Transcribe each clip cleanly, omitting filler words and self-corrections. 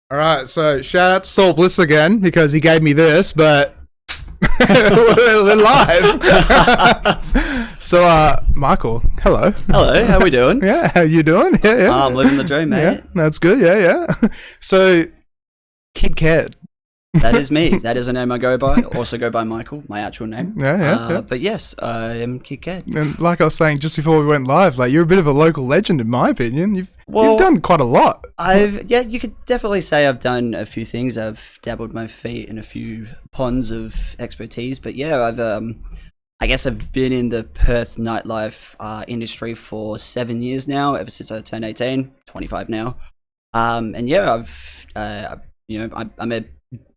All right, so shout out to Saul Bliss again because he gave me this, but we're live. So, Michael, hello. Hello, how we doing? Yeah, how you doing? Yeah. I'm living the dream, mate. Yeah, that's good. Yeah. So, Kid Caird. That is me. That is a name I go by. Also go by Michael, my actual name. Yeah. But yes, I am Kid Caird. And like I was saying just before we went live, like you're a bit of a local legend in my opinion. You've done quite a lot. You could definitely say I've done a few things. I've dabbled my feet in a few ponds of expertise. But yeah, I guess I've been in the Perth nightlife industry for 7 years now, ever since I turned 18, 25 now. And yeah, I'm a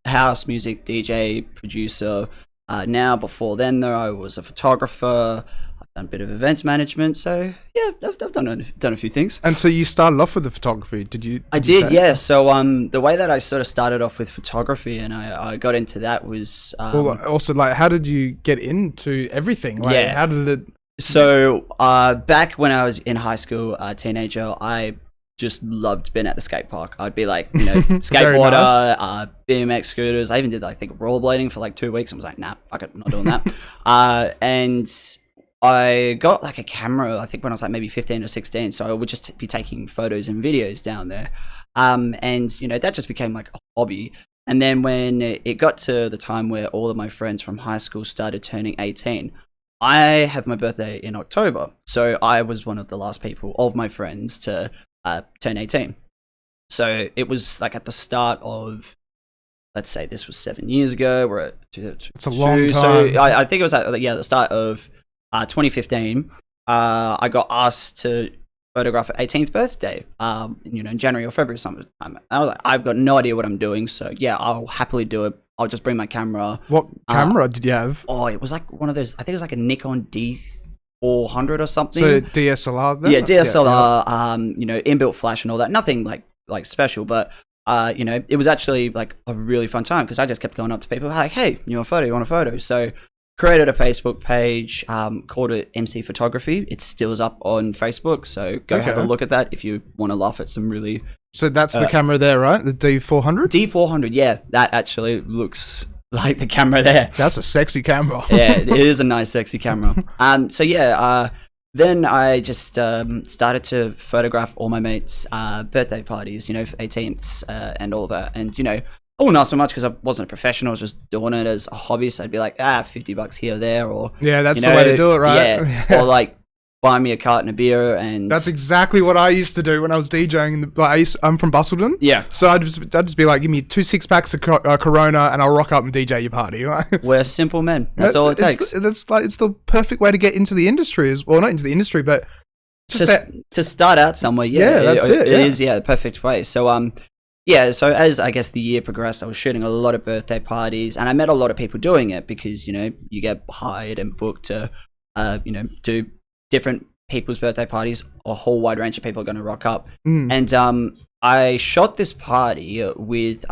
house music DJ producer now. Before then though, I was a photographer. I've done a bit of events management, so yeah, I've done a few things. And so you started off with the photography, did you? I did, yeah. So the way that I sort of started off with photography and I got into that was well, also, like, how did you get into everything? Like, yeah, how did it? So back when I was in high school, teenager, I just loved being at the skate park. I'd be like, skateboarder, nice. BMX scooters. I even did, I think, rollerblading for like 2 weeks. I was like, nah, fuck it, I'm not doing that. And I got like a camera, I think when I was like maybe 15 or 16. So I would just be taking photos and videos down there. And, that just became like a hobby. And then when it got to the time where all of my friends from high school started turning 18, I have my birthday in October. So I was one of the last people of my friends to turn 18. So it was like at the start of, let's say this was 7 years ago. We're at it's a long time. So I think it was at the start of 2015. I got asked to photograph an 18th birthday, in January or February sometime. I was like, I've got no idea what I'm doing, so yeah, I'll happily do it. I'll just bring my camera. What camera did you have? Oh, it was like one of those, I think it was like a Nikon D400 or something. So DSLR then? Yeah, DSLR, inbuilt flash and all that. Nothing like special, but it was actually like a really fun time because I just kept going up to people like, hey, you want a photo? So created a Facebook page, called it MC Photography. It still is up on Facebook, so go have a look at that if you want to laugh at some really... So that's the camera there, right? The D400? D400, yeah. That actually looks like the camera there. That's a sexy camera. Yeah, it is a nice, sexy camera. Then I just started to photograph all my mates' birthday parties, for 18ths and all that. And, not so much because I wasn't a professional. I was just doing it as a hobby. So I'd be like, $50 here or there. Or yeah, that's the way to do it, right? Yeah. Or like, buy me a carton of beer. And that's exactly what I used to do when I was DJing. I'm from Bustleton. Yeah. So I'd just be like, give me 2 6-packs of Corona and I'll rock up and DJ your party. Right? We're simple men. That's all it takes. It's the perfect way to get into the industry. Not into the industry, but to start out somewhere. Yeah, that's it. It is the perfect way. So so as I guess the year progressed, I was shooting a lot of birthday parties, and I met a lot of people doing it because you get hired and booked to do different people's birthday parties. A whole wide range of people are going to rock up. And I shot this party with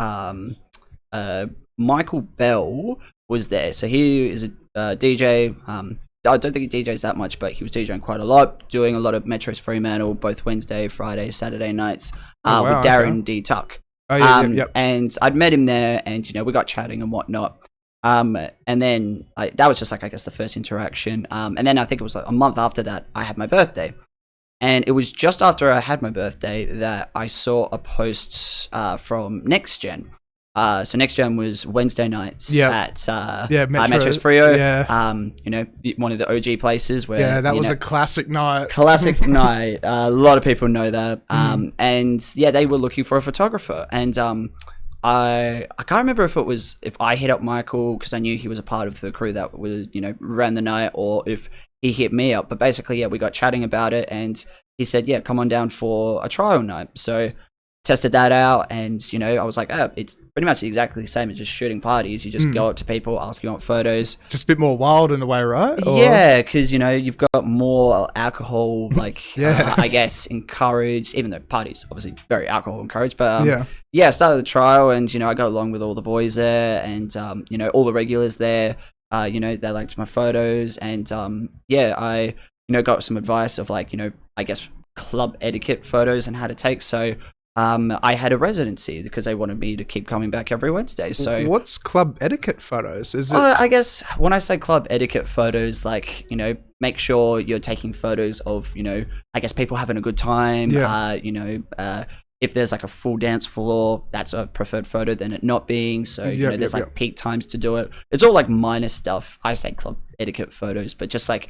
Michael Bell was there. So he is a DJ. I don't think he DJs that much, but he was DJing quite a lot, doing a lot of Metro's Fremantle, both Wednesday, Friday, Saturday nights with Darren D. Tuck. Oh, yeah. And I'd met him there, and we got chatting and whatnot. And then that was just like, I guess, the first interaction. And then I think it was like a month after that, I had my birthday. And it was just after I had my birthday that I saw a post from Next Gen. So Next Gen was Wednesday nights at Metro's Frio. Yeah. One of the OG places where that was a classic night. Classic night. A lot of people know that. And they were looking for a photographer, and I can't remember if I hit up Michael because I knew he was a part of the crew that was ran the night, or if he hit me up. But basically, we got chatting about it, and he said, come on down for a trial night. So tested that out, and I was like, it's pretty much exactly the same as just shooting parties. You just go up to people, ask you want photos. Just a bit more wild in a way, right? Or... Yeah, because you've got more alcohol, I guess, encouraged. Even though parties obviously very alcohol encouraged, but I started the trial, and I got along with all the boys there, and all the regulars there. They liked my photos, and I got some advice of I guess club etiquette photos and how to take. So I had a residency because they wanted me to keep coming back every Wednesday. So what's club etiquette photos? Is it? I guess when I say club etiquette photos, like, make sure you're taking photos of, I guess people having a good time. Yeah. If there's like a full dance floor, that's a preferred photo than it not being. So, there's like peak times to do it. It's all like minor stuff. I say club etiquette photos, but just like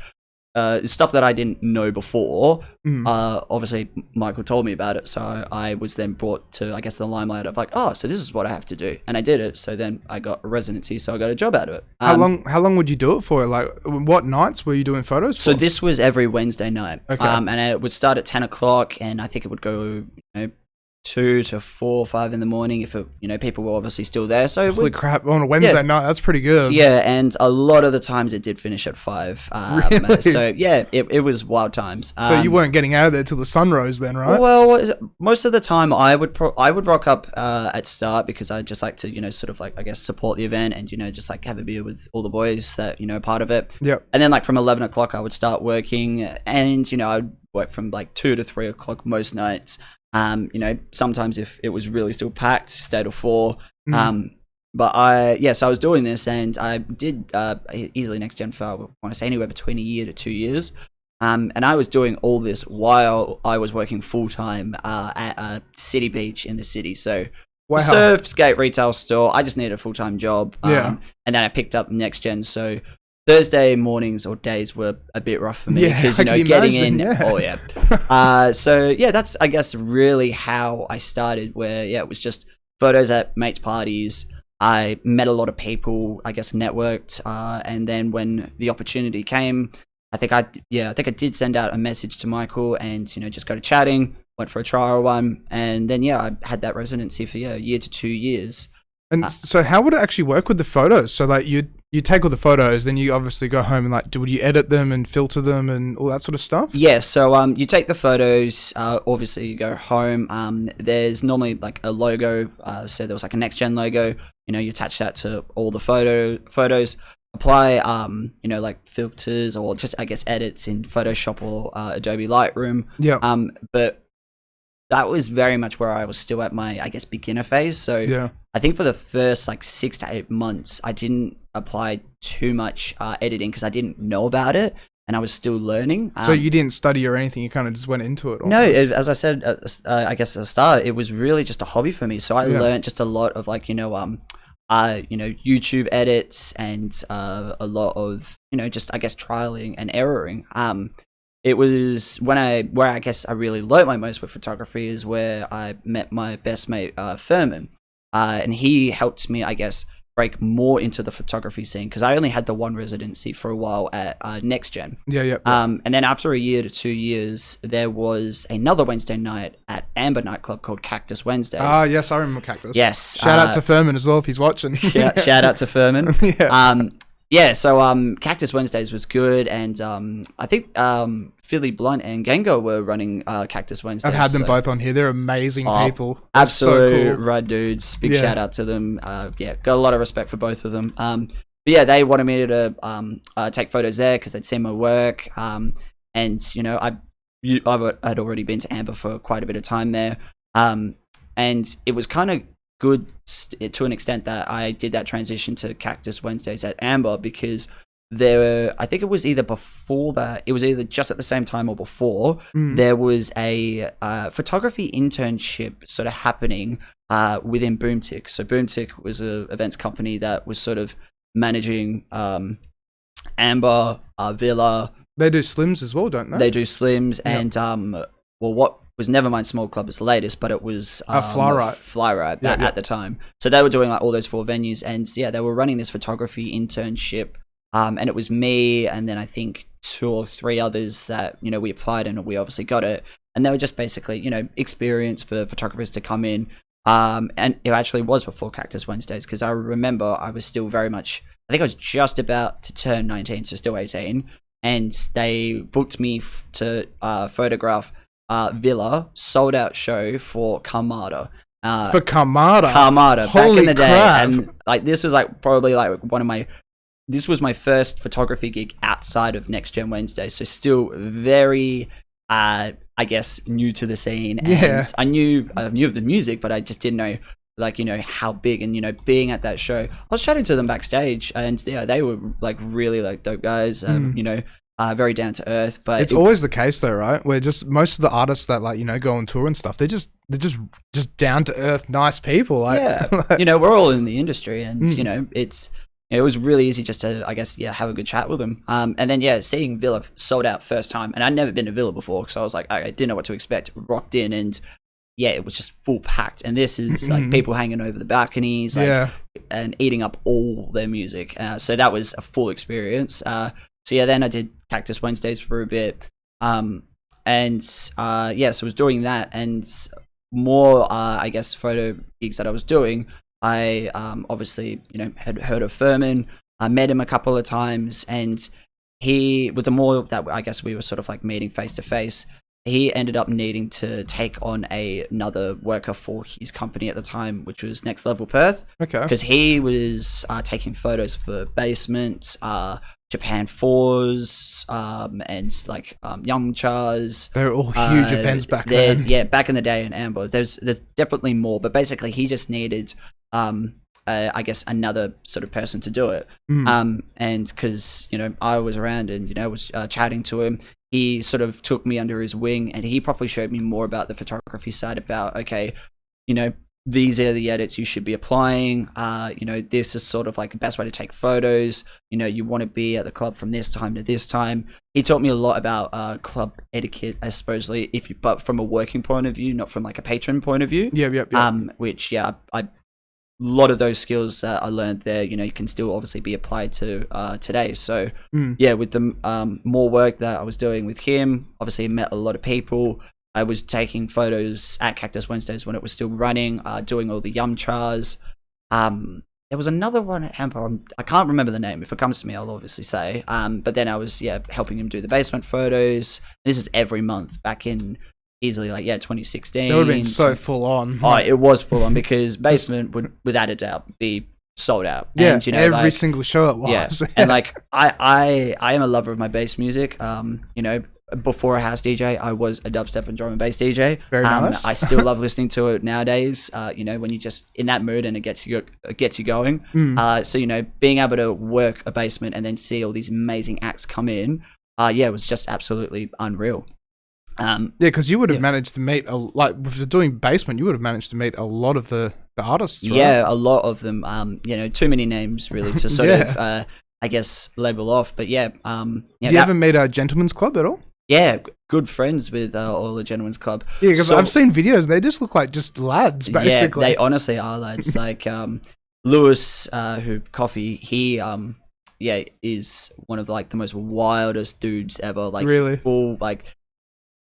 stuff that I didn't know before. Obviously, Michael told me about it. So I was then brought to, I guess, the limelight of like, oh, so this is what I have to do. And I did it. So then I got a residency. So I got a job out of it. How long would you do it for? Like, what nights were you doing photos for? So this was every Wednesday night. Okay. And it would start at 10 o'clock. And I think it would go, 2 to 4 or 5 in the morning if people were obviously still there. So holy crap, on a Wednesday night, that's pretty good. Yeah, and a lot of the times it did finish at 5. Really? So yeah, it was wild times. So you weren't getting out of there till the sun rose then, right? Well, most of the time I would rock up at start because I just like to sort of like, I guess, support the event and just like have a beer with all the boys that part of it. Yep. And then like from 11 o'clock I would start working, and I'd work from like 2 to 3 o'clock most nights. Sometimes if it was really still packed, stay till 4. So I was doing this, and I did easily next gen for, I want to say, anywhere between a year to 2 years. And I was doing all this while I was working full time at a city beach in the city. So wow. Surf, skate, retail store. I just needed a full time job. Yeah. And then I picked up next gen. So Thursday mornings or days were a bit rough for me because getting in. Yeah. Oh yeah. So yeah, that's, I guess, really how I started. Where it was just photos at mates' parties. I met a lot of people. I guess networked, and then when the opportunity came, I think I did send out a message to Michael and just got to chatting. Went for a trial one, and then I had that residency for a year to 2 years. And so how would it actually work with the photos? So like you take all the photos, then you obviously go home and like, would you edit them and filter them and all that sort of stuff? Yeah, so you take the photos, obviously you go home, there's normally like a logo, so there was like a next gen logo, you attach that to all the photos, apply, like filters or just, I guess, edits in Photoshop or Adobe Lightroom. Yeah. But that was very much where I was still at my, I guess, beginner phase. So yeah. I think for the first like 6 to 8 months, I didn't apply too much editing because I didn't know about it and I was still learning. So you didn't study or anything? You kind of just went into it? No, as I said, I guess at the start, it was really just a hobby for me. So I learned just a lot of like, YouTube edits and a lot of, just, I guess, trialing and erroring. It was where I guess I really learnt my most with photography is where I met my best mate, Furman. And he helped me, I guess, break more into the photography scene because I only had the one residency for a while at Next Gen. Yeah. And then after a year to 2 years, there was another Wednesday night at Amber nightclub called Cactus Wednesdays. Ah, yes, I remember Cactus. Yes. Shout out to Furman as well if he's watching. Shout out to Furman. Yeah. So Cactus Wednesdays was good, and I think Philly Blunt and Gengo were running Cactus Wednesdays. I've had them both on here. They're amazing people. Absolute so cool. rad dudes. Big shout out to them. Got a lot of respect for both of them. But yeah, they wanted me to take photos there because they'd seen my work. And I had already been to Amber for quite a bit of time there. And it was kind of good to an extent that I did that transition to Cactus Wednesdays at Amber because I think it was either before that, it was either just at the same time or before, there was a photography internship sort of happening within Boomtick. So Boomtick was an events company that was sort of managing Amber, Villa. They do slims as well, don't they? They do slims and, what was Nevermind Small Club is the latest, but it was Fly Ride at the time. So they were doing like all those 4 venues, and they were running this photography internship. And it was me, and then I think 2 or 3 others that we applied and we obviously got it. And they were just basically experience for photographers to come in. And it actually was before Cactus Wednesdays because I remember I was still very much. I think I was just about to turn 19, so still 18, and they booked me to photograph. Villa sold out show for Karmada. For Karmada back in the day. Crap. And like this is like probably like this was my first photography gig outside of Next Gen Wednesday. So still very I guess new to the scene, and Yeah. I knew of the music, but I just didn't know, like, how big. And being at that show, I was chatting to them backstage, and yeah, they were like really like dope guys, very down to earth. But It's always the case though, right? Where just most of the artists that like go on tour and stuff, they're just down to earth, nice people. Like, yeah, we're all in the industry, and it was really easy just to, I guess, have a good chat with them. And then seeing Villa sold out first time, and I'd never been to Villa before, so I was like, I didn't know what to expect. Rocked in, and it was just full packed. And this is like people hanging over the balconies, and eating up all their music. So that was a full experience. Then I did Cactus Wednesdays for a bit. So I was doing that, and more, I guess, photo gigs that I was doing. I obviously, had heard of Furman. I met him a couple of times, and with the more that I guess we were sort of like meeting face to face, he ended up needing to take on another worker for his company at the time, which was Next Level Perth. Okay. Because he was taking photos for Basement, Japan 4s, and like Young Chars. They were all huge events back then. Yeah, back in the day in Amber. There's definitely more, but basically he just needed I guess another sort of person to do it. And because I was around and was chatting to him, he sort of took me under his wing, and he probably showed me more about the photography side, about these are the edits you should be applying. This is sort of like the best way to take photos. You want to be at the club from this time to this time. He taught me a lot about club etiquette, I supposedly, but from a working point of view, not from like a patron point of view. Yep. Which a lot of those skills that I learned there, you can still obviously be applied to today. So with the more work that I was doing with him, obviously I met a lot of people. I was taking photos at Cactus Wednesdays when it was still running, doing all the Yum Chars. There was another one at Amber. I can't remember the name. If it comes to me, I'll obviously say. But then I was helping him do the Basement photos. This is every month back in easily 2016. That would have been so full on. Oh, it was full on, because Basement would without a doubt be sold out. Yeah, and, every single show it was. Yeah. And I am a lover of my bass music. Before a house DJ, I was a dubstep and drum and bass DJ. Very nice. I still love listening to it nowadays. When you just in that mood and it gets you going. So being able to work a Basement and then see all these amazing acts come in, it was just absolutely unreal. Because you would have managed to meet with doing Basement, you would have managed to meet a lot of the artists, right? Yeah, a lot of them. Too many names really to sort of I guess label off. But you ever meet a Gentleman's Club at all? Yeah, good friends with all the Gentlemen's Club. Yeah, because I've seen videos and they just look like just lads, basically. Yeah, they honestly are lads. Like Lewis, who Coffee, he is one of the most wildest dudes ever. Like, really? Full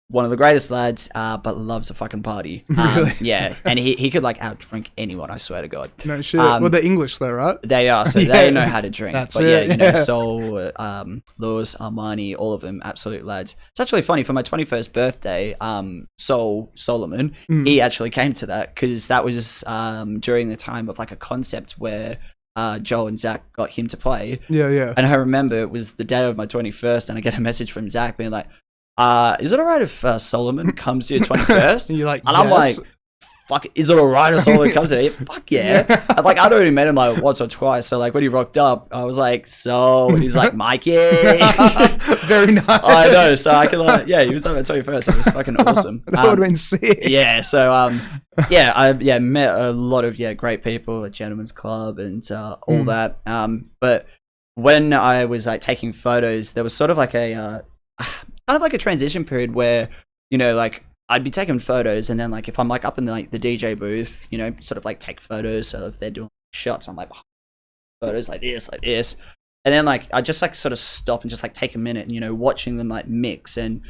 one of the greatest lads, but loves a fucking party. Really? Yeah, and he could outdrink anyone, I swear to God. No shit. Well, they're English though, right? They are, so they know how to drink. That's but it. Soul, Lewis, Armani, all of them, absolute lads. It's actually funny, for my 21st birthday, Soul Solomon, he actually came to that, because that was during the time of a concept where Joel and Zach got him to play. Yeah. And I remember it was the day of my 21st, and I get a message from Zach being like, is it alright if Solomon comes to your 21st? And you're like, and I'm like, fuck, is it alright if Solomon comes to it? Fuck yeah. I'd already met him once or twice, so when he rocked up, I was like, so, and he's like, Mikey. Very nice. I know, so I can he was on my 21st, it was fucking awesome. That would have been sick. Yeah, so I met a lot of great people at Gentleman's Club and all that. But when I was taking photos, there was sort of kind of a transition period where, I'd be taking photos, and then if I'm up in the DJ booth, sort of take photos. So if they're doing shots, I'm photos like this, and then I just sort of stop and just take a minute and watching them mix, and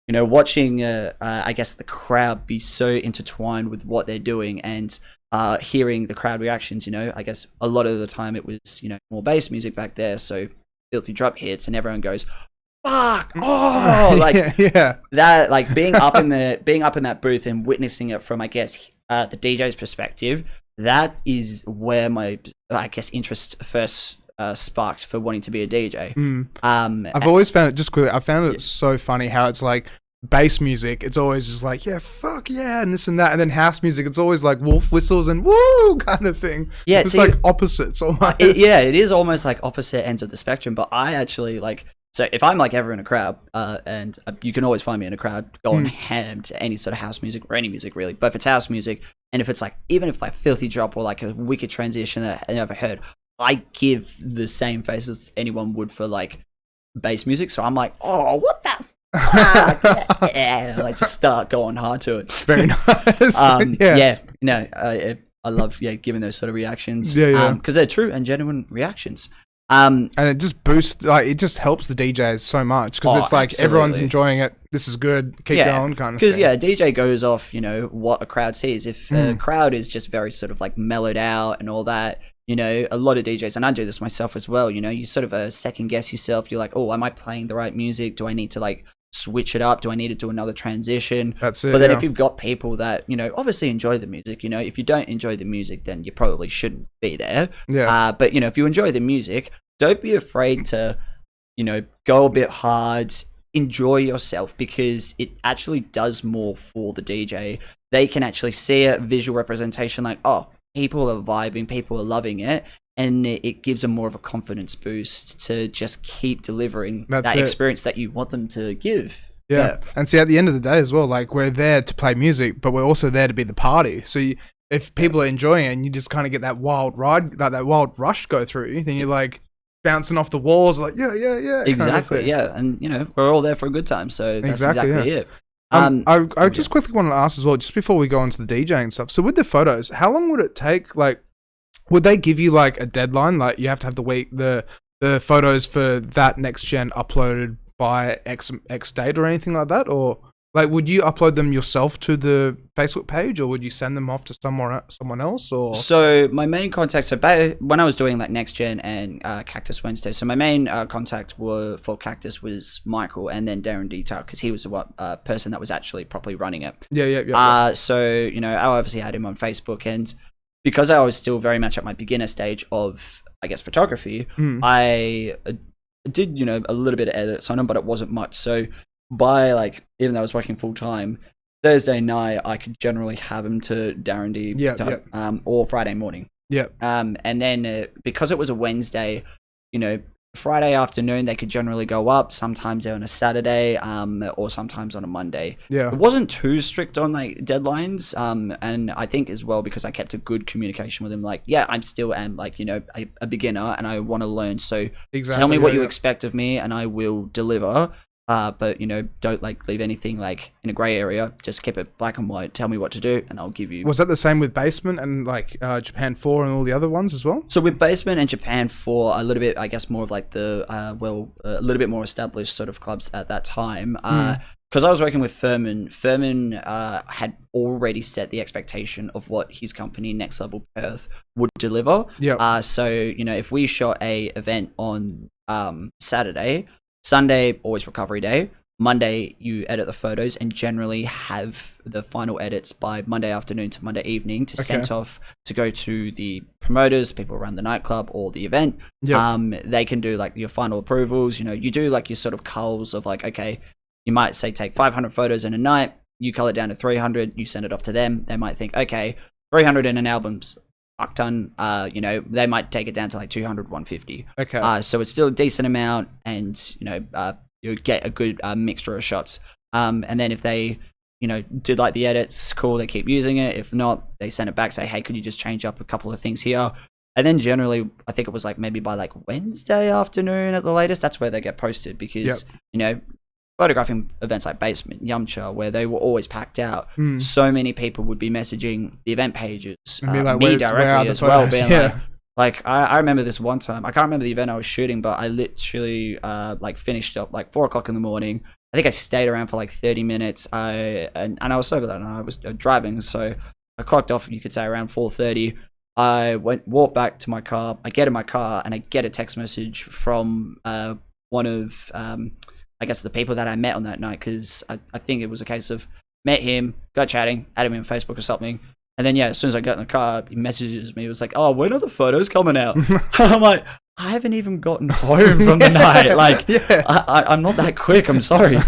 watching I guess the crowd be so intertwined with what they're doing, and hearing the crowd reactions. I guess a lot of the time it was more bass music back there, so filthy drop hits, and everyone goes, fuck, that, being up in that booth and witnessing it from, I guess, the DJ's perspective, that is where my, I guess, interest first sparked for wanting to be a DJ. I've always found it, just quickly, I found it so funny how it's bass music, it's always just like, yeah, fuck yeah, and this and that. And then house music, it's always like wolf whistles and woo kind of thing. Yeah, it's like opposites almost. It is almost like opposite ends of the spectrum. But I actually like, so if I'm like ever in a crowd, and you can always find me in a crowd going ham to any sort of house music or any music really. But if it's house music, and if it's like, even if like filthy drop or like a wicked transition that I never heard, I give the same face as anyone would for like bass music. So I'm like, oh, what the yeah, like just start going hard to it. Very nice. Yeah, no, I love giving those sort of reactions. Because they're true and genuine reactions. And it just boosts, like, it just helps the DJs so much because it's like absolutely. Everyone's enjoying it. This is good. Keep going, kind of thing. Because DJ goes off, what a crowd sees. If a crowd is just very sort of like mellowed out and all that, a lot of DJs, and I do this myself as well. You sort of second guess yourself. You're like, oh, am I playing the right music? Do I need to like switch it up? Do I need to do another transition? That's it. But then if you've got people that obviously enjoy the music, if you don't enjoy the music, then you probably shouldn't be there. But if you enjoy the music, don't be afraid to go a bit hard. Enjoy yourself, because it actually does more for the DJ. They can actually see a visual representation like, oh, people are vibing, people are loving it, and it gives them more of a confidence boost to just keep delivering experience that you want them to give. Yeah. And see, at the end of the day as well, like, we're there to play music, but we're also there to be the party. So if people are enjoying it and you just kind of get that wild ride, that wild rush go through, then you're like bouncing off the walls, like, yeah. Exactly, yeah. And, we're all there for a good time, so that's exactly it. I just quickly wanted to ask as well, just before we go on to the DJing and stuff. So with the photos, how long would it take? Like, would they give you like a deadline? Like, you have to have the photos for that next gen uploaded by X date or anything like that? Or like, would you upload them yourself to the Facebook page, or would you send them off to someone else? Or so my main contact, when I was doing like Next Gen and Cactus Wednesday, so my main contact for Cactus was Michael, and then Darren Detail, because he was the person that was actually properly running it. Yeah. So I obviously had him on Facebook, and because I was still very much at my beginner stage of, I guess, photography, I did a little bit of edits on him, but it wasn't much. So by like, even though I was working full time, Thursday night I could generally have him to Darren D, or Friday morning. And then because it was a Wednesday, Friday afternoon they could generally go up. Sometimes they're on a Saturday, or sometimes on a Monday. It wasn't too strict on like deadlines, and I think as well because I kept a good communication with him. Like, I'm still like a beginner and I want to learn. So tell me what you expect of me, and I will deliver. But don't like leave anything like in a grey area. Just keep it black and white. Tell me what to do, and I'll give you. Was that the same with Basement and like Japan 4 and all the other ones as well? So with Basement and Japan 4, a little bit, I guess, more of like the a little bit more established sort of clubs at that time. Because I was working with Furman. Furman had already set the expectation of what his company, Next Level Perth, would deliver. So if we shot a event on Saturday, Sunday, always recovery day. Monday, you edit the photos and generally have the final edits by Monday afternoon to Monday evening to send off to go to the promoters, people around the nightclub or the event. They can do like your final approvals. You do like your sort of culls of like, okay, you might say take 500 photos in a night. You cull it down to 300. You send it off to them. They might think, okay, 300 in an album's done. They might take it down to like 200, 150. So it's still a decent amount, and you get a good mixture of shots. And then if they did like the edits, cool, they keep using it. If not, they send it back, say, hey, could you just change up a couple of things here? And then generally, I think it was like maybe by like Wednesday afternoon at the latest, that's where they get posted, because photographing events like Basement, Yumcha, where they were always packed out, so many people would be messaging the event pages, like, me directly as well, being like I remember this one time, I can't remember the event I was shooting, but I literally like finished up like 4 o'clock in the morning. I think I stayed around for like 30 minutes. And I was sober that night. I was driving, so I clocked off, you could say, around 4:30. I walked back to my car. I get in my car and I get a text message from one of I guess the people that I met on that night, because I think it was a case of met him, got chatting, added him on Facebook or something. And then, as soon as I got in the car, he messages me. He was like, oh, when are the photos coming out? I'm like, I haven't even gotten home from the night. Like, I'm not that quick. I'm sorry.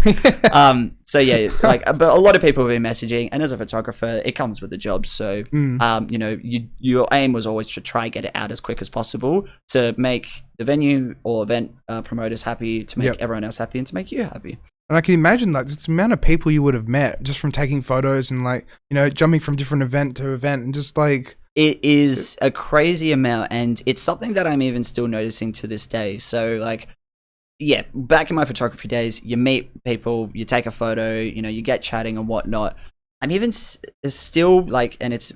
So yeah, like, but a lot of people have been messaging, and as a photographer, it comes with the job. So, you know, your aim was always to try and get it out as quick as possible to make the venue or event promoters happy, to make everyone else happy, and to make you happy. And I can imagine like the amount of people you would have met just from taking photos and like, you know, jumping from different event to event and just like. It is a crazy amount, and it's something that I'm even still noticing to this day. So like, yeah, back in my photography days, you meet people, you take a photo, you know, you get chatting and whatnot. I'm even still like, and it's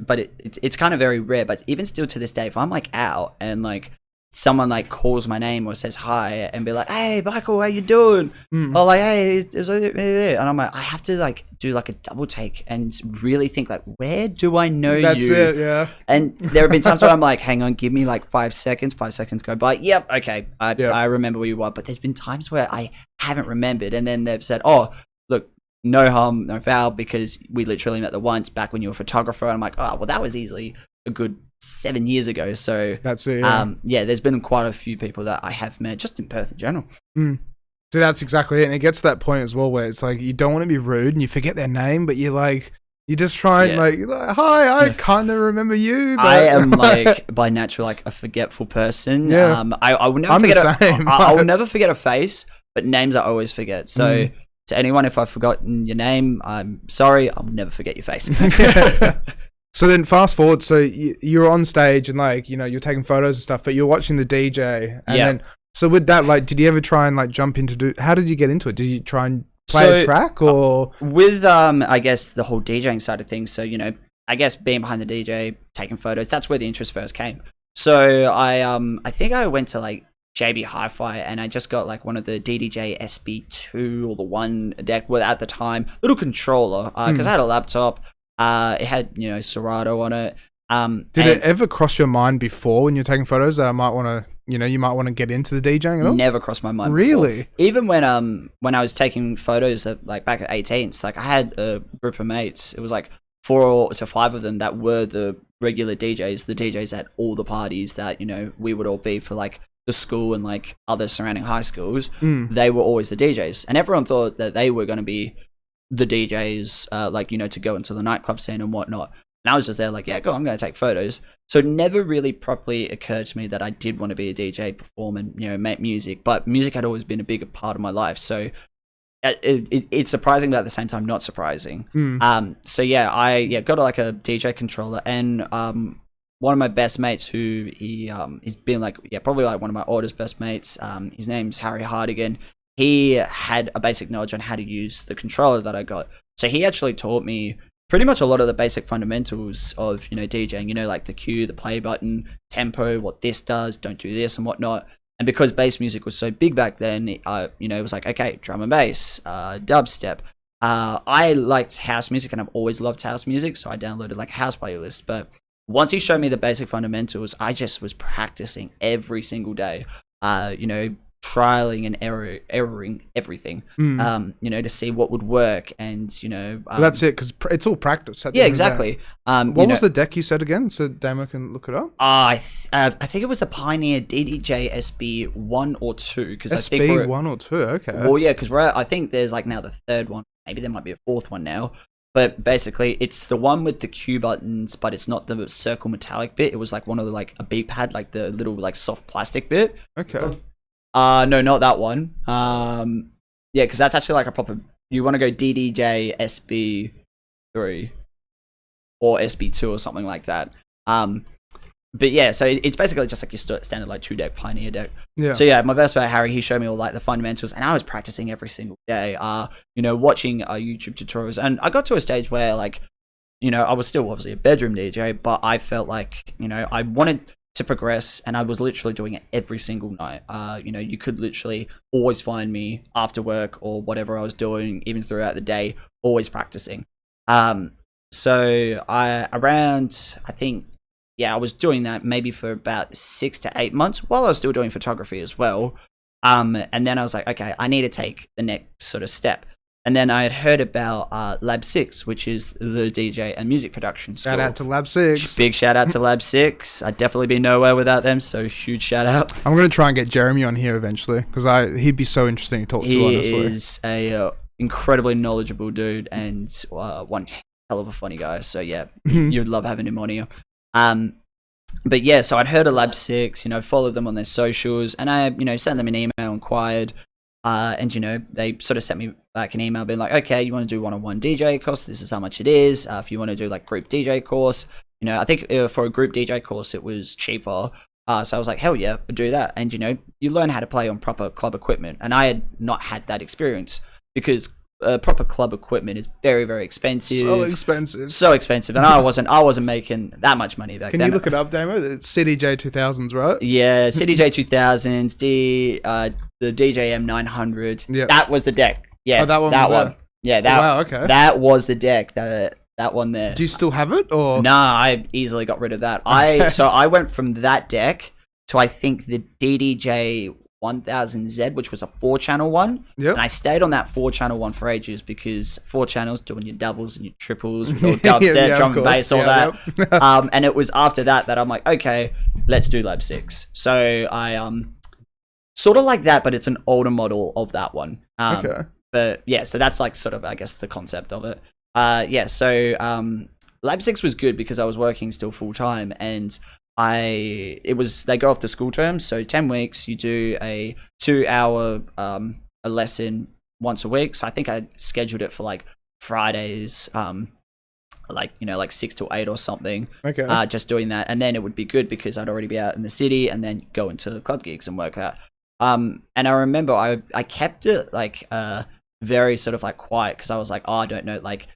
kind of very rare, but even still to this day, if I'm like out and like someone like calls my name or says hi and be like, "Hey, Michael, how you doing?" Or like, "Hey, is there?" And I'm like, I have to like do like a double take and really think like, where do I know That's you? it, yeah. And there have been times where I'm like, hang on, give me like 5 seconds. 5 seconds go by. Yep, okay, I remember where you are. But there's been times where I haven't remembered, and then they've said, "Oh, look, no harm, no foul," because we literally met the once back when you were a photographer. And I'm like, oh, well, that was easily a good 7 years ago. So that's it. Yeah, there's been quite a few people that I have met just in Perth in general. So that's exactly it. And it gets to that point as well where it's like you don't want to be rude and you forget their name, but you just try and like, hi, I kind of remember you. But I am like by nature like a forgetful person. I will never I will never forget a face, but names I always forget. So to anyone, if I've forgotten your name, I'm sorry. I'll never forget your face. So then fast forward, so you're on stage and like, you know, you're taking photos and stuff, but you're watching the DJ. And then, so with that, like, did you ever try and like jump into how did you get into it? Did you try and play a track or? With, I guess the whole DJing side of things. So, you know, I guess being behind the DJ, taking photos, that's where the interest first came. So I think I went to like JB Hi-Fi and I just got like one of the DDJ SB2 or the one deck with at the time, little controller, because I had a laptop. It had, you know, Serato on it. Did it ever cross your mind before when you're taking photos that I might want to, you know, you might want to get into the DJing at all? Never crossed my mind. Really? Before. Even when I was taking photos at, like back at 18s, like I had a group of mates. It was like 4 to 5 of them that were the regular DJs, the DJs at all the parties that, you know, we would all be for like the school and like other surrounding high schools. They were always the DJs, and everyone thought that they were going to be the DJs, like, you know, to go into the nightclub scene and whatnot. And I was just there like, yeah, go, I'm going to take photos. So it never really properly occurred to me that I did want to be a DJ, perform and, you know, make music. But music had always been a bigger part of my life. So it's surprising, but at the same time, not surprising. So yeah, I got like a DJ controller, and one of my best mates who he's been like, probably like one of my oldest best mates. His name's Harry Hardigan. He had a basic knowledge on how to use the controller that I got. So he actually taught me pretty much a lot of the basic fundamentals of, you know, DJing, you know, like the cue, the play button, tempo, what this does, don't do this and whatnot. And because bass music was so big back then, you know, it was like, okay, drum and bass, dubstep. I liked house music and I've always loved house music. So I downloaded like a house playlist. But once he showed me the basic fundamentals, I just was practicing every single day, you know, trialing and erroring everything, you know, to see what would work. And, you know, that's it, because it's all practice. Yeah, exactly. What was the deck you said again, so Damo can look it up? I think it was the Pioneer DDJ SB1 or 2, because I think SB1 or 2. Okay. Well, yeah, because I think there's like now the third one. Maybe there might be a fourth one now. But basically, it's the one with the cue buttons, but it's not the circle metallic bit. It was like one of the like a beat pad, like the little like soft plastic bit. Okay. No, not that one. Yeah, because that's actually like a proper. You want to go DDJ SB3 or SB2 or something like that. But yeah, so it's basically just like your standard like 2-deck Pioneer deck. Yeah. So yeah, my best mate Harry, he showed me all like the fundamentals, and I was practicing every single day. You know, watching YouTube tutorials, and I got to a stage where like, you know, I was still obviously a bedroom DJ, but I felt like, you know, I wanted to progress, and I was literally doing it every single night. You know, you could literally always find me after work or whatever I was doing, even throughout the day, always practicing. So I think, yeah, I was doing that maybe for about 6 to 8 months while I was still doing photography as well. And then I was like, okay, I need to take the next sort of step. And then I had heard about Lab 6, which is the DJ and music production school. Shout out to Lab 6. Big shout out to Lab 6. I'd definitely be nowhere without them, so huge shout out. I'm going to try and get Jaimie on here eventually, because he'd be so interesting to talk to, honestly. He is a incredibly knowledgeable dude and one hell of a funny guy. So yeah, you'd love having him on here. But yeah, so I'd heard of Lab 6, followed them on their socials, and I, sent them an email, inquired. And they sort of sent me back an email being like, okay, you want to do one-on-one DJ course? This is how much it is. If you want to do like group DJ course, I think for a group DJ course, it was cheaper. So I was like, hell yeah, we'll do that. And, you learn how to play on proper club equipment. And I had not had that experience because proper club equipment is very, very expensive. So expensive. And I wasn't making that much money back then. Can you look it up, Damo? It's CDJ 2000s, right? Yeah, CDJ 2000s, the DJM 900. Yeah. That was the deck. Yeah, that one. Yeah, wow, okay. That was the deck. That one there. Do you still have it, or? Nah, I easily got rid of that. So I went from that deck to I think the DDJ 1000Z, which was a 4-channel one. Yep. And I stayed on that 4-channel one for ages because 4 channels, doing your doubles and your triples with all dubstep, drum and bass, all that. Yep. And it was after that I'm like, okay, let's do Lab 6. So I sort of like that, but it's an older model of that one. Okay. But yeah, so that's like sort of, I guess, the concept of it. So Lab 6 was good because I was working still full time, and they go off the school term, so 10 weeks, you do a 2-hour a lesson once a week. So I think I scheduled it for like Fridays, like 6 to 8 or something. Okay. Just doing that, and then it would be good because I'd already be out in the city and then go into club gigs and work out. And I remember I kept it like very sort of like quiet because I was like, oh, I don't know, like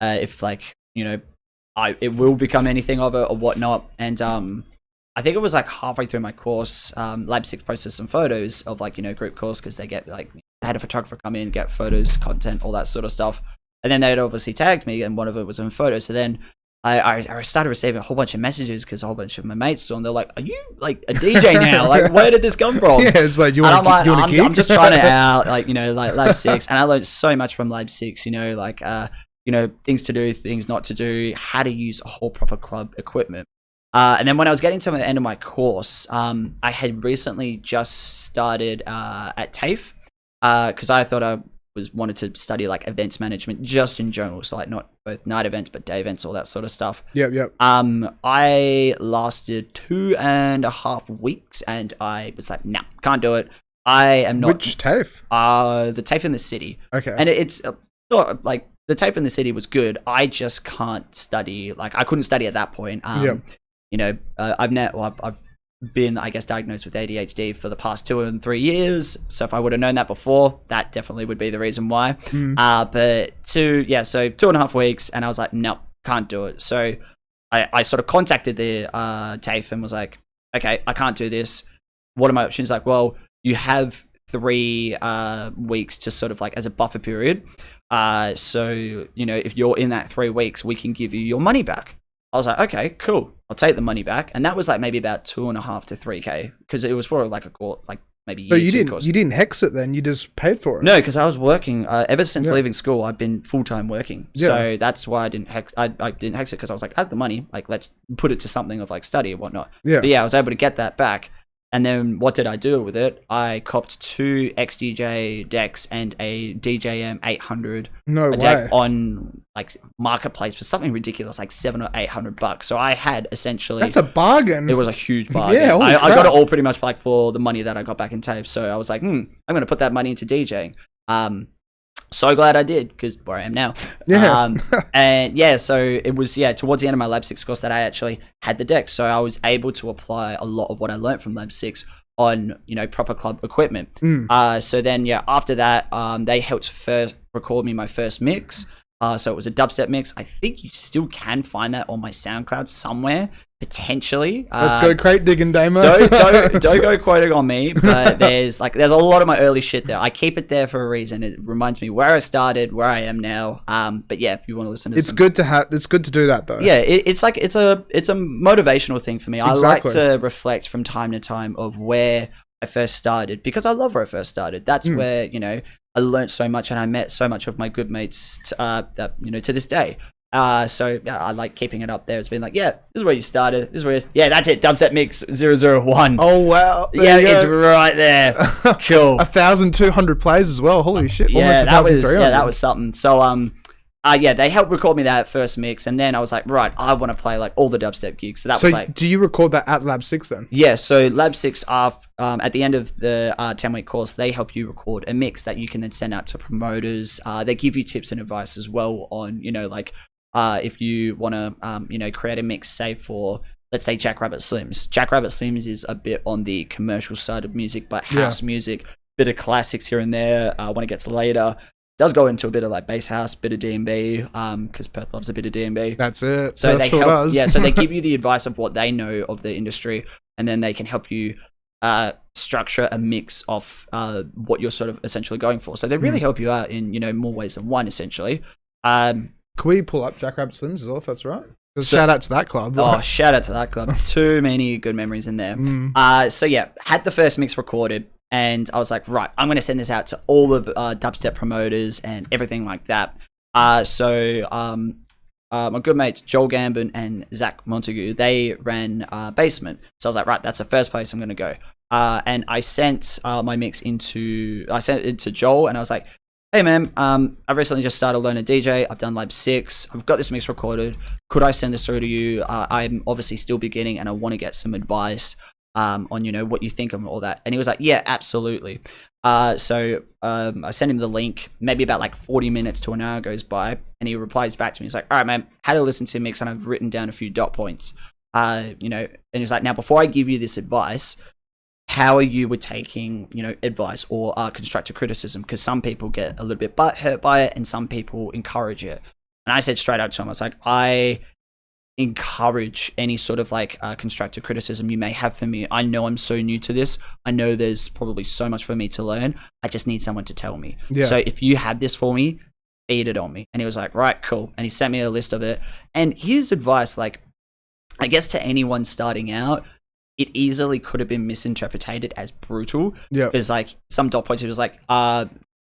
if like it will become anything of it or whatnot. And I think it was like halfway through my course, Lab 6 posted some photos of like group course because they get like, they had a photographer come in, get photos, content, all that sort of stuff. And then they'd obviously tagged me, and one of it was in photos. So then I started receiving a whole bunch of messages because a whole bunch of my mates saw, and they're like, "Are you like a DJ now? Like, where did this come from?" Yeah, it's like, I'm just trying it out, like like Lab 6, and I learned so much from Lab 6. Like things to do, things not to do, how to use a whole proper club equipment. And then when I was getting to the end of my course, I had recently just started at TAFE because I thought I wanted to study like events management just in general, so like not both night events but day events, all that sort of stuff. Yep. I lasted 2.5 weeks and I was like, nah, can't do it. I am not. Which TAFE? The TAFE in the city. Okay. And it's like the TAFE in the city was good. I just can't study. Like I couldn't study at that point. I've been, I guess, diagnosed with ADHD for the past 2 and 3 years. So if I would have known that before, that definitely would be the reason why. But so 2.5 weeks, and I was like, nope, can't do it. So I sort of contacted the TAFE and was like, okay, I can't do this. What are my options? Like, well, you have 3 weeks to sort of like as a buffer period. So if you're in that 3 weeks, we can give you your money back. I was like, okay, cool. I'll take the money back. And that was like maybe about 2.5 to 3K because it was for like a course, like maybe so you didn't hex it then? You just paid for it? No, because I was working ever since leaving school. I've been full time working, so that's why I didn't hex. I didn't hex it because I was like, I had the money, like let's put it to something of like study and whatnot. Yeah, but I was able to get that back. And then what did I do with it? I copped 2 XDJ decks and a DJM 800 deck on like Marketplace for something ridiculous, like $700 or $800. So I had essentially, that's a bargain. It was a huge bargain. Yeah, I got it all pretty much like for the money that I got back in TAFE. So I was like, I'm going to put that money into DJing. So glad I did because where I am now. Yeah. So it was towards the end of my Lab 6 course that I actually had the deck. So I was able to apply a lot of what I learned from Lab 6 on proper club equipment. So then after that they helped first record me my first mix. So it was a dubstep mix. I think you still can find that on my SoundCloud somewhere, potentially. Let's go crate digging, Damo. Don't go quoting on me, but there's a lot of my early shit there. I keep it there for a reason. It reminds me where I started, where I am now. But yeah, if you want to listen to it's good to do that though. Yeah, it's a motivational thing for me. Exactly. I like to reflect from time to time of where I first started because I love where I first started. That's where, I learned so much, and I met so much of my good mates that, you know, to this day. So yeah, I like keeping it up there. It's been like, yeah, this is where you started. This is where, yeah, that's it. Dubstep Mix 001. Oh wow! Yeah, it's right there. Cool. 1,200 plays as well. Holy shit! Yeah, Almost that was something. So yeah, they helped record me that first mix, and then I was like, right, I want to play like all the dubstep gigs. So that was like, do you record that at Lab 6 then? Yeah, so Lab 6 are at the end of the 10-week course, they help you record a mix that you can then send out to promoters. They give you tips and advice as well on, you know, like if you want to, you know, create a mix, say for, let's say, Jackrabbit Slims. Jackrabbit Slims is a bit on the commercial side of music, but house music, bit of classics here and there when it gets later. Does go into a bit of like bass house, bit of D&B, because Perth loves a bit of D&B. That's it. So they help, yeah. So they give you the advice of what they know of the industry, and then they can help you structure a mix of what you're sort of essentially going for. So they really help you out in, you know, more ways than one, essentially. Can we pull up Jackrabbit Slims as well, if that's right? Shout out to that club. Oh, shout out to that club. Too many good memories in there. So yeah, had the first mix recorded. And I was like, right, I'm going to send this out to all the dubstep promoters and everything like that. So my good mates, Joel Gambon and Zach Montague, they ran Basement. So I was like, right, that's the first place I'm going to go. And I sent my mix I sent it to Joel, and I was like, hey man, I've recently just started learning DJ. I've done Lab 6. I've got this mix recorded. Could I send this through to you? I'm obviously still beginning, and I want to get some advice on, you know, what you think of all that. And he was like, yeah, absolutely. So I sent him the link. Maybe about like 40 minutes to an hour goes by, and he replies back to me. He's like, all right, man, had to listen to the mix, and I've written down a few dot points. You know, and he's like, now before I give you this advice, how are you with taking, you know, advice or constructive criticism? Because some people get a little bit butthurt by it, and some people encourage it. And I said straight out to him, I was like, I encourage any sort of like constructive criticism you may have for me. I know I'm so new to this. I know there's probably so much for me to learn. I just need someone to tell me. Yeah. So if you have this for me, feed it on me. And he was like, right, cool. And he sent me a list of it. And his advice, like, I guess to anyone starting out, it easily could have been misinterpreted as brutal. Yeah. Because like some dot points, he was like,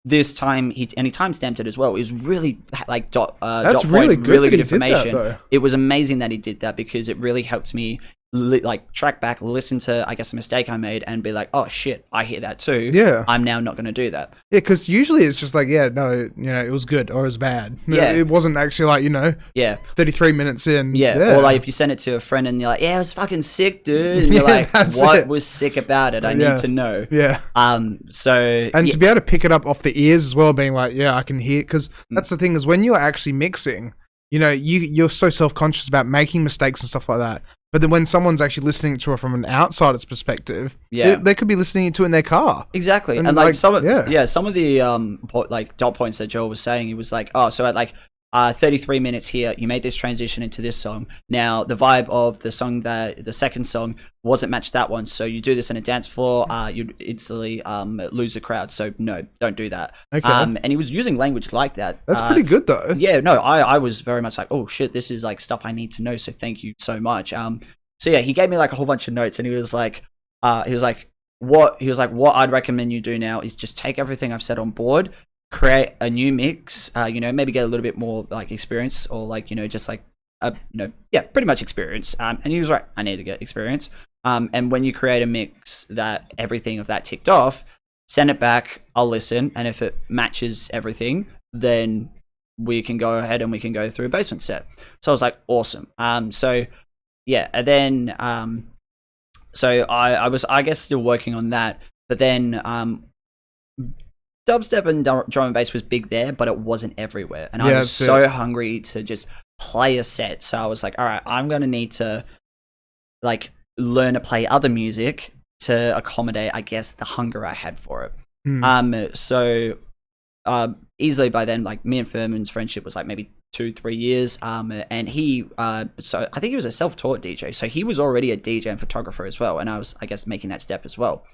this time and he timestamped it as well. It was really like dot really point, good, really good information. That, it was amazing that he did that, because it really helped me like track back, listen to, I guess, a mistake I made, and be like, oh shit, I hear that too. Yeah, I'm now not going to do that. Yeah, because usually it's just like, yeah, no, you know, it was good or it was bad. Yeah, it wasn't actually like, you know, 33 minutes in. Yeah, or like if you send it to a friend and you're like, yeah, it was fucking sick, dude. And you're like, what was sick about it? I need to know. Yeah. So to be able to pick it up off the ears as well, being like, yeah, I can hear, because that's the thing is when you're actually mixing, you know, you're so self-conscious about making mistakes and stuff like that. But then when someone's actually listening to it from an outsider's perspective, they could be listening to it in their car. Exactly. And like some of the like dot points that Joel was saying, he was like, oh, so at like 33 minutes here, you made this transition into this song. Now the vibe of the song, the second song wasn't matched that one, so you do this in a dance floor, you'd instantly lose the crowd. So no, don't do that. Okay. And he was using language like that. That's pretty good though. Yeah, no, I was very much like, oh shit, this is like stuff I need to know, so thank you so much. So yeah, he gave me like a whole bunch of notes, and he was like what I'd recommend you do now is just take everything I've said on board, create a new mix, you know, maybe get a little bit more like experience, or like, you know, just like pretty much experience. And he was right, I need to get experience. And when you create a mix that everything of that ticked off, send it back, I'll listen, and if it matches everything, then we can go ahead and we can go through a basement set. So I was like, awesome. So yeah, and then so I was, I guess, still working on that, but then dubstep and drum and bass was big there, but it wasn't everywhere. And I was so hungry to just play a set. So I was like, all right, I'm going to need to like learn to play other music to accommodate, I guess, the hunger I had for it. So easily by then, like me and Furman's friendship was like maybe 2-3 years. And he, so I think he was a self-taught DJ. So he was already a DJ and photographer as well. And I was, I guess, making that step as well.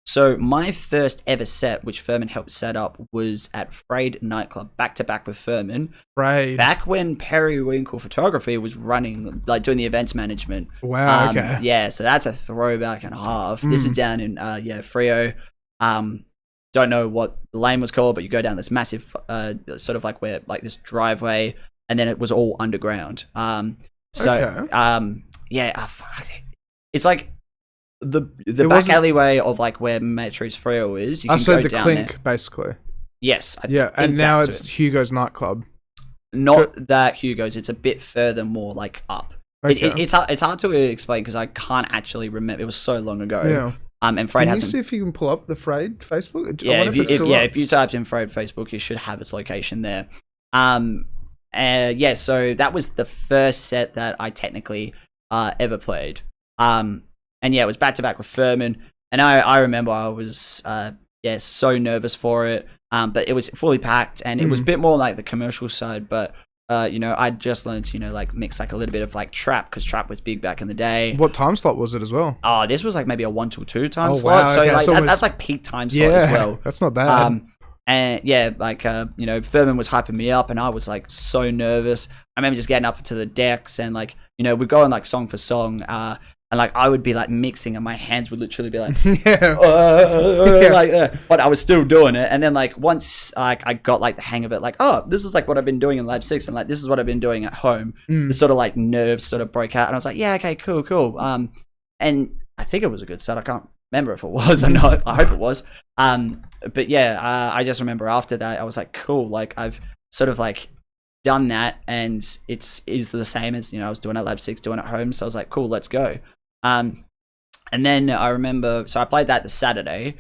So my first ever set, which Furman helped set up, was at Frayed nightclub, back to back with Furman. Frayed. Back when Periwinkle Photography was running, like doing the events management. Wow. Okay. Yeah. So that's a throwback and a half. This is down in Frio. don't know what the lane was called, but you go down this massive sort of like where like this driveway, and then it was all underground. It's like the back alleyway of like where Metro's Freo is. You can go the down Clink, there. basically. Yes. And now it's Hugo's nightclub. Not that Hugo's. It's a bit further, more like up. Okay. It's hard to explain because I can't actually remember. It was so long ago. Yeah. And Fred hasn't. Can you see if you can pull up the Frayed Facebook? Yeah, if you typed in Fred Facebook, you should have its location there. So that was the first set that I technically ever played. It was back to back with Furman, and I remember I was so nervous for it. But it was fully packed, and it was a bit more like the commercial side. But I'd just learned to like mix like a little bit of like trap, because trap was big back in the day. What time slot was it as well? Oh, this was like maybe a 1 till 2 time slot. Wow, so okay. like that's like peak time slot as well. That's not bad. Furman was hyping me up, and I was like so nervous. I remember just getting up to the decks, and like we'd go on like song for song, and like I would be like mixing, and my hands would literally be like, but I was still doing it. And then like once I got like the hang of it, like, oh, this is like what I've been doing in Lab 6, and like this is what I've been doing at home. The sort of like nerves sort of broke out, and I was like, yeah, okay, cool. And I think it was a good set. I can't remember if it was or not. I hope it was. I just remember after that I was like, cool, like I've sort of like done that, and is the same as I was doing at Lab 6, doing at home. So I was like, cool, let's go. And then I remember, so I played that the Saturday.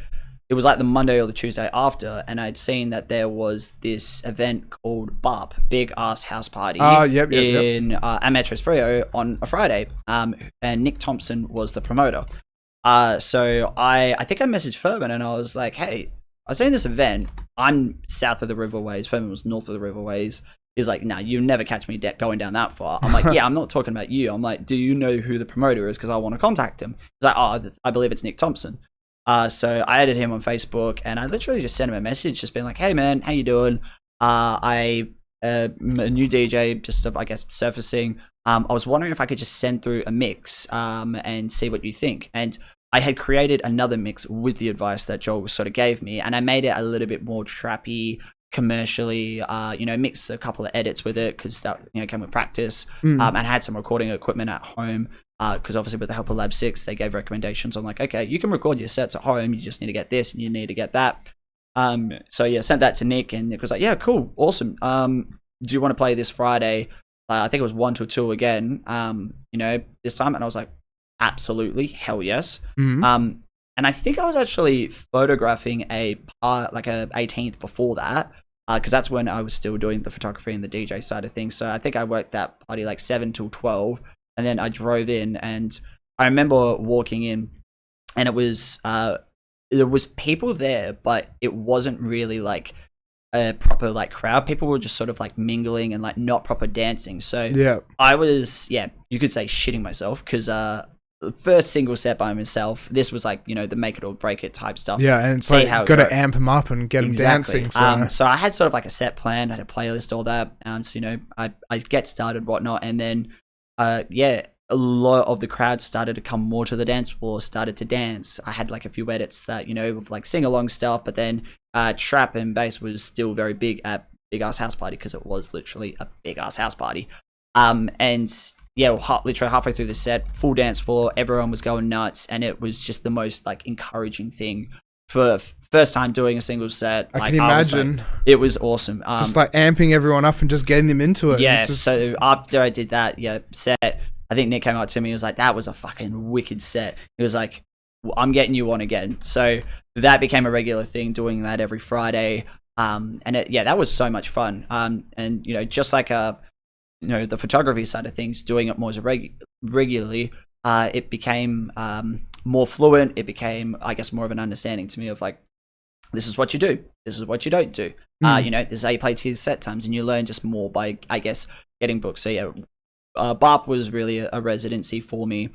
It was like the Monday or the Tuesday after, and I'd seen that there was this event called BARP, Big Ass House Party, in Ametros Freo on a Friday. And Nick Thompson was the promoter. So I think I messaged Furman, and I was like, hey, I was in this event. I'm south of the Riverways. Furman was north of the Riverways. He's like, nah, you never catch me going down that far. I'm like, yeah, I'm not talking about you. I'm like, do you know who the promoter is? Because I want to contact him. He's like, oh, I believe it's Nick Thompson. So I added him on Facebook, and I literally just sent him a message, just being like, hey man, how you doing? I'm a new DJ, just I guess surfacing. I was wondering if I could just send through a mix and see what you think. And I had created another mix with the advice that Joel sort of gave me, and I made it a little bit more trappy, commercially, mixed a couple of edits with it, because that came with practice, and had some recording equipment at home, because obviously with the help of Lab 6 they gave recommendations on like, okay, you can record your sets at home, you just need to get this and you need to get that. Sent that to Nick, and Nick was like, yeah, cool, awesome. Do you want to play this Friday? I think it was 1 till 2 again, this time. And I was like, absolutely, hell yes. And I think I was actually photographing a 18th before that, because that's when I was still doing the photography and the DJ side of things. So I think I worked that party like 7 till 12, and then I drove in, and I remember walking in, and it was there was people there, but it wasn't really like a proper like crowd. People were just sort of like mingling and like not proper dancing. So I was, you could say shitting myself, because the first single set by myself, this was like, the make it or break it type stuff. Yeah, and it's like, got to amp them up and get them dancing. So I had sort of like a set plan, I had a playlist, all that. And so, I get started, whatnot. And then, a lot of the crowd started to come more to the dance floor, started to dance. I had like a few edits that, with like sing along stuff, but then trap and bass was still very big at Big Ass House Party, because it was literally a big ass house party. Literally halfway through the set, full dance floor, everyone was going nuts, and it was just the most like encouraging thing for first time doing a single set. I can imagine. It was awesome. Just like amping everyone up and just getting them into it. Yeah. So after I did that, set, I think Nick came up to me and was like, that was a fucking wicked set. He was like, I'm getting you on again. So that became a regular thing, doing that every Friday. That was so much fun. Just like the photography side of things, doing it more regularly, it became more fluent. It became, I guess, more of an understanding to me of like, this is what you do, this is what you don't do. This is how you play to your set times, and you learn just more by, I guess, getting books. So BARP was really a residency for me.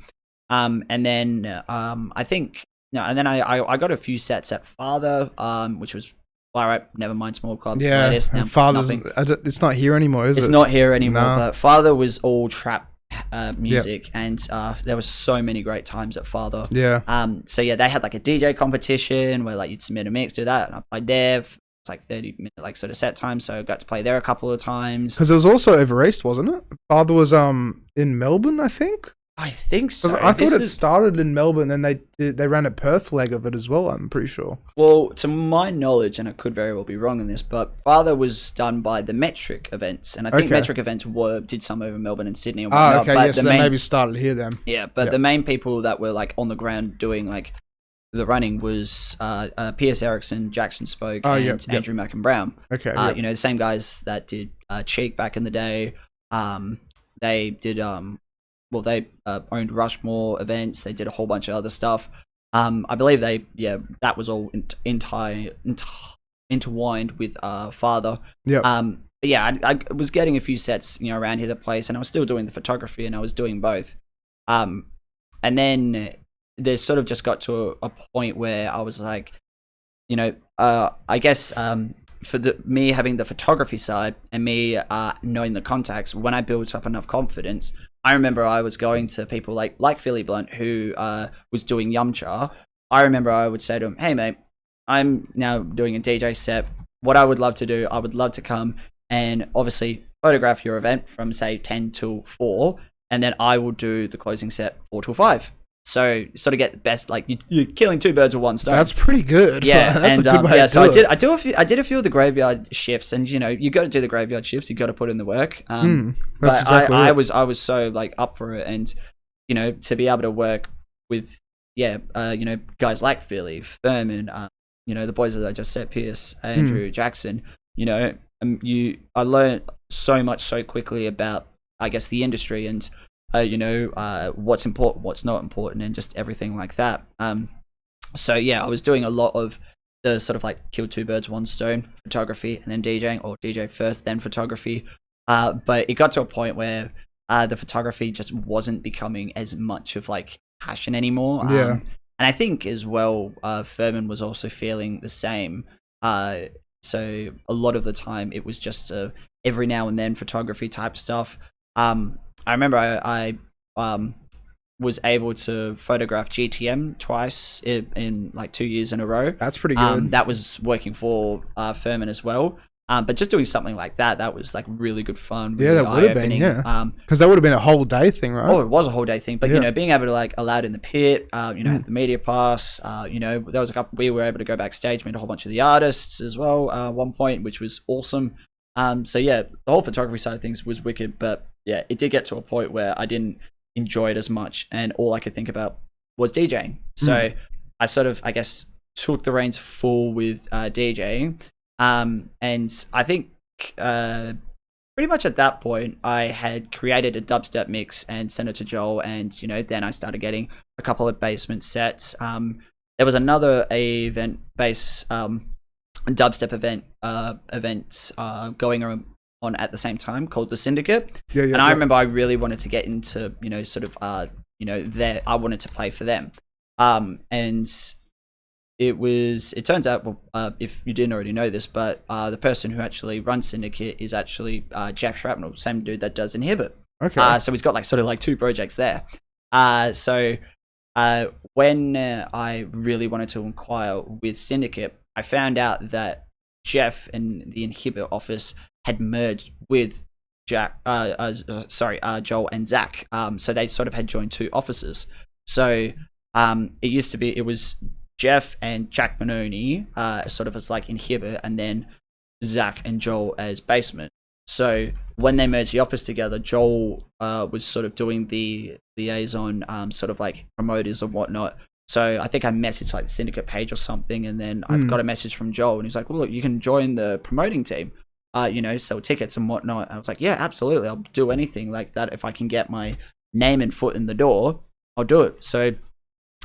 And then I think, I got a few sets at Father, which was all right, never mind, small club. Yeah, latest, and Father's, it's not here anymore, is it? It's not here anymore, No. but Father was all trap music, and there were so many great times at Father. Yeah. So yeah, they had like a DJ competition where like you'd submit a mix, do that, and I played there. It's like 30-minute like sort of set time, so I got to play there a couple of times. Because it was also over east, wasn't it? Father was in Melbourne, I think. I think so. I thought it started in Melbourne, and they ran a Perth leg of it as well. I'm pretty sure. Well, to my knowledge, and I could very well be wrong in this, but Father was done by the Metric events, and I think Metric events did some over Melbourne and Sydney and whatnot. Okay, but yes, they maybe started here then. Yeah, but the main people that were like on the ground doing like the running was Piers Erickson, Jackson Spoke, and Andrew Mack and Brown. Okay, you know, the same guys that did Cheek back in the day. They did they owned Rushmore events. They did a whole bunch of other stuff. I believe that was all intertwined with Father. Yeah. I was getting a few sets, you know, around here the place, and I was still doing the photography, and I was doing both. And then there sort of just got to a point where I was like, you know, I guess for me having the photography side and me knowing the contacts, when I built up enough confidence, I remember I was going to people like Philly Blunt, who was doing Yumcha. I remember I would say to him, "Hey mate, I'm now doing a DJ set. What I would love to do, I would love to come and obviously photograph your event from say 10 till 4, and then I will do the closing set 4 till 5. So you sort of get the best, like you're killing two birds with one stone. That's pretty good. Yeah, that's and a good way to so do it. I did a few of the graveyard shifts, and you know you got to do the graveyard shifts. You got to put in the work. But exactly I was so like up for it, and you know to be able to work with you know guys like Philly, Furman, you know the boys that I just said, Pierce, Andrew, Jackson. You know, I learned so much so quickly about I guess the industry and. You know, what's important, what's not important, and just everything like that. So yeah, I was doing a lot of the sort of like kill two birds, one stone photography, and then DJing, or DJ first, then photography. But it got to a point where the photography just wasn't becoming as much of like passion anymore. And I think as well, Furman was also feeling the same. So a lot of the time, it was just every now and then photography type stuff. I remember I was able to photograph GTM twice in like 2 years in a row. That's pretty good. That was working for Furman as well. But just doing something like that was like really good fun. Really that would have been, because that would have been a whole day thing, right? Oh, it was a whole day thing. But, you know, being able to like allow it in the pit, you know, have the media pass, you know, there was we were able to go backstage, meet a whole bunch of the artists as well at one point, which was awesome. So yeah, the whole photography side of things was wicked, but yeah, it did get to a point where I didn't enjoy it as much, and all I could think about was DJing. So I sort of, I guess, took the reins full with DJing, and I think pretty much at that point I had created a dubstep mix and sent it to Joel, and you know then I started getting a couple of basement sets. There was another event based dubstep events going on at the same time called the Syndicate. I remember I really wanted to get into, you know, sort of you know, I wanted to play for them. And it turns out, well, if you didn't already know this, but the person who actually runs Syndicate is actually Jeff Shrapnel, same dude that does Inhibit. Okay. So he's got like sort of like two projects there. So when I really wanted to inquire with Syndicate, I found out that Jeff and the Inhibit office had merged with Joel and Zach. So they sort of had joined two offices. So it was Jeff and Jack Manoni, sort of as like Inhibit, and then Zach and Joel as Basement. So when they merged the office together, Joel was sort of doing the liaison, sort of like promoters and whatnot. So I think I messaged like the Syndicate page or something, and then I got a message from Joel, and he's like, "Well, look, you can join the promoting team, you know, sell tickets and whatnot." I was like, "Yeah, absolutely, I'll do anything like that if I can get my name and foot in the door. I'll do it." So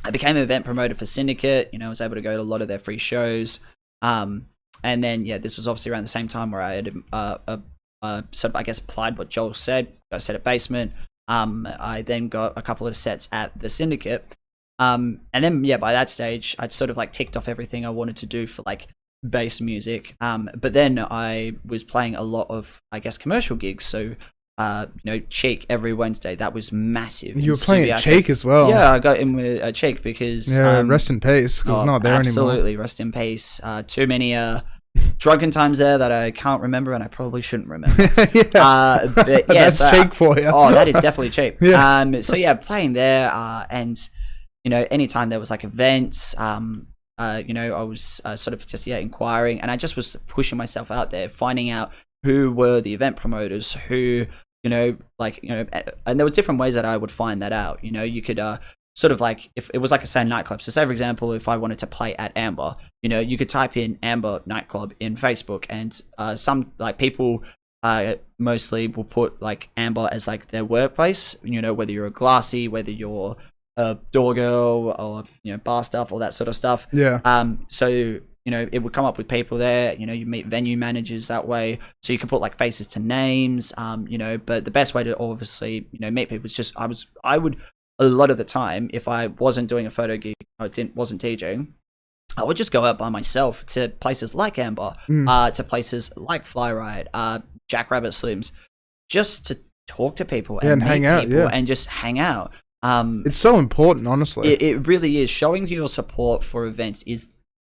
I became an event promoter for Syndicate. You know, I was able to go to a lot of their free shows, and then this was obviously around the same time where I had sort of, I guess, applied what Joel said. Got a set at Basement. I then got a couple of sets at the Syndicate. And then, by that stage, I'd sort of like ticked off everything I wanted to do for like bass music. But then I was playing a lot of, I guess, commercial gigs. So Cheek every Wednesday. That was massive. You were playing at Cheek as well. Yeah, I got in with Cheek because rest in peace, because it's not there absolutely, anymore. rest in peace. Too many drunken times there that I can't remember, and I probably shouldn't remember. That's Cheek for you. Oh, that is definitely Cheek. Yeah. So yeah, playing there, and anytime there was like events, I was sort of just inquiring, and I just was pushing myself out there, finding out who were the event promoters, who and there were different ways that I would find that out. You could sort of like, if it was like a certain nightclub. So say for example, if I wanted to play at Amber, you could type in Amber nightclub in Facebook, and some like people mostly will put like Amber as like their workplace. Whether you're a glassy, whether you're a door girl, or bar stuff, all that sort of stuff. Yeah. So it would come up with people there. You meet venue managers that way, so you can put like faces to names. But the best way to obviously meet people is just I would a lot of the time, if I wasn't doing a photo gig, wasn't DJing, I would just go out by myself to places like Amber, to places like Fly Ride, Jackrabbit Slims, just to talk to people and hang out, and just hang out. It's so important, honestly. It really is. Showing your support for events is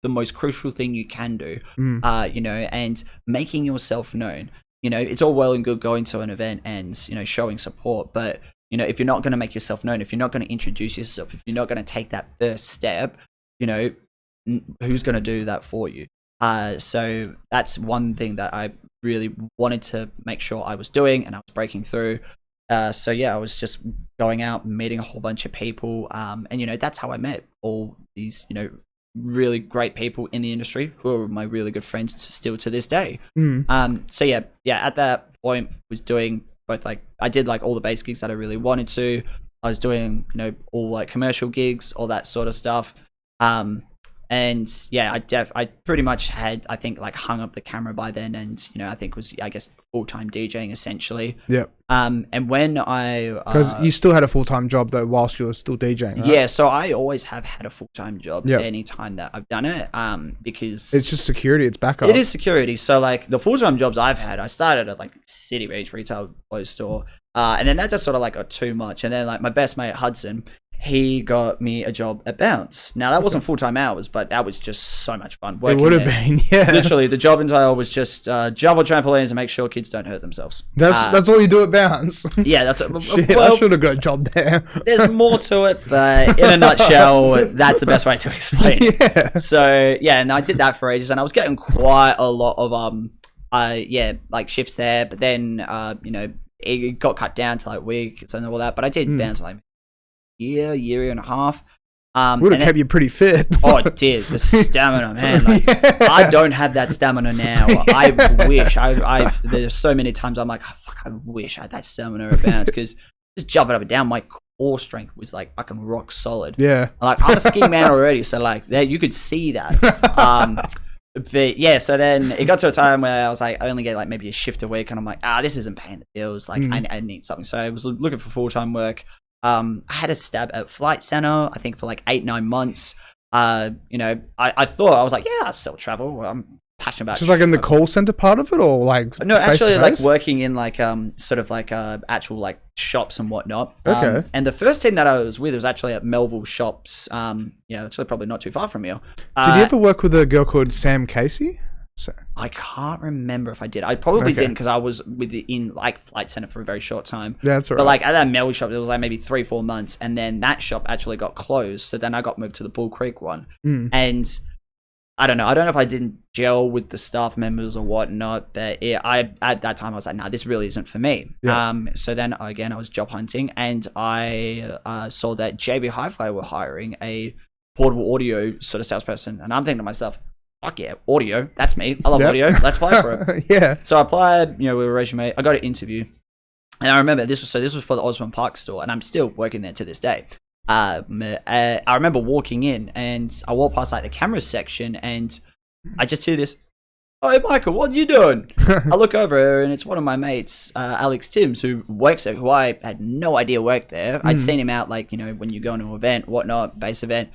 the most crucial thing you can do. And making yourself known. It's all well and good going to an event and showing support, but if you're not going to make yourself known, if you're not going to introduce yourself, if you're not going to take that first step, who's going to do that for you? So that's one thing that I really wanted to make sure I was doing, and I was breaking through. I was just going out and meeting a whole bunch of people, and that's how I met all these really great people in the industry who are my really good friends still to this day. At that point was doing both, like I did like all the bass gigs that I really wanted to. I was doing all like commercial gigs, all that sort of stuff. I pretty much had, I think, like hung up the camera by then, and I think was full-time DJing essentially. Yeah. And when because you still had a full-time job though whilst you were still DJing, right? Yeah, so I always have had a full-time job any time that I've done it, because it's just security, it's backup. It is security. So like the full-time jobs I've had, I started at like City Beach retail clothes store, and then that just sort of like got too much, and then like my best mate Hudson, he got me a job at Bounce. Now that wasn't full-time hours, but that was just so much fun. It would have been, yeah. Literally, the job entail was just jump on trampolines and make sure kids don't hurt themselves. That's all you do at Bounce. Yeah, that's Shit, I should have got a job there. There's more to it, but in a nutshell, that's the best way to explain it. Yeah. So yeah, and I did that for ages, and I was getting quite a lot of like shifts there. But then it got cut down to like weeks and all that. But I did Bounce like year and a half. Would have kept you pretty fit. Oh, it did. The stamina, man. Like, I don't have that stamina now. I wish. There's so many times I'm like, oh, fuck, I wish I had that stamina at Bounce, because just jumping up and down, my core strength was like fucking rock solid. Yeah. Like, I'm a ski man already, so like you could see that. But yeah, so then it got to a time where I was like, I only get like maybe a shift a week, and I'm like, this isn't paying the bills. Like, I need something. So I was looking for full-time work. I had a stab at Flight Center, I think for like 8-9 months. I thought, I was like, yeah, I sell travel. I'm passionate about. Just like in the call center part of it, or like no, actually like working in like sort of like actual like shops and whatnot. Okay. And the first team that I was with was actually at Melville Shops. Actually probably not too far from you. Did you ever work with a girl called Sam Casey? I can't remember if I did. I probably didn't, because I was in like Flight Center for a very short time. Yeah, that's all right. But like at that Melville shop, it was like maybe 3-4 months, and then that shop actually got closed. So then I got moved to the Bull Creek one, and I don't know if I didn't gel with the staff members or whatnot. But at that time I was like, nah, this really isn't for me. Yeah. So then again, I was job hunting, and I saw that JB Hi-Fi were hiring a portable audio sort of salesperson, and I'm thinking to myself, fuck yeah, audio, that's me. I love audio. Let's apply for it. Yeah. So I applied, with a resume. I got an interview, and I remember this was for the Osborne Park store, and I'm still working there to this day. I remember walking in, and I walked past like the camera section, and I just hear this, "Oh, hey, Michael, what are you doing?" I look over, and it's one of my mates, Alex Timms, who works there, who I had no idea worked there. I'd seen him out, like, when you go to an event, whatnot, bass event,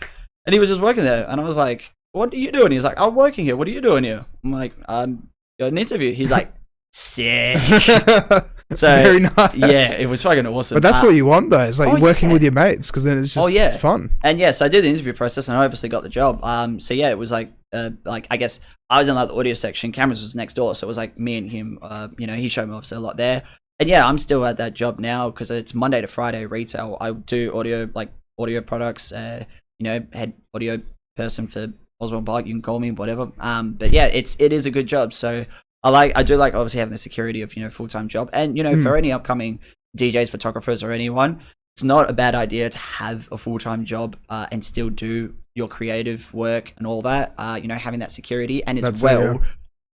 and he was just working there, and I was like, "What are you doing?" He's like, "I'm working here. What are you doing here?" I'm like, "I'm got an interview." He's like, "Sick." So very nice. Yeah, it was fucking awesome. But that's what you want though. It's like working yeah. with your mates, because then it's just fun. And yeah, so I did the interview process and I obviously got the job. So yeah, it was like I guess I was in like the audio section, cameras was next door, so it was like me and him. You know, he showed me obviously a lot there. And yeah, I'm still at that job now because it's Monday to Friday retail. I do audio products. You know, head audio person for Osborne Park. You can call me whatever. But yeah, it is a good job. So I do like obviously having the security of, you know, full-time job. And, you know, for any upcoming DJs, photographers or anyone, it's not a bad idea to have a full-time job and still do your creative work and all that, you know, having that security. And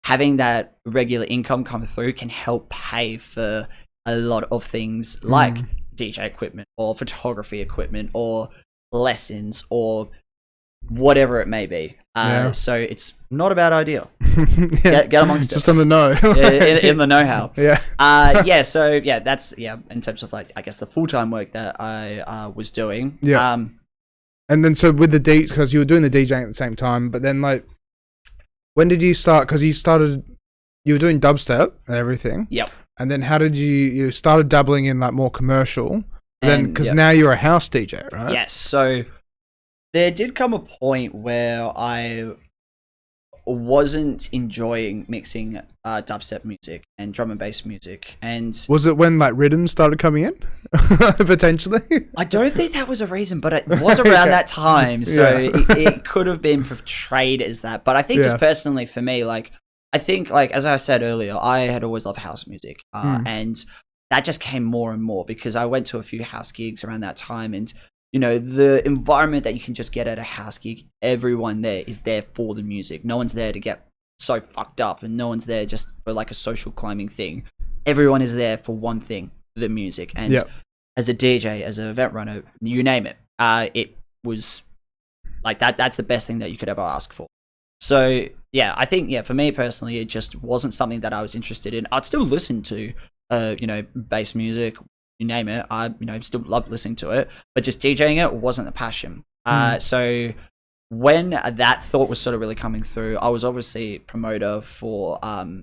having that regular income come through can help pay for a lot of things like DJ equipment or photography equipment or lessons or whatever it may be. So it's not a bad idea. Get amongst it. Just on the know. in the know-how. Yeah. So yeah, that's in terms of like I guess the full-time work that I was doing. Yeah. And then so with the because you were doing the DJing at the same time, but then like when did you start? Because you were doing dubstep and everything. Yep. And then how did you started dabbling in like more commercial? Then because now you're a house DJ, right? Yes. So there did come a point where I wasn't enjoying mixing dubstep music and drum and bass music. And was it when like rhythm started coming in potentially? I don't think that was a reason, but it was around that time, so it could have been portrayed as that. But I think just personally for me, like I think like as I said earlier, I had always loved house music, and that just came more and more because I went to a few house gigs around that time. And you know, the environment that you can just get at a house gig, everyone there is there for the music. No one's there to get so fucked up, and no one's there just for like a social climbing thing. Everyone is there for one thing, the music. And as a DJ, as an event runner, you name it, it was like that. That's the best thing that you could ever ask for. So yeah, I think for me personally, it just wasn't something that I was interested in. I'd still listen to, you know, bass music. You name it, I still loved listening to it, but just DJing it wasn't the passion. So when that thought was sort of really coming through, I was obviously promoter for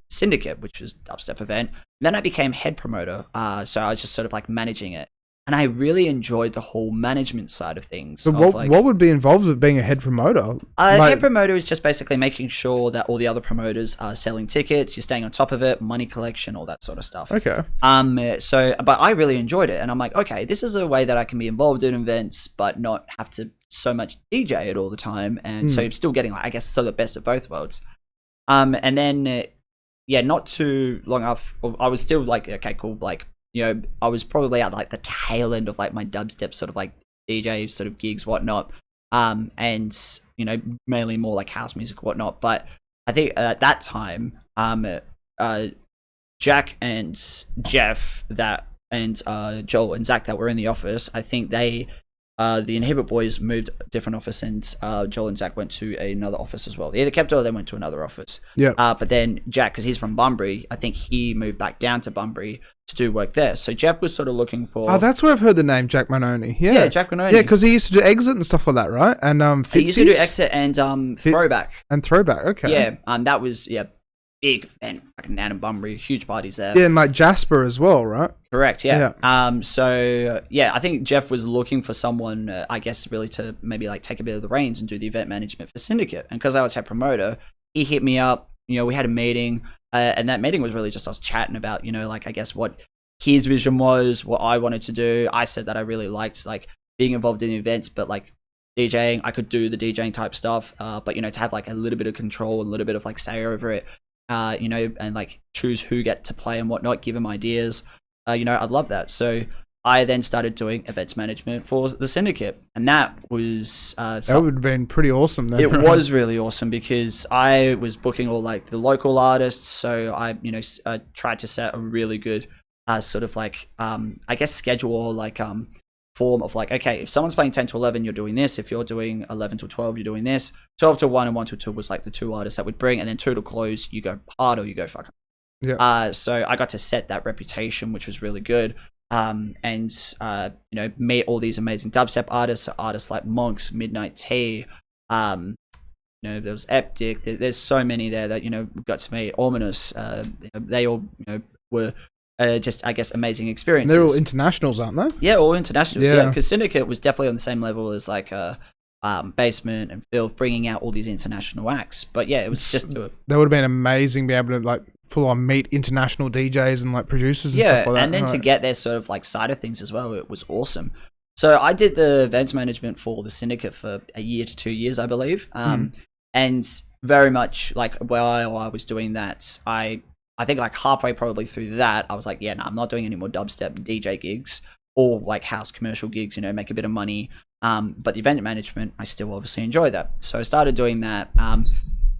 Syndicate, which was a dubstep event. And then I became head promoter, so I was just sort of like managing it. And I really enjoyed the whole management side of things. So what would be involved with being a head promoter? Head promoter is just basically making sure that all the other promoters are selling tickets, you're staying on top of it, money collection, all that sort of stuff. Okay. But I really enjoyed it. And I'm like, okay, this is a way that I can be involved in events, but not have to so much DJ it all the time. And so I'm still getting, like, I guess, the best of both worlds. And then, not too long after, I was still like, okay, cool, like, you know, I was probably at like the tail end of like my dubstep sort of like DJ sort of gigs, whatnot. And, you know, mainly more like house music, whatnot. But I think at that time, Jack and Jeff and Joel and Zach that were in the office, I think they, the Inhibit boys moved a different office, and Joel and Zach went to another office as well. They either kept it or they went to another office. Yeah. But then Jack, because he's from Bunbury, I think he moved back down to Bunbury to do work there. So Jeff was sort of looking for... Oh, that's where I've heard the name Jack Manoni. Yeah, Jack Manoni. Yeah, because he used to do Exit and stuff like that, right? And he used to do Exit and Throwback. And Throwback, okay. Yeah, that was, big event, fucking down in Bunbury, huge parties there. Yeah, and like Jasper as well, right? Correct, yeah. I think Jeff was looking for someone, I guess, really to maybe like take a bit of the reins and do the event management for Syndicate. And because I was head promoter, he hit me up, you know, we had a meeting, and that meeting was really just us chatting about, you know, like, I guess what his vision was, what I wanted to do. I said that I really liked like being involved in events, but like DJing, I could do the DJing type stuff, but, you know, to have like a little bit of control and a little bit of like say over it, you know, and like choose who get to play and whatnot, give him ideas, you know, I'd love that. So I then started doing events management for the Syndicate, and that was that would have been pretty awesome then. It was really awesome because I was booking all like the local artists, so I, you know, tried to set a really good sort of like I guess schedule, or like form of like, okay, if someone's playing 10 to 11, you're doing this. If you're doing 11 to 12, you're doing this. 12 to 1 and 1 to 2 was like the two artists that would bring, and then 2 to close, you go hard or you go fucking. Yeah. So I got to set that reputation, which was really good. And you know, meet all these amazing dubstep artists like Monks, Midnight Tea, you know, there was Eptic. There's so many there that, you know, got to meet. Ominous, you know, they all, you know, were just, I guess, amazing experiences. They're all internationals, aren't they? Yeah, all internationals. Yeah. Yeah, because Syndicate was definitely on the same level as like Basement and Filth, bringing out all these international acts. But yeah, it was just that would have been amazing, be able to like full on meet international DJs and like producers and stuff like that. And then to get their sort of like side of things as well, it was awesome. So I did the events management for the Syndicate for a year to 2 years, I believe. And very much like while I was doing that, I think like halfway probably through that, I was like, yeah, no, I'm not doing any more dubstep DJ gigs or like house commercial gigs, you know, make a bit of money. But the event management, I still obviously enjoy that. So I started doing that.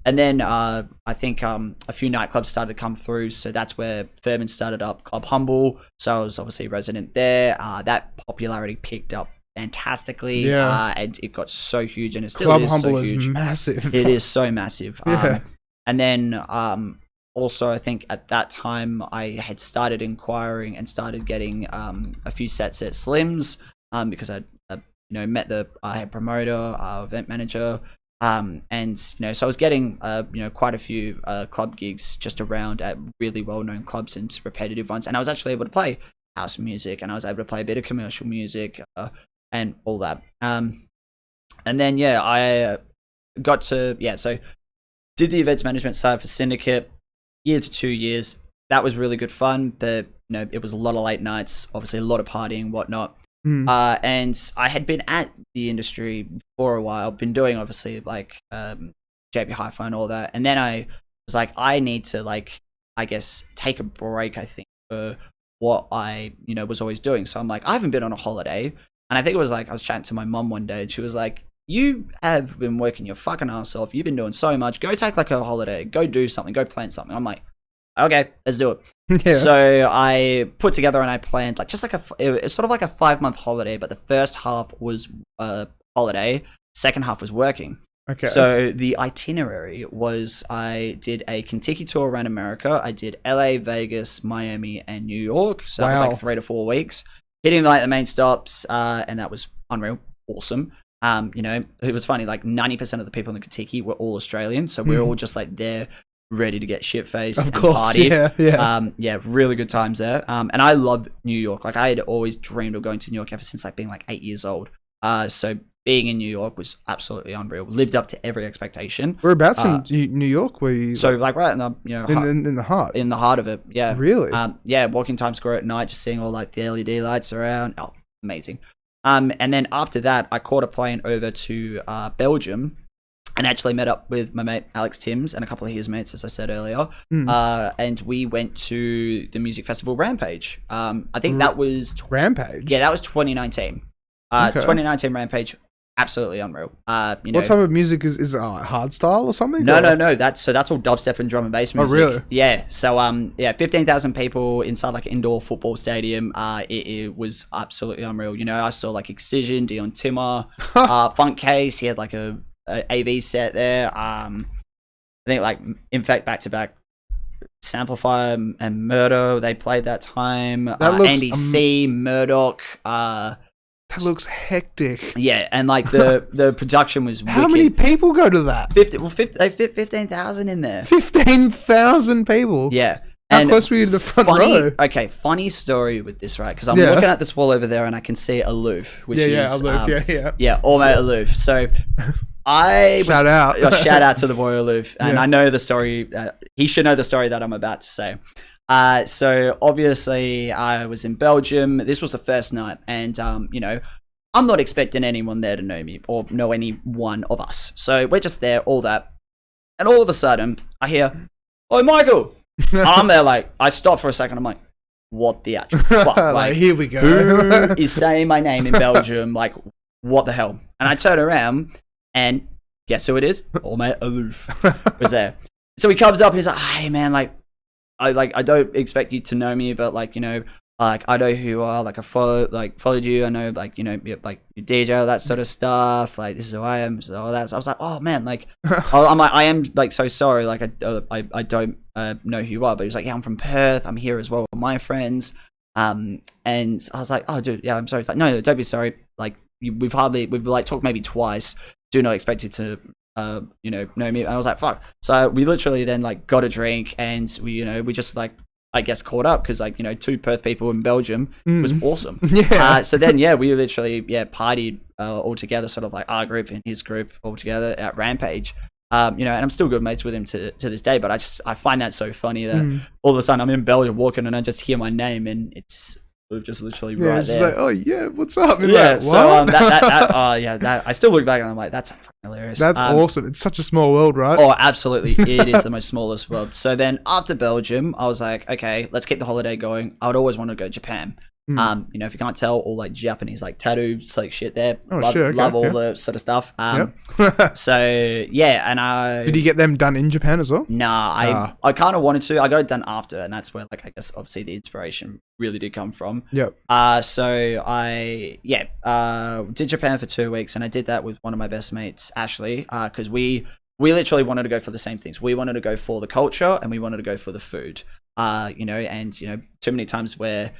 And then I think a few nightclubs started to come through. So that's where Furman started up Club Humble. So I was obviously a resident there. That popularity picked up fantastically. And it got so huge, and it still Club is Humble so huge. is massive. It is so massive. Yeah. And then also, I think at that time I had started inquiring and started getting a few sets at Slims because I met the head promoter, event manager, and so I was getting quite a few club gigs just around at really well-known clubs and repetitive ones, and I was actually able to play house music, and I was able to play a bit of commercial music and all that. And then I got to so did the events management side for Syndicate, year to 2 years. That was really good fun, but it was a lot of late nights, obviously a lot of partying, whatnot. And I had been at the industry for a while, been doing obviously like JP Hi-Fi and all that, and then I was like, I need to like, I guess, take a break, I think, for what I was always doing. So I'm like, I haven't been on a holiday, and I think it was like I was chatting to my mum one day, and she was like, you have been working your fucking ass off, you've been doing so much, go take like a holiday, go do something, go plan something. I'm like, okay, let's do it. Yeah. So I put together and I planned like just like it's sort of like a 5-month holiday, but the first half was holiday, second half was working. Okay. So the itinerary was, I did a Kentucky tour around America. I did LA, Vegas, Miami, and New York. So that was like 3 to 4 weeks, hitting like the main stops, and that was unreal, awesome. It was funny, like 90% of the people in Kentucky were all Australian, so we were all just like there ready to get shit-faced and party. Really good times there. And I love New York. Like I had always dreamed of going to New York ever since like being like 8 years old. So being in New York was absolutely unreal. Lived up to every expectation. Whereabouts in New York were you? So like right in the in the heart. In the heart of it. Yeah. Really? Walking Times Square at night, just seeing all like the LED lights around. Oh, amazing. And then after that, I caught a plane over to Belgium and actually met up with my mate Alex Timms and a couple of his mates, as I said earlier. And we went to the music festival Rampage. I think that was Rampage. Yeah, that was 2019. 2019 Rampage, absolutely unreal. What type of music is it? Hard style or something? No. That's all dubstep and drum and bass music. Oh, really? Yeah. So 15,000 people inside like an indoor football stadium. It was absolutely unreal. I saw like Excision, Dion Timmer, Funk Case. He had like a AV set there. I think like in fact back to back Samplifier and Murder, they played that time. Andy C, Murdoch. That looks hectic. Yeah, and like the production was How wicked. many people go to that? They fit 15,000 in there. 15,000 people. Yeah. How close were you to the front row? Okay, funny story with this, right? Because I'm looking at this wall over there and I can see Aloof, which is Aloof, all mate Aloof. So shout out to the boy Aloof, and I know the story. He should know the story that I'm about to say. So obviously I was in Belgium. This was the first night, and I'm not expecting anyone there to know me or know any one of us. So we're just there, all that, and all of a sudden I hear, "Oh, Michael!" And I'm there, like I stop for a second. I'm like, "What the actual fuck?" Like here we go. Who is saying my name in Belgium? Like, what the hell? And I turn around, and guess who it is? Old mate Aloof was there. So he comes up and he's like, "Hey man, I don't expect you to know me, but like I know who you are. Like I followed you. I know like you're like your DJ, all that sort of stuff. Like this is who I am. So all that." So I was like, "Oh man, like I'm like I am like so sorry. Like I don't know who you are." But he was like, "Yeah, I'm from Perth. I'm here as well with my friends." And I was like, "Oh dude, yeah, I'm sorry." He's like, "No, don't be sorry. Like we've like talked maybe twice. Do not expect you to know me." And I was like, "Fuck." So we literally then like got a drink, and we just like I guess caught up because like, 2 Perth people in Belgium was awesome. Yeah. So then, we literally, partied all together, sort of like our group and his group all together at Rampage. And I'm still good mates with him to this day, but I find that so funny that all of a sudden I'm in Belgium walking and I just hear my name and it's just literally right it's there. Like, oh yeah, what's up? And Yeah, like, so that I still look back and I'm like, that's fucking hilarious. That's awesome. It's such a small world, right? Oh, absolutely. It is the most smallest world. So then after Belgium, I was like, okay, let's keep the holiday going. I would always want to go to Japan. If you can't tell, all like Japanese like tattoos, like shit there. Love all the sort of stuff. So yeah, and I did you get them done in Japan as well? Nah, I kind of wanted to. I got it done after, and that's where like I guess obviously the inspiration really did come from. Yep. So I did Japan for 2 weeks, and I did that with one of my best mates, Ashley, because we literally wanted to go for the same things. We wanted to go for the culture, and we wanted to go for the food. Too many times where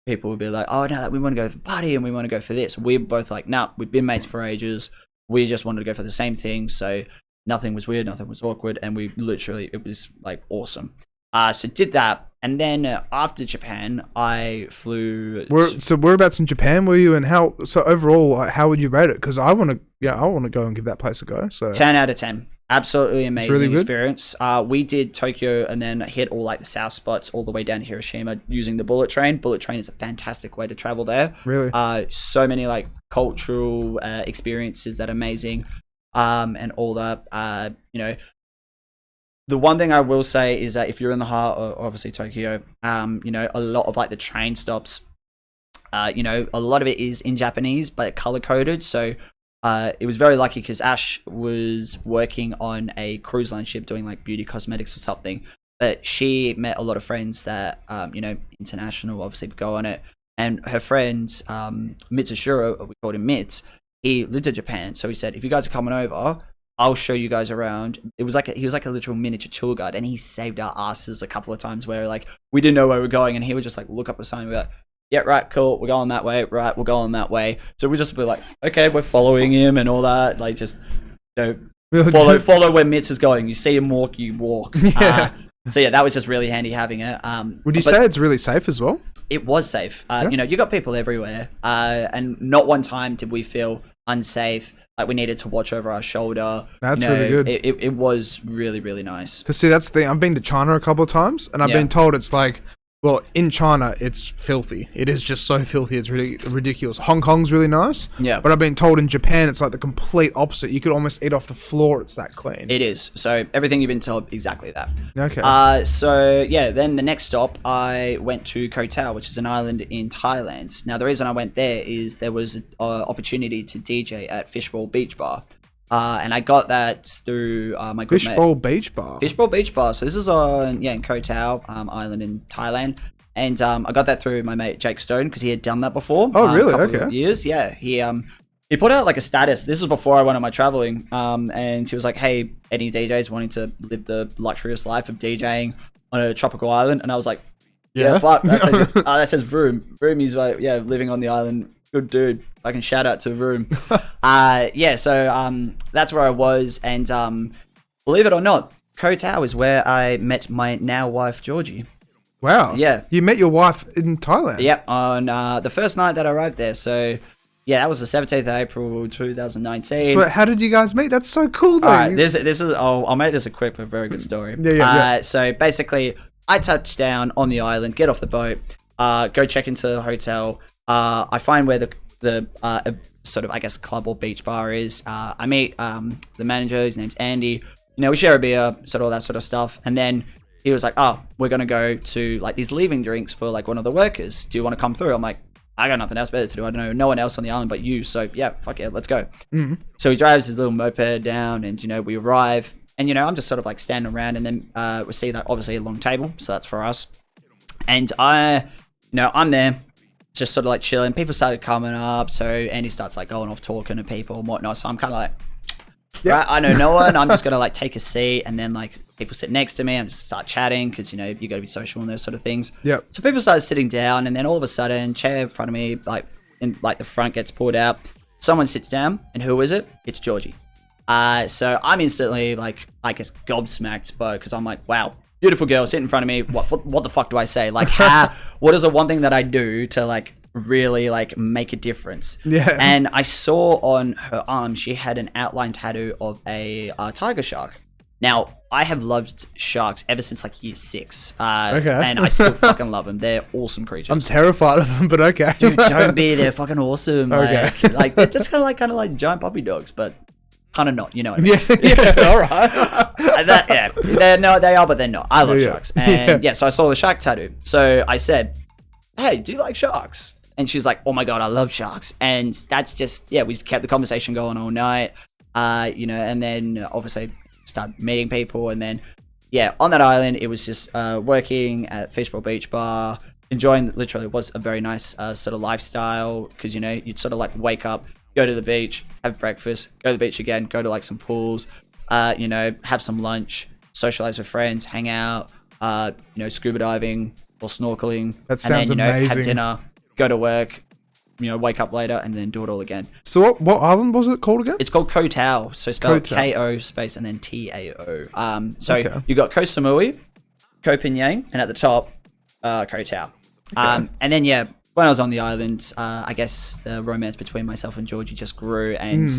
people would be like, oh no, we want to go for party and we want to go for this. We're both like, nah, we've been mates for ages. We just wanted to go for the same thing. So nothing was weird, nothing was awkward. And it was like awesome. So did that. And then after Japan, I flew. So whereabouts in Japan were you, and so overall, how would you rate it? Because I want to go and give that place a go. So 10 out of 10. Absolutely amazing really experience. We did Tokyo and then hit all like the south spots all the way down to Hiroshima using the bullet train. Bullet train is a fantastic way to travel there. Really? So many like cultural experiences that are amazing, and all that. The one thing I will say is that if you're in the heart of obviously Tokyo, a lot of like the train stops, a lot of it is in Japanese but color coded. So it was very lucky because Ash was working on a cruise line ship doing like beauty cosmetics or something, but she met a lot of friends that international obviously go on it, and her friend Mitsushiro, we called him Mitz, he lived in Japan, so he said, if you guys are coming over, I'll show you guys around. He was like a literal miniature tour guide, and he saved our asses a couple of times where like we didn't know where we were going, and he would just like look up a sign and be like, yeah, right, cool, we're going that way, right, we're going that way. So we just be like, okay, we're following him and all that, like just follow where Mitz is going. You see him walk, you walk. Yeah. So yeah, that was just really handy having it. Would you say it's really safe as well? It was safe. You got people everywhere, and not one time did we feel unsafe. Like we needed to watch over our shoulder. That's really good. It was really, really nice. Because see, that's the thing. I've been to China a couple of times, and I've been told it's like, well, in China, it's filthy. It is just so filthy. It's really ridiculous. Hong Kong's really nice. Yeah. But I've been told in Japan, it's like the complete opposite. You could almost eat off the floor. It's that clean. It is. So everything you've been told, exactly that. Okay. So yeah, then the next stop, I went to Koh Tao, which is an island in Thailand. Now, the reason I went there is there was an opportunity to DJ at Fishbowl Beach Bar. And I got that through my good mate. Fishbowl Beach Bar. Fishbowl Beach Bar. So this is in Koh Tao Island in Thailand. And I got that through my mate Jake Stone because he had done that before. Oh, really? A couple Okay. of years. Yeah. He put out like a status. This was before I went on my traveling. And he was like, hey, any DJs wanting to live the luxurious life of DJing on a tropical island? And I was like, yeah, fuck. That says Vroom. Vroom is like, yeah, living on the island. Good dude. I can shout out to Vroom. So that's where I was. And believe it or not, Koh Tao is where I met my now wife, Georgie. Wow. Yeah. You met your wife in Thailand? Yep, on the first night that I arrived there. So, yeah, that was the 17th of April, 2019. So how did you guys meet? That's so cool, though. All right, this is. I'll make this a quick but very good story. Yeah. So basically, I touch down on the island, get off the boat, go check into the hotel. I find where the sort of, I guess, club or beach bar is. I meet the manager. His name's Andy. We share a beer, sort of all that sort of stuff, and then he was like, oh, we're going to go to like these leaving drinks for like one of the workers. Do you want to come through? I'm like, I got nothing else better to do. I don't know no one else on the island but you. So yeah, fuck yeah, let's go. Mm-hmm. So he drives his little moped down and, we arrive and, I'm just sort of like standing around and then we see that obviously a long table. So that's for us. And I'm there just sort of like chilling. People started coming up. So Andy starts like going off talking to people and whatnot. So I'm kind of like, right, I know no one. I'm just going to like take a seat and then like people sit next to me. I'm just start chatting because, you got to be social and those sort of things. Yep. So people started sitting down and then all of a sudden chair in front of me, like in like the front gets pulled out. Someone sits down and who is it? It's Georgie. So I'm instantly like, I guess gobsmacked because I'm like, wow, beautiful girl sitting in front of me. What the fuck do I say? Like, what is the one thing that I do to like really like make a difference? Yeah. And I saw on her arm she had an outline tattoo of a tiger shark. Now, I have loved sharks ever since like year 6. Okay. And I still fucking love them. They're awesome creatures. I'm terrified of them, but okay. Dude, don't be. They're fucking awesome. Okay. Like they're just kind of like giant puppy dogs, but kind of not. You know what I mean? Yeah. All right. They are, but they're not. I love sharks. And so I saw the shark tattoo. So I said, hey, do you like sharks? And she's like, oh my God, I love sharks. And that's just, we kept the conversation going all night, and then obviously started meeting people. And then, on that island, it was just working at Fishbowl Beach Bar, enjoying, literally was a very nice sort of lifestyle because, you'd sort of like wake up, go to the beach, have breakfast, go to the beach again, go to like some pools, have some lunch, socialize with friends, hang out, scuba diving or snorkeling. That sounds and then, amazing. have dinner, go to work, wake up later and then do it all again. So what island was it called again? It's called Koh Tao. So spelled Ko space and then Tao. You got Koh Samui, Koh Phangan, and at the top, Koh Tao. And then when I was on the island, I guess the romance between myself and Georgie just grew, and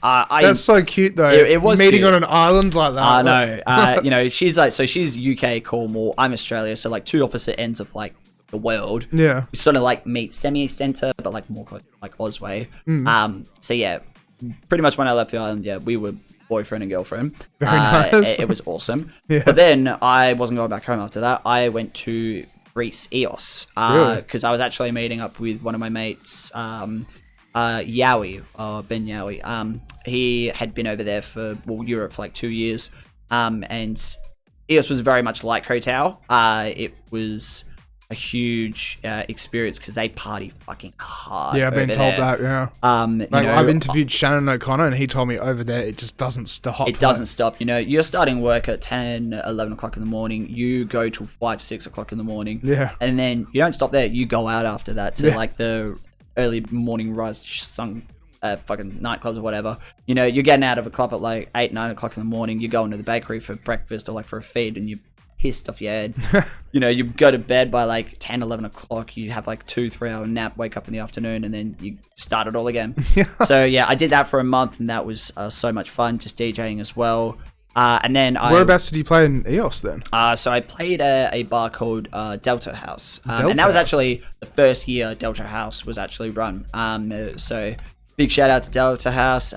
that's so cute though. It was meeting cute. on an island like that. I know. She's UK Cornwall. I'm Australia, so like two opposite ends of like the world. Yeah, we sort of like meet semi-center, but like more like Oz way. Pretty much when I left the island, we were boyfriend and girlfriend. Very nice. It was awesome. Yeah. But then I wasn't going back home after that. I went to Greece, Eos, because I was actually meeting up with one of my mates, Yowie, Ben Yowie. He had been over there for Europe for like 2 years, and Eos was very much like Koh Tao. It was a huge experience because they party fucking hard. Yeah, I've been told that. Yeah. I've interviewed Shannon O'Connor and he told me over there it just doesn't stop. It doesn't stop. You're starting work at 10, 11 o'clock in the morning. You go till 5, 6 o'clock in the morning. Yeah. And then you don't stop there. You go out after that to like the early morning rise sung fucking nightclubs or whatever. You're getting out of a club at like 8, 9 o'clock in the morning. You go into the bakery for breakfast or like for a feed and you pissed off your head. You go to bed by like 10, 11 o'clock. You have like 2-3 hour nap, wake up in the afternoon, and then you start it all again. So I did that for a month, and that was so much fun, just DJing as well. And then whereabouts did you play in Eos then? So I played a bar called Delta House, and that was actually the first year Delta House was actually run. So big shout out to Delta House.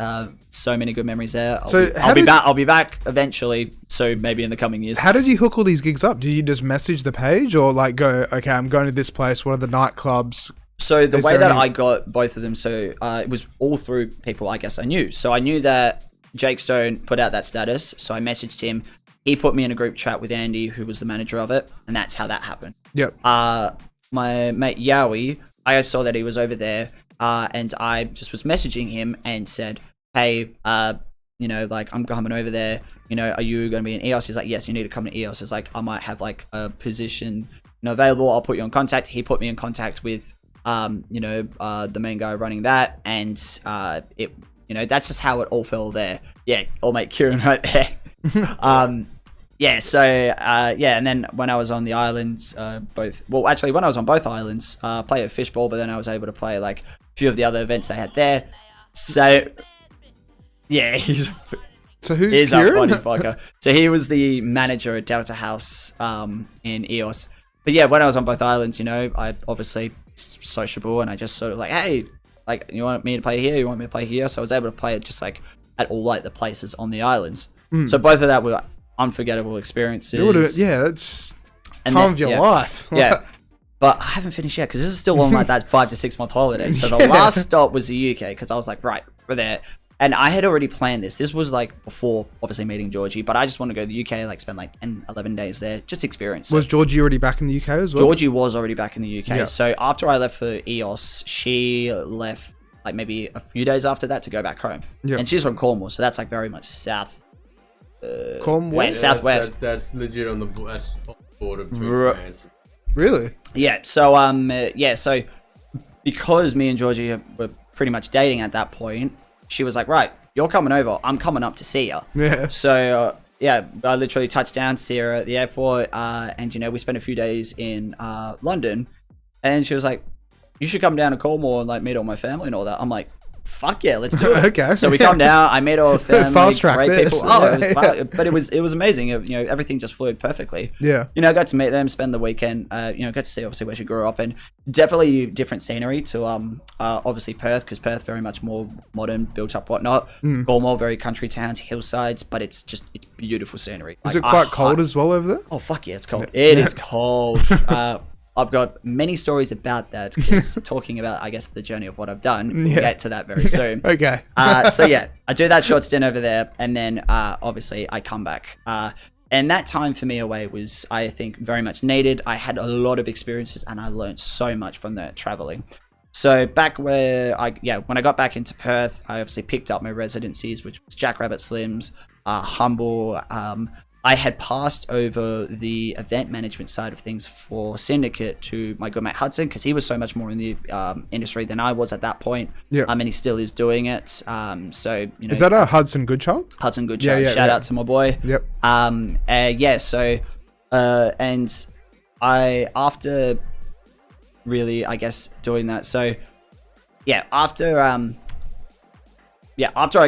So many good memories there. I'll be back eventually. So maybe in the coming years. How did you hook all these gigs up? Did you just message the page or like go, okay, I'm going to this place. What are the nightclubs? So the way that I got both of them, it was all through people I guess I knew. So I knew that Jake Stone put out that status. So I messaged him. He put me in a group chat with Andy, who was the manager of it. And that's how that happened. Yep. My mate Yowie, I saw that he was over there. And I just was messaging him and said, hey, like I'm coming over there, are you going to be in EOS? He's like, yes, you need to come to EOS. It's like, I might have like a position available. I'll put you in contact. He put me in contact with, the main guy running that. And, that's just how it all fell there. Yeah. Old mate Kieran right there. And then when I was on the islands, when I was on both islands, play at Fishbowl, but then I was able to play like a few of the other events they had there. So, yeah, he's a funny fucker. So he was the manager at Delta House in EOS. But yeah, when I was on both islands, I obviously sociable and I just sort of like, hey, like, you want me to play here? You want me to play here? So I was able to play it just like at all like the places on the islands. So both of that were unforgettable experiences. That's time of your life. Yeah. But I haven't finished yet because this is still on like that 5 to 6 month holiday. So the last stop was the UK because I was like, right, we're there. And I had already planned this. This was like before obviously meeting Georgie, but I just want to go to the UK, like spend like 10, 11 days there, just experience it. Was Georgie already back in the UK as well? Georgie was already back in the UK. Yeah. So after I left for EOS, she left like maybe a few days after that to go back home. Yep. And she's from Cornwall, so that's like very much south. Cornwall? Southwest. That's legit on the border between France. Really? Yeah. So so because me and Georgie were pretty much dating at that point, she was like, right, you're coming over. I'm coming up to see you. Yeah. So I literally touched down, see her at the airport, and we spent a few days in London, and she was like, you should come down to Cornwall and like meet all my family and all that. I'm like, fuck yeah, let's do it. Okay. So we come down, I met all family, Fast track great this. people. But it was amazing. Everything just flowed perfectly. Yeah. I got to meet them, spend the weekend, got to see obviously where she grew up, and definitely different scenery to obviously Perth, because Perth very much more modern, built up, whatnot. Cornwall, very country towns, hillsides, but it's beautiful scenery. Is it quite cold as well over there? Oh fuck yeah, it's cold. It is cold. I've got many stories about that, because talking about, I guess, the journey of what I've done, we'll get to that very soon. Okay. So yeah, I do that short stint over there, and then obviously I come back. And that time for me away was, I think, very much needed. I had a lot of experiences, and I learned so much from that traveling. So back when I got back into Perth, I obviously picked up my residencies, which was Jackrabbit Slims, Humble. I had passed over the event management side of things for Syndicate to my good mate Hudson, because he was so much more in the industry than I was at that point. Yeah. And he still is doing it. So is that a Hudson Goodchild? Hudson Goodchild. Shout out to my boy. Yep. So and I, after really, I guess, doing that. So after I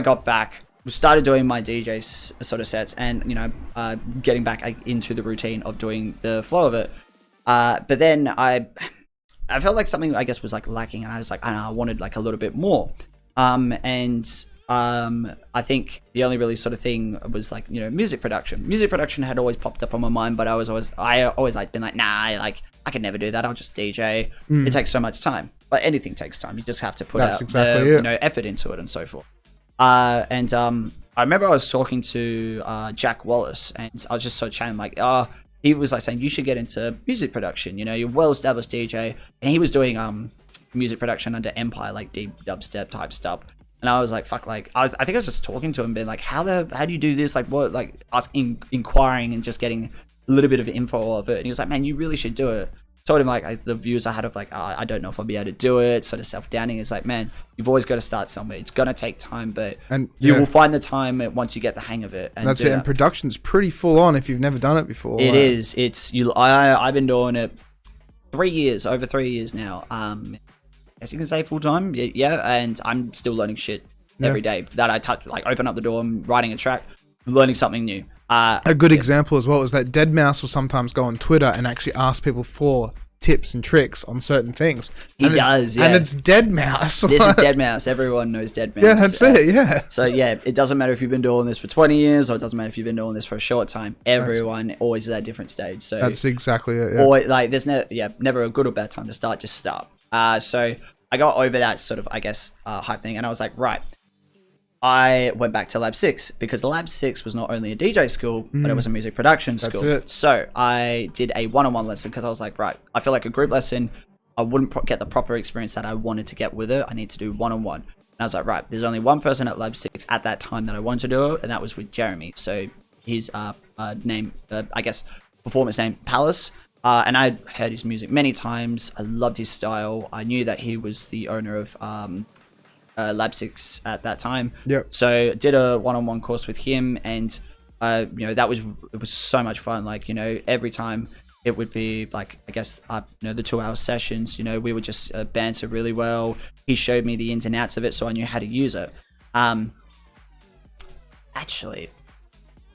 got back, started doing my DJ sort of sets, and getting back into the routine of doing the flow of it. But then I felt like something, I guess, was like lacking, and I was like, I wanted like a little bit more. I think the only really sort of thing was like, music production. Music production had always popped up on my mind, but I always like been like, nah, like I could never do that. I'll just DJ. It takes so much time. But anything takes time. You just have to put effort into it and so forth. I remember I was talking to Jack Wallace, and I was just so chatting like, he was like saying, you should get into music production. You're a well-established DJ, and he was doing music production under Empire, like deep dubstep type stuff. And I was like, fuck, like I think I was just talking to him, being like, how do you do this? Like what? Like inquiring and just getting a little bit of info of it. And he was like, man, you really should do it. Told him like the views I had of like, I don't know if I'll be able to do it, sort of self-doubting. It's like, man, you've always got to start somewhere. It's gonna take time, but you will find the time once you get the hang of it. And that's it. And production's pretty full on if you've never done it before. It is. I've been doing it over 3 years now. As you can say, full time. Yeah, and I'm still learning shit every day that I touch. Like open up the door, I'm writing a track, learning something new. A good example as well is that Deadmau5 will sometimes go on Twitter and actually ask people for tips and tricks on certain things. He does, yeah. And it's Deadmau5. This is Deadmau5. Everyone knows Deadmau5. Yeah, that's it, yeah. So, yeah, it doesn't matter if you've been doing this for 20 years or it doesn't matter if you've been doing this for a short time. Everyone always is at a different stage. So that's exactly it, yeah. Or, like, there's never a good or bad time to start. Just start. So I got over that sort of, I guess, hype thing, and I was like, right. I went back to Lab 6 because Lab 6 was not only a DJ school, but it was a music production school. That's it. So I did a one-on-one lesson because I was like, right, I feel like a group lesson, I wouldn't get the proper experience that I wanted to get with it. I need to do one-on-one. And I was like, right, there's only one person at Lab 6 at that time that I wanted to do it, and that was with Jaimie. So his name, I guess, performance name, Palace. And I'd heard his music many times. I loved his style. I knew that he was the owner of Lab 6 at that time. Yep. So did a one-on-one course with him, and it was so much fun. Like, every time it would be like, I guess, the 2-hour sessions, we would just banter really well. He showed me the ins and outs of it, so I knew how to use it. Actually,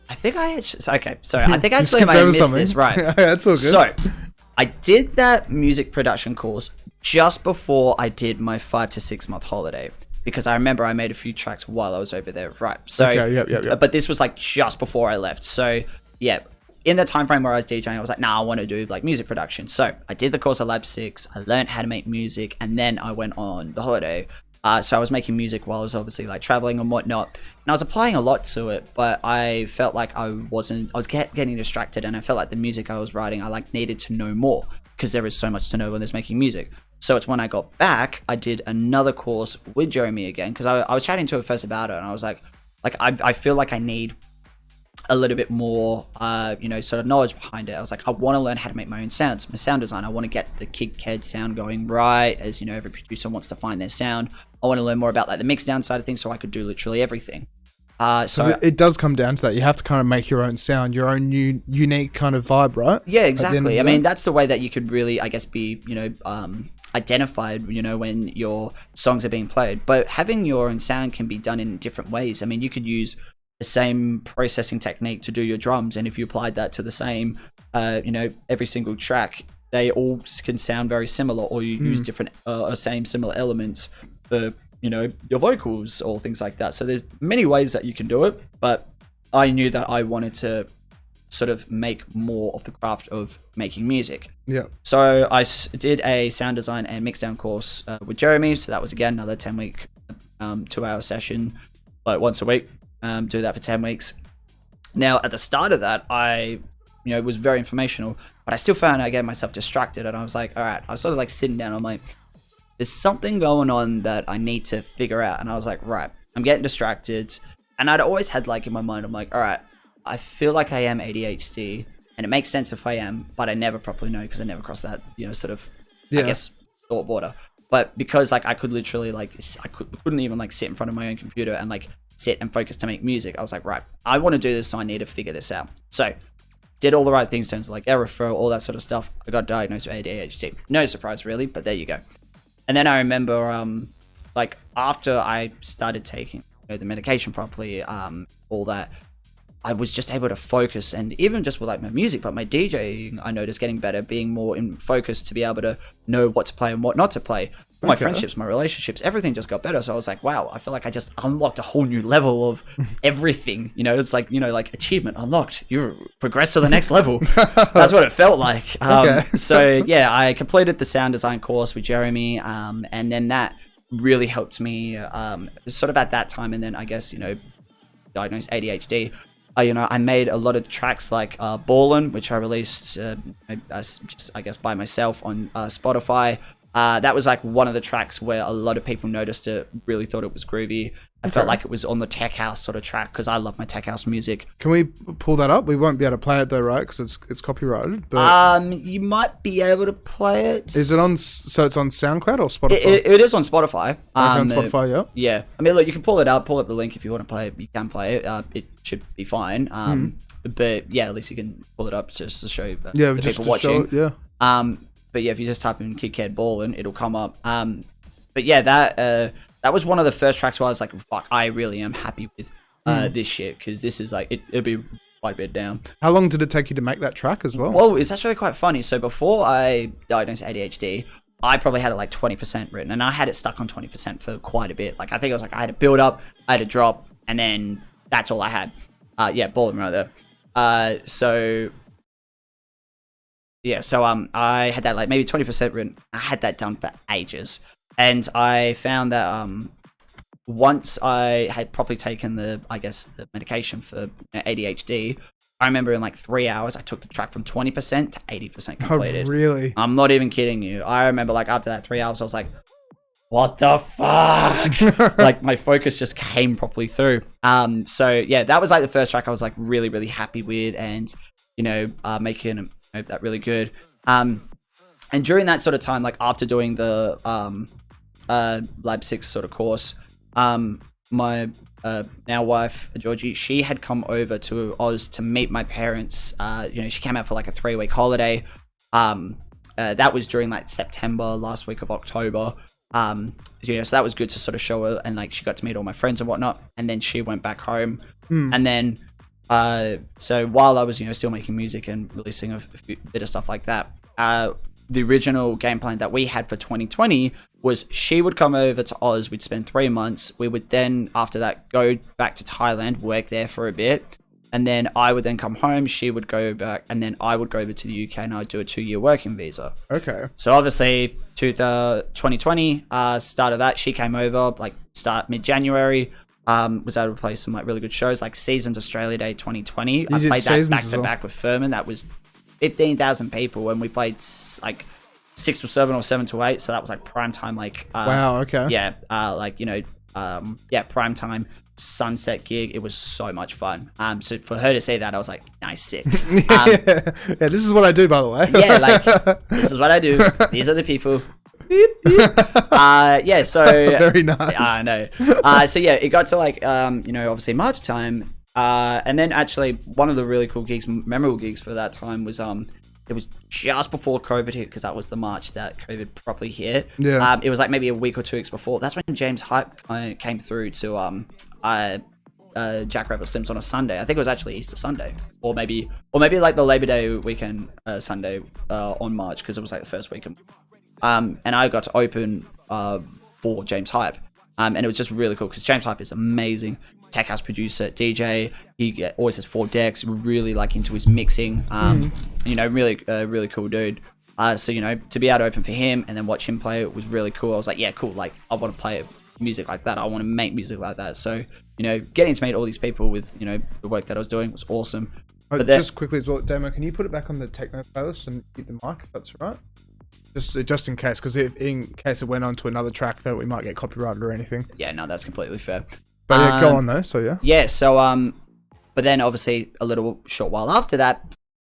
I think I actually might have missed this, right? That's all good. So I did that music production course just before I did my 5 to 6 month holiday, because I remember I made a few tracks while I was over there, right? So, okay, yep. But this was like just before I left. So yeah, in the time frame where I was DJing, I was like, nah, I want to do like music production. So I did the course at Lab 6. I learned how to make music, and then I went on the holiday. So I was making music while I was obviously like traveling and whatnot, and I was applying a lot to it, but I felt like I was getting distracted, and I felt like the music I was writing, I like needed to know more, because there is so much to know when there's making music. So it's when I got back, I did another course with Jaimie again, because I was chatting to her first about it, and I was like I feel like I need a little bit more, sort of knowledge behind it. I was like, I want to learn how to make my own sounds. I'm a sound designer. I want to get the Caird sound going right, as every producer wants to find their sound. I want to learn more about like the mix down side of things, so I could do literally everything. So it does come down to that. You have to kind of make your own sound, your own unique kind of vibe, right? Yeah, exactly. I mean, that's the way that you could really, I guess, be, identified, when your songs are being played. But having your own sound can be done in different ways. I mean, you could use the same processing technique to do your drums, and if you applied that to the same, every single track, they all can sound very similar, or you use different, similar elements for your vocals or things like that. So there's many ways that you can do it, but I knew that I wanted to sort of make more of the craft of making music. Yeah. So I did a sound design and mixdown course with Jaimie. So that was again another 10-week, 2-hour session, like once a week. Do that for 10 weeks. Now at the start of that, I was very informational, but I still found I get myself distracted, and I was like, all right, I was sort of like sitting down. I'm like, there's something going on that I need to figure out. And I was like, right, I'm getting distracted. And I'd always had like in my mind, I'm like, all right, I feel like I am ADHD, and it makes sense if I am, but I never properly know because I never crossed that, sort of, I guess, thought border. But because like I could literally like, couldn't even like sit in front of my own computer and like sit and focus to make music. I was like, right, I want to do this, so I need to figure this out. So did all the right things in terms of like error flow, all that sort of stuff. I got diagnosed with ADHD. No surprise really, but there you go. And then I remember, like after I started taking the medication properly, all that, I was just able to focus, and even just with like my music, but my DJing, I noticed getting better, being more in focus to be able to know what to play and what not to play. My friendships, my relationships, everything just got better. So I was like, wow, I feel like I just unlocked a whole new level of everything. It's like, like achievement unlocked. You progress to the next level. That's what it felt like. So yeah, I completed the sound design course with Jaimie. And then that really helped me sort of at that time. And then I guess, diagnosed ADHD. I made a lot of tracks like Ballin', which I released, I guess, by myself on Spotify. That was like one of the tracks where a lot of people noticed it, really thought it was groovy. I felt like it was on the tech house sort of track because I love my tech house music. Can we pull that up? We won't be able to play it though, right? Because it's copyrighted. But you might be able to play it. Is it on? So it's on SoundCloud or Spotify? It is on Spotify. On Spotify, yeah. Yeah. I mean, look, you can pull it up. Pull up the link if you want to play it. You can play it. It should be fine. But yeah, at least you can pull it up just to show you the people watching. But yeah, if you just type in Caird Ballin', it'll come up. But yeah, that was one of the first tracks where I was like, fuck, I really am happy with this shit, because this is like, it'll be quite a bit down. How long did it take you to make that track as well? Well, it's actually quite funny. So before I diagnosed ADHD, I probably had it like 20% written, and I had it stuck on 20% for quite a bit. Like I think it was like I had a build up, I had a drop, and then that's all I had. Ballin' right there. So I had that like maybe 20% written. I had that done for ages, and I found that once I had properly taken the medication for ADHD, I remember in like 3 hours I took the track from 20% to 80% completed. Oh, really? I'm not even kidding you. I remember like after that 3 hours I was like, what the fuck? Like my focus just came properly through. So yeah, that was like the first track I was like really, really happy with, and making that really good. And during that sort of time, like after doing the Lab 6 sort of course, my now wife Georgie, she had come over to Oz to meet my parents. She came out for like a 3-week holiday. That was during like September, last week of October. So that was good to sort of show her, and like she got to meet all my friends and whatnot. And then she went back home, and then so while I was still making music and releasing a bit of stuff like that, the original game plan that we had for 2020 was she would come over to Oz, we'd spend 3 months, we would then after that go back to Thailand, work there for a bit, and then I would then come home, she would go back, and then I would go over to the UK and I'd do a 2-year working visa. Okay. So obviously 2020 start of that, she came over like start mid-January. Was able to play some like really good shows like Seasons Australia Day 2020. I played that back to back with Furman. That was 15,000 people, and we played like 6 to 7 or 7 to 8. So that was like prime time. Like wow, okay, yeah, prime time sunset gig. It was so much fun. So for her to say that, I was like, nice, sick. Yeah, this is what I do, by the way. Yeah, like this is what I do. These are the people. Yeah, so very nice. I know. So yeah, it got to like obviously March time, and then actually one of the really cool gigs, memorable gigs for that time was it was just before COVID hit, because that was the March that COVID properly hit. Yeah. It was like maybe a week or 2 weeks before. That's when James Hype came through to Jack Rabbit Slims on a Sunday. I think it was actually Easter Sunday, or maybe like the Labor Day weekend Sunday on March, because it was like the first weekend. And I got to open for James Hype, and it was just really cool because James Hype is amazing. Tech house producer, DJ. He always has 4 decks. We're really like into his mixing. Really cool dude. So to be able to open for him and then watch him play it was really cool. I was like, yeah, cool. Like I want to play music like that. I want to make music like that. So getting to meet all these people with the work that I was doing was awesome. But just quickly as well, Damo, can you put it back on the techno playlist and hit the mic if that's all right? Just in case, because in case it went on to another track that we might get copyrighted or anything. Yeah, no, that's completely fair. But yeah, go on though. So yeah. Yeah. So but then obviously a little short while after that,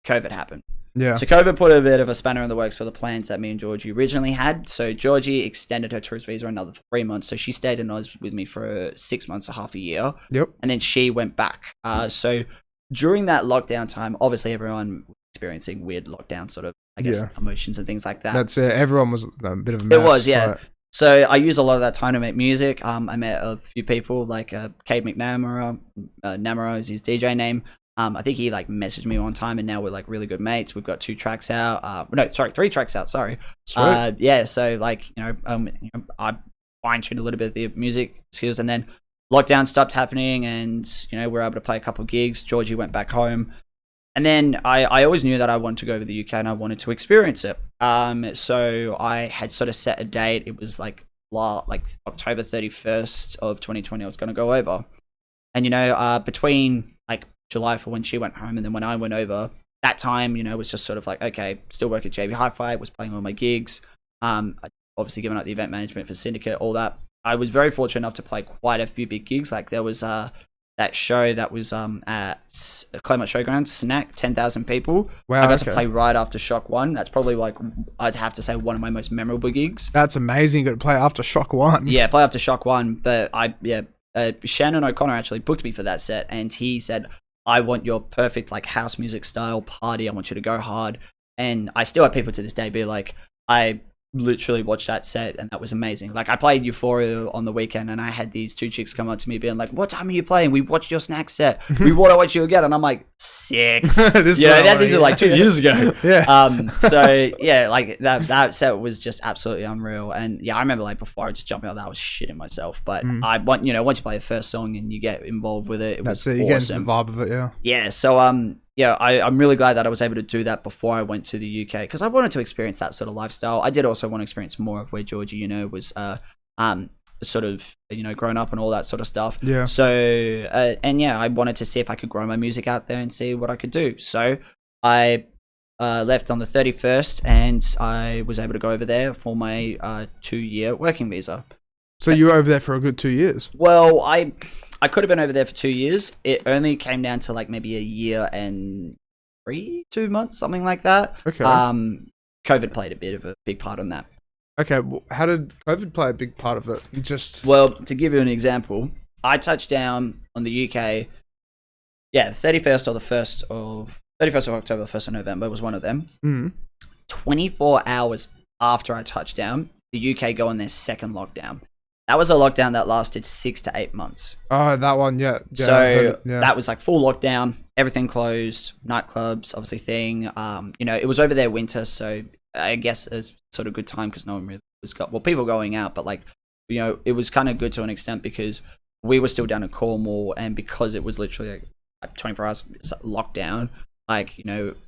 COVID happened. Yeah. So COVID put a bit of a spanner in the works for the plans that me and Georgie originally had. So Georgie extended her tourist visa another 3 months. So she stayed in Oz with me for 6 months or half a year. Yep. And then she went back. So during that lockdown time, obviously everyone was experiencing weird lockdown sort of, I guess, emotions and things like that. That's it. Everyone was a bit of a mess. It was, yeah. Right? So I used a lot of that time to make music. I met a few people like Caird McNamara. Namara is his DJ name. I think he like messaged me one time, and now we're like really good mates. We've got 3 tracks out. Sorry. Yeah. So like I fine tuned a little bit of the music skills, and then lockdown stopped happening, and we're able to play a couple of gigs. Georgie went back home. And then I always knew that I wanted to go to the UK and I wanted to experience it. So I had sort of set a date. It was like October 31st of 2020 I was going to go over. And, between like July for when she went home and then when I went over, that time, was just sort of like, okay, still work at JB Hi-Fi, was playing all my gigs. Obviously giving up the event management for Syndicate, all that. I was very fortunate enough to play quite a few big gigs. Like there was that show that was at Claremont Showgrounds, Snack, 10,000 people. Wow, I got to play right after Shock 1. That's probably like, I'd have to say one of my most memorable gigs. That's amazing. You got to play after Shock 1. Yeah, play after Shock 1. But Shannon O'Connor actually booked me for that set, and he said, I want your perfect like house music style party. I want you to go hard. And I still have people to this day be like, I literally watched that set and that was amazing. Like I played Euphoria on the weekend and I had these 2 chicks come up to me being like, what time are you playing? We watched your Snack set. We want to watch you again. And I'm like, sick. That's easily like 2 years ago. Yeah. So yeah, like that set was just absolutely unreal. And yeah, I remember like before I just jumped out that I was shitting myself. But I want, once you play the first song and you get involved with it, that's was it. You awesome. get into the vibe of it. Yeah. Yeah. So yeah, I'm really glad that I was able to do that before I went to the UK, because I wanted to experience that sort of lifestyle. I did also want to experience more of where Georgie, was sort of, growing up and all that sort of stuff. Yeah. So, and yeah, I wanted to see if I could grow my music out there and see what I could do. So I left on the 31st and I was able to go over there for my 2-year working visa. So you were over there for a good 2 years? Well, I could have been over there for 2 years. It only came down to like maybe a year and 2 months, something like that. Okay. COVID played a bit of a big part on that. Okay, well, how did COVID play a big part of it? Well, to give you an example, I touched down on the UK. Yeah, 31st of October, 1st of November was one of them. 24 hours after I touched down, the UK go on their second lockdown. That was a lockdown that lasted 6 to 8 months. Oh, that one, yeah. So that was like full lockdown, everything closed, nightclubs, obviously thing. It was over their winter, so I guess it's sort of good time because no one really people going out, but like, it was kind of good to an extent because we were still down in Cornwall, and because it was literally like 24 hours lockdown, like,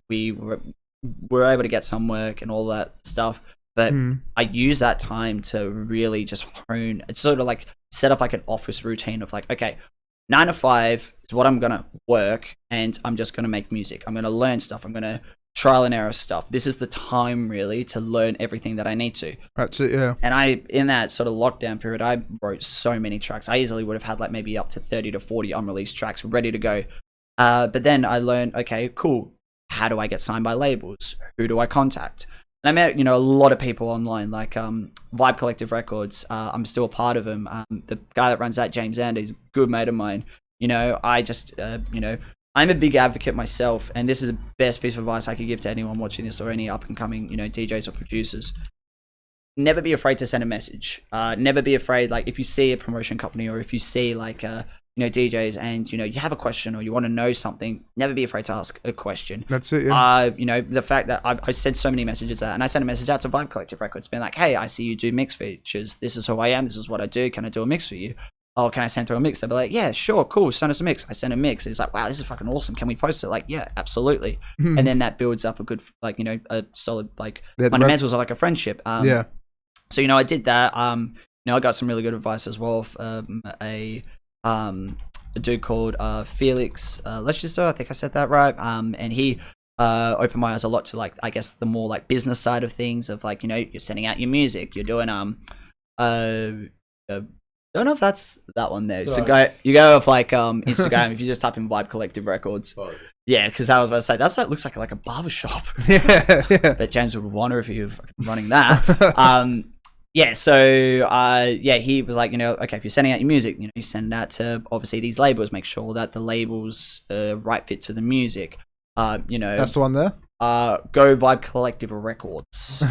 we were able to get some work and all that stuff. But I use that time to really just hone. It's sort of like set up like an office routine of like, okay, 9 to 5 is what I'm going to work, and I'm just going to make music. I'm going to learn stuff. I'm going to trial and error stuff. This is the time really to learn everything that I need to. That's it, yeah. And in that sort of lockdown period, I wrote so many tracks. I easily would have had like maybe up to 30 to 40 unreleased tracks ready to go. But then I learned, okay, cool. How do I get signed by labels? Who do I contact? And I met, you know, a lot of people online, like Vibe Collective Records. I'm still a part of them. The guy that runs that, James Andy, is a good mate of mine. You know, I just, you know, I'm a big advocate myself, and this is the best piece of advice I could give to anyone watching this or any up-and-coming, you know, DJs or producers. Never be afraid to send a message. Never be afraid, like, if you see a promotion company or if you see, like, you know, DJs and, you know, you have a question or you want to know something, never be afraid to ask a question. That's it, yeah. You know, the fact that I sent so many messages out, and I sent a message out to Vibe Collective Records being like, hey, I see you do mix features. This is who I am. This is what I do. Can I do a mix for you? Oh, can I send through a mix? They'll be like, yeah, sure, cool, send us a mix. I sent a mix. It was like, wow, this is fucking awesome. Can we post it? Like, yeah, absolutely. And then that builds up a good, like, you know, a solid, like, fundamentals of like a friendship. Yeah. So, you know, I did that. You know, I got some really good advice as well. A dude called Felix Leicester, I think I said that right. And he opened my eyes a lot to, like, I guess the more like business side of things of, like, you know, you're sending out your music, you're doing I don't know if that's that one there. So you go off like Instagram if you just type in Vibe Collective Records. Oh, yeah, because I was about to say that looks like a barbershop. Yeah. But James would wonder if he was fucking running that. Yeah, so yeah, he was like, you know, okay, if you're sending out your music, you know, you send that to obviously these labels, make sure that the labels right fit to the music. You know, that's the one there. Go Vibe Collective Records.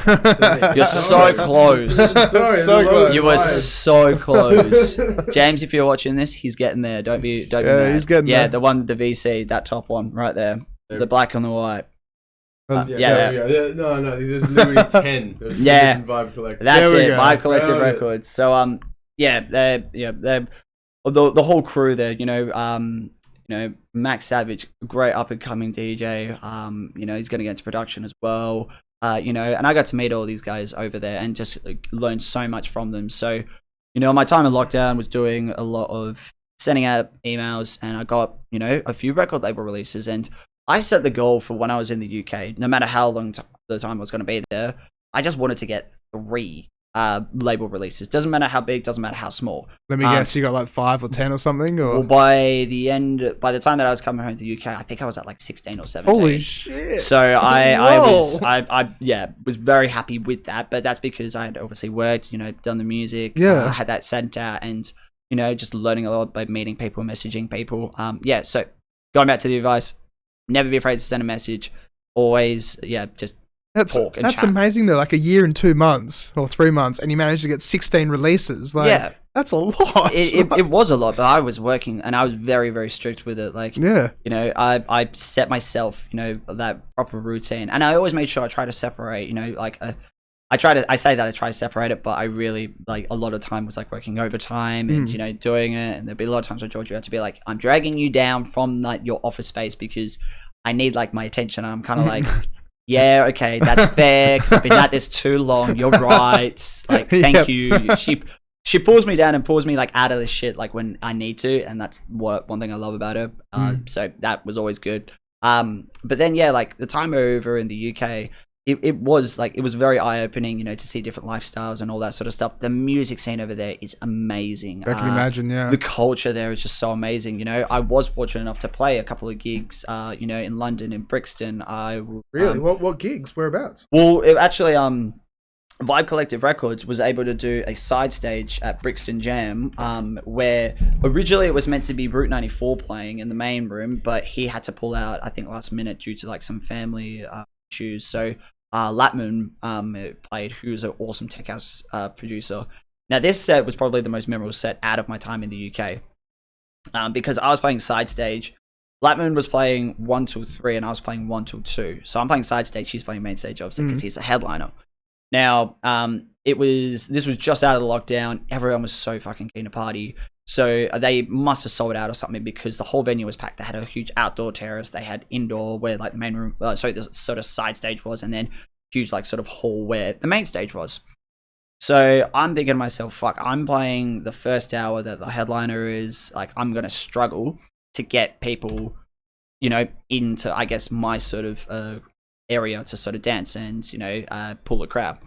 You're so close. Sorry, you were so close. James, if you're watching this, he's getting there. Don't be mad. He's getting there. Yeah, the one, the VC, that top one right there, the black and the white. No, there's literally 10. There's yeah, Vibe Collective. That's it. Vibe Collective Records. So yeah, they're the whole crew there. You know, Max Savage, great up and coming DJ. You know, he's going to get into production as well. You know, and I got to meet all these guys over there and just learned so much from them. So, you know, my time in lockdown was doing a lot of sending out emails, and I got, you know, a few record label releases. And I set the goal for when I was in the UK, no matter how long the time I was going to be there, I just wanted to get 3 label releases. Doesn't matter how big, doesn't matter how small. Let me guess, you got like 5 or 10 or something? Or? Well, by the time that I was coming home to the UK, I think I was at like 16 or 17. Holy shit. So I was very happy with that, but that's because I had obviously worked, you know, done the music, had that sent out, and, you know, just learning a lot by meeting people, messaging people. Yeah, so going back to the advice, never be afraid to send a message. Always, just talk and that's chat. amazing though. Like a year and 2 months or 3 months, and you managed to get 16 releases. Like, that's a lot. It was a lot, but I was working and I was very, very strict with it. Like, you know, I set myself, you know, that proper routine, and I always made sure I try to separate. You know, like I say that I try to separate it, but I really, like, a lot of time was like working overtime and, you know, doing it. And there'd be a lot of times where George, you had to be like, I'm dragging you down from like your office space because I need like my attention. And I'm kind of like, yeah, okay, that's fair, because I've been at this too long. You're right. Like, thank you. She pulls me down and pulls me like out of the shit like when I need to, and that's one thing I love about her. So that was always good. But then like the time over in the UK, it was very eye-opening, you know, to see different lifestyles and all that sort of stuff. The music scene over there is amazing. I can imagine, yeah. The culture there is just so amazing, you know. I was fortunate enough to play a couple of gigs, you know, in London, in Brixton. Really? What gigs? Whereabouts? Well, it actually, Vibe Collective Records was able to do a side stage at Brixton Jam, where originally it was meant to be Route 94 playing in the main room, but he had to pull out, I think, last minute due to like some family issues. So Latman played, who's an awesome tech house producer. Now this set was probably the most memorable set out of my time in the UK, because I was playing side stage. Latman was playing 1 till 3 and I was playing 1 till 2. So I'm playing side stage, he's playing main stage, obviously, because he's the headliner. Now, this was just out of the lockdown. Everyone was so fucking keen to party. So they must have sold out or something, because the whole venue was packed. They had a huge outdoor terrace. They had indoor where like the main room, the sort of side stage was, and then huge like sort of hall where the main stage was. So I'm thinking to myself, fuck, I'm playing the first hour that the headliner is, like, I'm going to struggle to get people, you know, into, I guess, my sort of area to sort of dance and, you know, pull a crowd.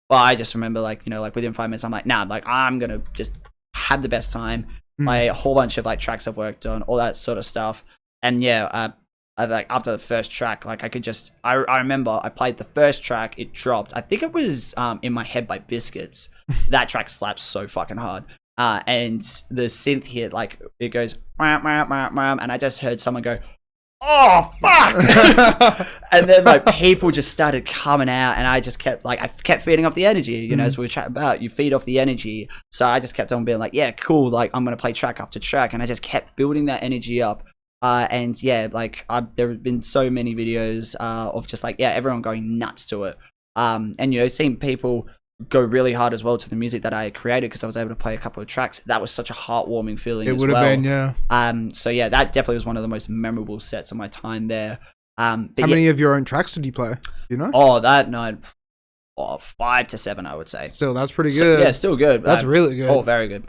But I just remember, like, you know, like within 5 minutes, I'm like, nah, like, I'm going to just have the best time, play a whole bunch of like tracks I've worked on, all that sort of stuff. And like after the first track, like I could just, I remember I played the first track, it dropped. I think it was In My Head by Biscuits. That track slaps so fucking hard. And the synth hit, like it goes, and I just heard someone go, oh fuck. And then like people just started coming out, and I just kept like, I kept feeding off the energy, you know, as we were chatting about, you feed off the energy. So I just kept on being like, yeah, cool, like I'm gonna play track after track, and I just kept building that energy up. And yeah, like there have been so many videos of just like, yeah, everyone going nuts to it. And you know, seeing people go really hard as well to the music that I created, because I was able to play a couple of tracks. That was such a heartwarming feeling. It would have been, yeah. So yeah, that definitely was one of the most memorable sets of my time there. How many of your own tracks did you play? You know? Oh, that night, 5 to 7, I would say. Still, that's pretty good. Yeah, still good. That's really good. Oh, very good.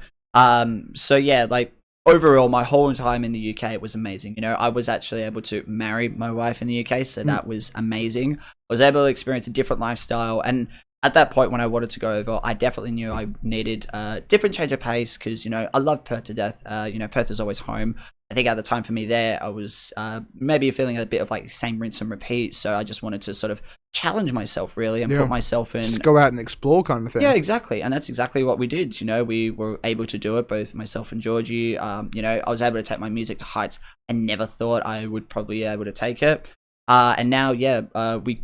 So yeah, like overall, my whole time in the UK, it was amazing. You know, I was actually able to marry my wife in the UK, so that was amazing. I was able to experience a different lifestyle, and at that point when I wanted to go over, I definitely knew I needed a different change of pace, because, you know, I love Perth to death. You know, Perth is always home. I think at the time for me there, I was maybe feeling a bit of like same rinse and repeat. So I just wanted to sort of challenge myself really and put myself in. Just go out and explore kind of thing. Yeah, exactly. And that's exactly what we did. You know, we were able to do it, both myself and Georgie. You know, I was able to take my music to heights I never thought I would probably be able to take it. And now, yeah, we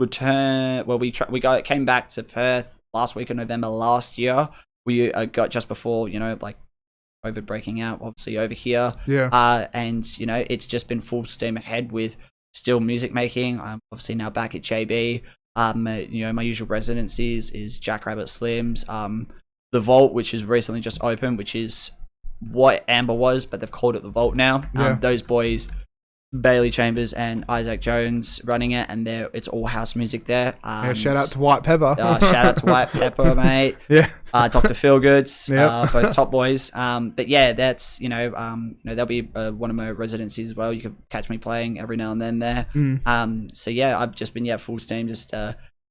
came back to Perth last week of November last year. We got just before, you know, like COVID breaking out, obviously over here. Yeah. And you know, it's just been full steam ahead with still music making. I'm obviously now back at JB. You know, my usual residencies is Jackrabbit Slims, the Vault, which is recently just opened, which is what Amber was, but they've called it the Vault now. Those boys, Bailey Chambers and Isaac Jones, running it, and it's all house music there. Yeah, shout out to White Pepper. Shout out to White Pepper, mate. Yeah. Dr. Feelgoods, both top boys. But yeah, that's, you know, that'll be one of my residencies as well. You can catch me playing every now and then there. So yeah, I've just been full steam, just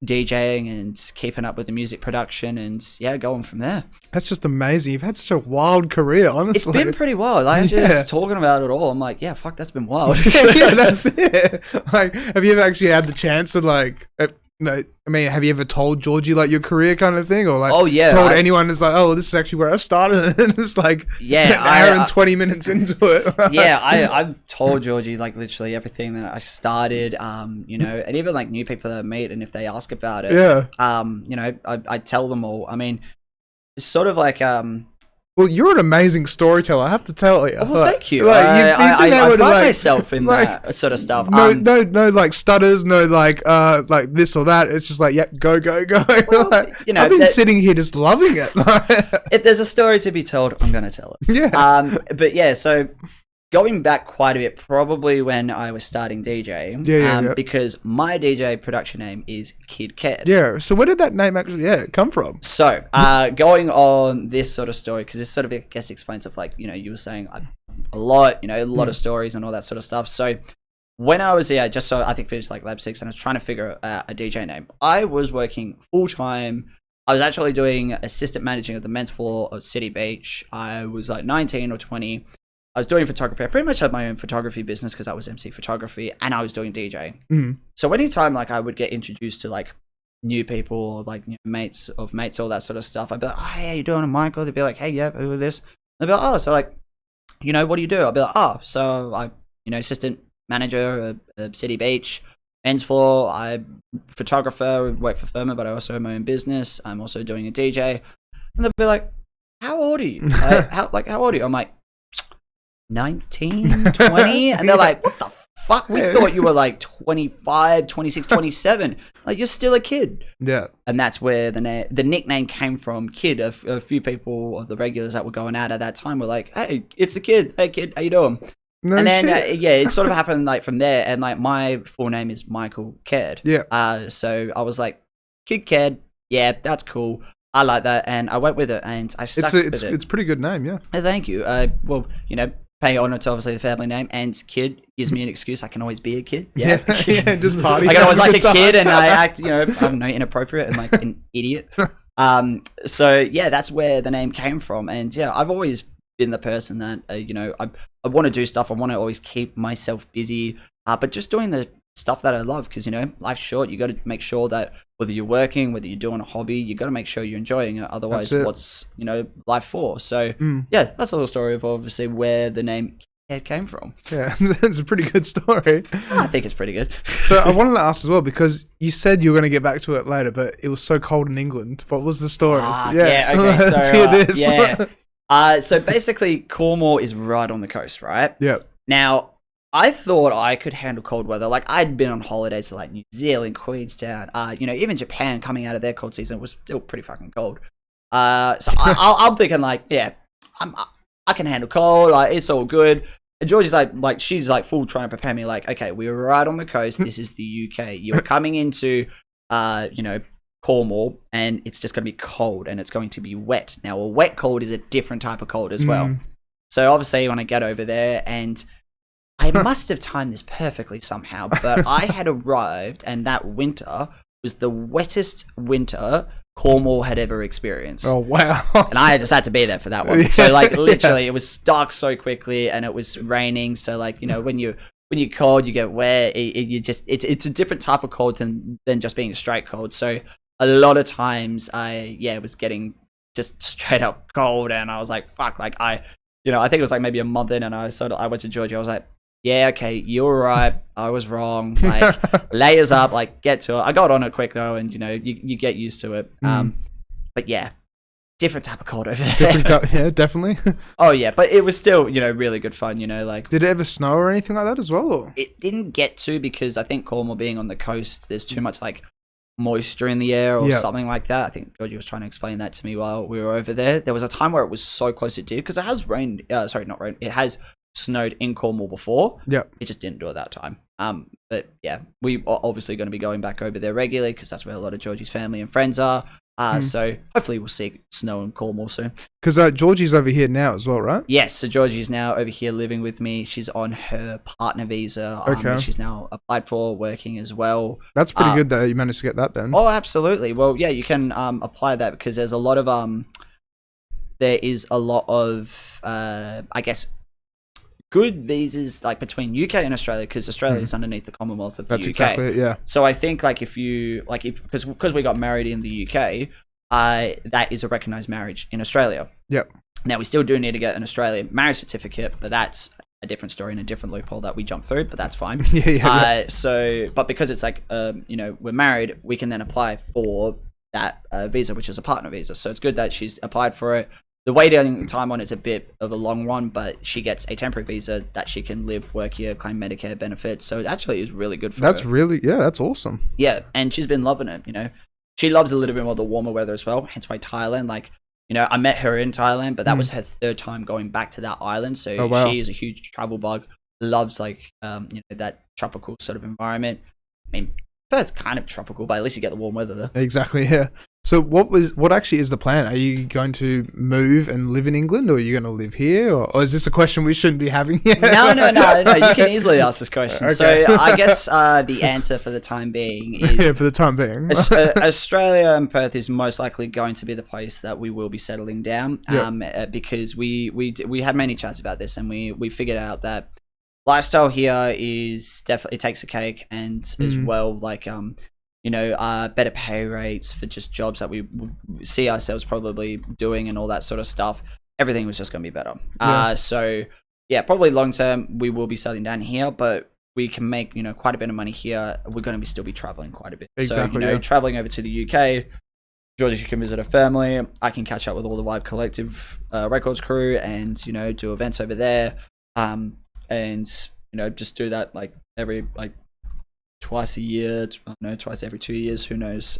DJing and keeping up with the music production, and yeah, going from there. That's just amazing. You've had such a wild career, honestly. It's been pretty wild. Like, just talking about it all, I'm like, yeah, fuck, that's been wild. Yeah, that's it. Like, have you ever actually had the chance to like, no, I mean, have you ever told Georgie like your career kind of thing, or like, told anyone? It's like, oh, this is actually where I started, and it's like, an hour and 20 minutes into it. Yeah, I've told Georgie like literally everything that I started, you know, and even like new people that I meet, and if they ask about it, you know, I tell them all. I mean, it's sort of like, well, you're an amazing storyteller, I have to tell you. Well, thank you. I pride myself in that sort of stuff. No, like stutters, no, like this or that. It's just like, go. Well, like, you know, I've been sitting here just loving it. If there's a story to be told, I'm going to tell it. Yeah. But yeah, so going back quite a bit, probably when I was starting DJ, because my DJ production name is Kid Caird. Yeah, so where did that name actually come from? So, going on this sort of story, because this sort of, I guess, explains of like, you know, you were saying a lot, you know, a lot of stories and all that sort of stuff. So, when I was, just so I think finished like Lab 6, and I was trying to figure out a DJ name, I was working full-time. I was actually doing assistant managing of the men's floor of City Beach. I was like 19 or 20. I was doing photography. I pretty much had my own photography business because I was MC photography, and I was doing DJ. So anytime like I would get introduced to like new people or like, you know, mates, all that sort of stuff, I'd be like, oh, hey, how you doing, Michael? They'd be like, hey, yeah, who is this? They'd be like, oh, so like, you know, what do you do? I'd be like, oh, so I, you know, assistant manager at City Beach, men's floor. I'm photographer, work for firma, but I also have my own business. I'm also doing a DJ. And they'd be like, how old are you? How old are you? I'm like, 19, 20, and they're like, what the fuck? We thought you were like 25, 26, 27. Like, you're still a kid. Yeah. And that's where the nickname came from, Kid. A few people of the regulars that were going out at that time were like, hey, it's the Kid. Hey, Kid, how you doing? No and then, it sort of happened like from there. And like, my full name is Michael Caird. Yeah. So I was like, Kid Caird. Yeah, that's cool. I like that. And I went with it, and I stuck with it. It's a pretty good name, yeah. Thank you. Well, you know, pay honor to obviously the family name, and Kid gives me an excuse. I can always be a kid. Yeah, just party. I can always like a kid, and I act, you know, I don't know, inappropriate and like an idiot. So yeah, that's where the name came from, and yeah, I've always been the person that you know, I want to do stuff. I want to always keep myself busy. but just doing the stuff that I love, because, you know, life's short. You got to make sure that whether you're working, whether you're doing a hobby, you got to make sure you're enjoying it. Otherwise, what's, you know, life for? So yeah, that's a little story of obviously where the name Caird came from. Yeah, it's a pretty good story. I think it's pretty good. So I wanted to ask as well, because you said you were going to get back to it later, but it was so cold in England. What was the story? Yeah, okay. So let's hear this. So basically, Cornwall is right on the coast, right? Yeah. Now, I thought I could handle cold weather. Like, I'd been on holidays to like New Zealand, Queenstown, you know, even Japan. Coming out of their cold season was still pretty fucking cold. So I'm thinking like, yeah, I can handle cold. Like, it's all good. And Georgie's like she's like full trying to prepare me. Like, okay, we're right on the coast. This is the UK. You're coming into, you know, Cornwall, and it's just going to be cold, and it's going to be wet. Now, a wet cold is a different type of cold as well. So obviously, when I get over there, and I must have timed this perfectly somehow, but I had arrived, and that winter was the wettest winter Cornwall had ever experienced. Oh, wow. And I just had to be there for that one. So like literally it was dark so quickly, and it was raining. So like, you know, when you're cold, you get wet. It's a different type of cold than just being straight cold. So a lot of times I was getting just straight up cold, and I was like, fuck, like I think it was like maybe a month in, and I went to Georgia. I was like, yeah, okay, you're right. I was wrong. Like, layers up, like, get to it. I got on it quick though, and you know, you get used to it. But yeah, different type of cold over there. Yeah, definitely. Oh yeah, but it was still, you know, really good fun. You know, like, did it ever snow or anything like that as well? Or? It didn't get to, because I think Cornwall being on the coast, there's too much like moisture in the air or something like that. I think Georgie was trying to explain that to me while we were over there. There was a time where it was so close it did, because it has rained. Sorry, not rained. It has snowed in Cornwall before. Yeah, it just didn't do it that time. But yeah, we are obviously going to be going back over there regularly, because that's where a lot of Georgie's family and friends are. So hopefully we'll see snow in Cornwall soon. Because Georgie's over here now as well, right? Yes, so Georgie's now over here living with me. She's on her partner visa. Okay. She's now applied for working as well. That's pretty good that you managed to get that then. Oh, absolutely. Well, yeah, you can apply that, because there's a lot of there is a lot of I guess good visas like between UK and Australia, because Australia is underneath the Commonwealth of the UK. That's exactly it, yeah. So I think like if because we got married in the UK, that is a recognised marriage in Australia. Yep. Now we still do need to get an Australian marriage certificate, but that's a different story and a different loophole that we jump through, but that's fine. So, but because it's like, you know, we're married, we can then apply for that visa, which is a partner visa. So it's good that she's applied for it. The waiting time on it's a bit of a long one, but she gets a temporary visa that she can live, work here, claim Medicare benefits. So it actually is really good for her. That's awesome. Yeah, and she's been loving it, you know. She loves a little bit more the warmer weather as well, hence why Thailand, like, you know, I met her in Thailand, but that was her third time going back to that island. So she is a huge travel bug, loves like, you know, that tropical sort of environment. I mean, Perth's kind of tropical, but at least you get the warm weather there. Exactly, yeah. So what actually is the plan? Are you going to move and live in England, or are you going to live here? Or is this a question we shouldn't be having yet? No. You can easily ask this question. Okay. So I guess the answer for the time being is... Yeah, for the time being. Australia and Perth is most likely going to be the place that we will be settling down, because we had many chats about this, and we figured out that lifestyle here is definitely, it takes a cake, and as well, like, you know, better pay rates for just jobs that we see ourselves probably doing and all that sort of stuff. Everything was just going to be better. So yeah, probably long term we will be settling down here, but we can make, you know, quite a bit of money here. We're going to still be traveling quite a bit. Exactly, so, you know, traveling over to the UK, Georgia can visit her family. I can catch up with all the Vibe Collective Records crew, and, you know, do events over there. And, you know, just do that like every, like, twice a year, twice every 2 years, who knows.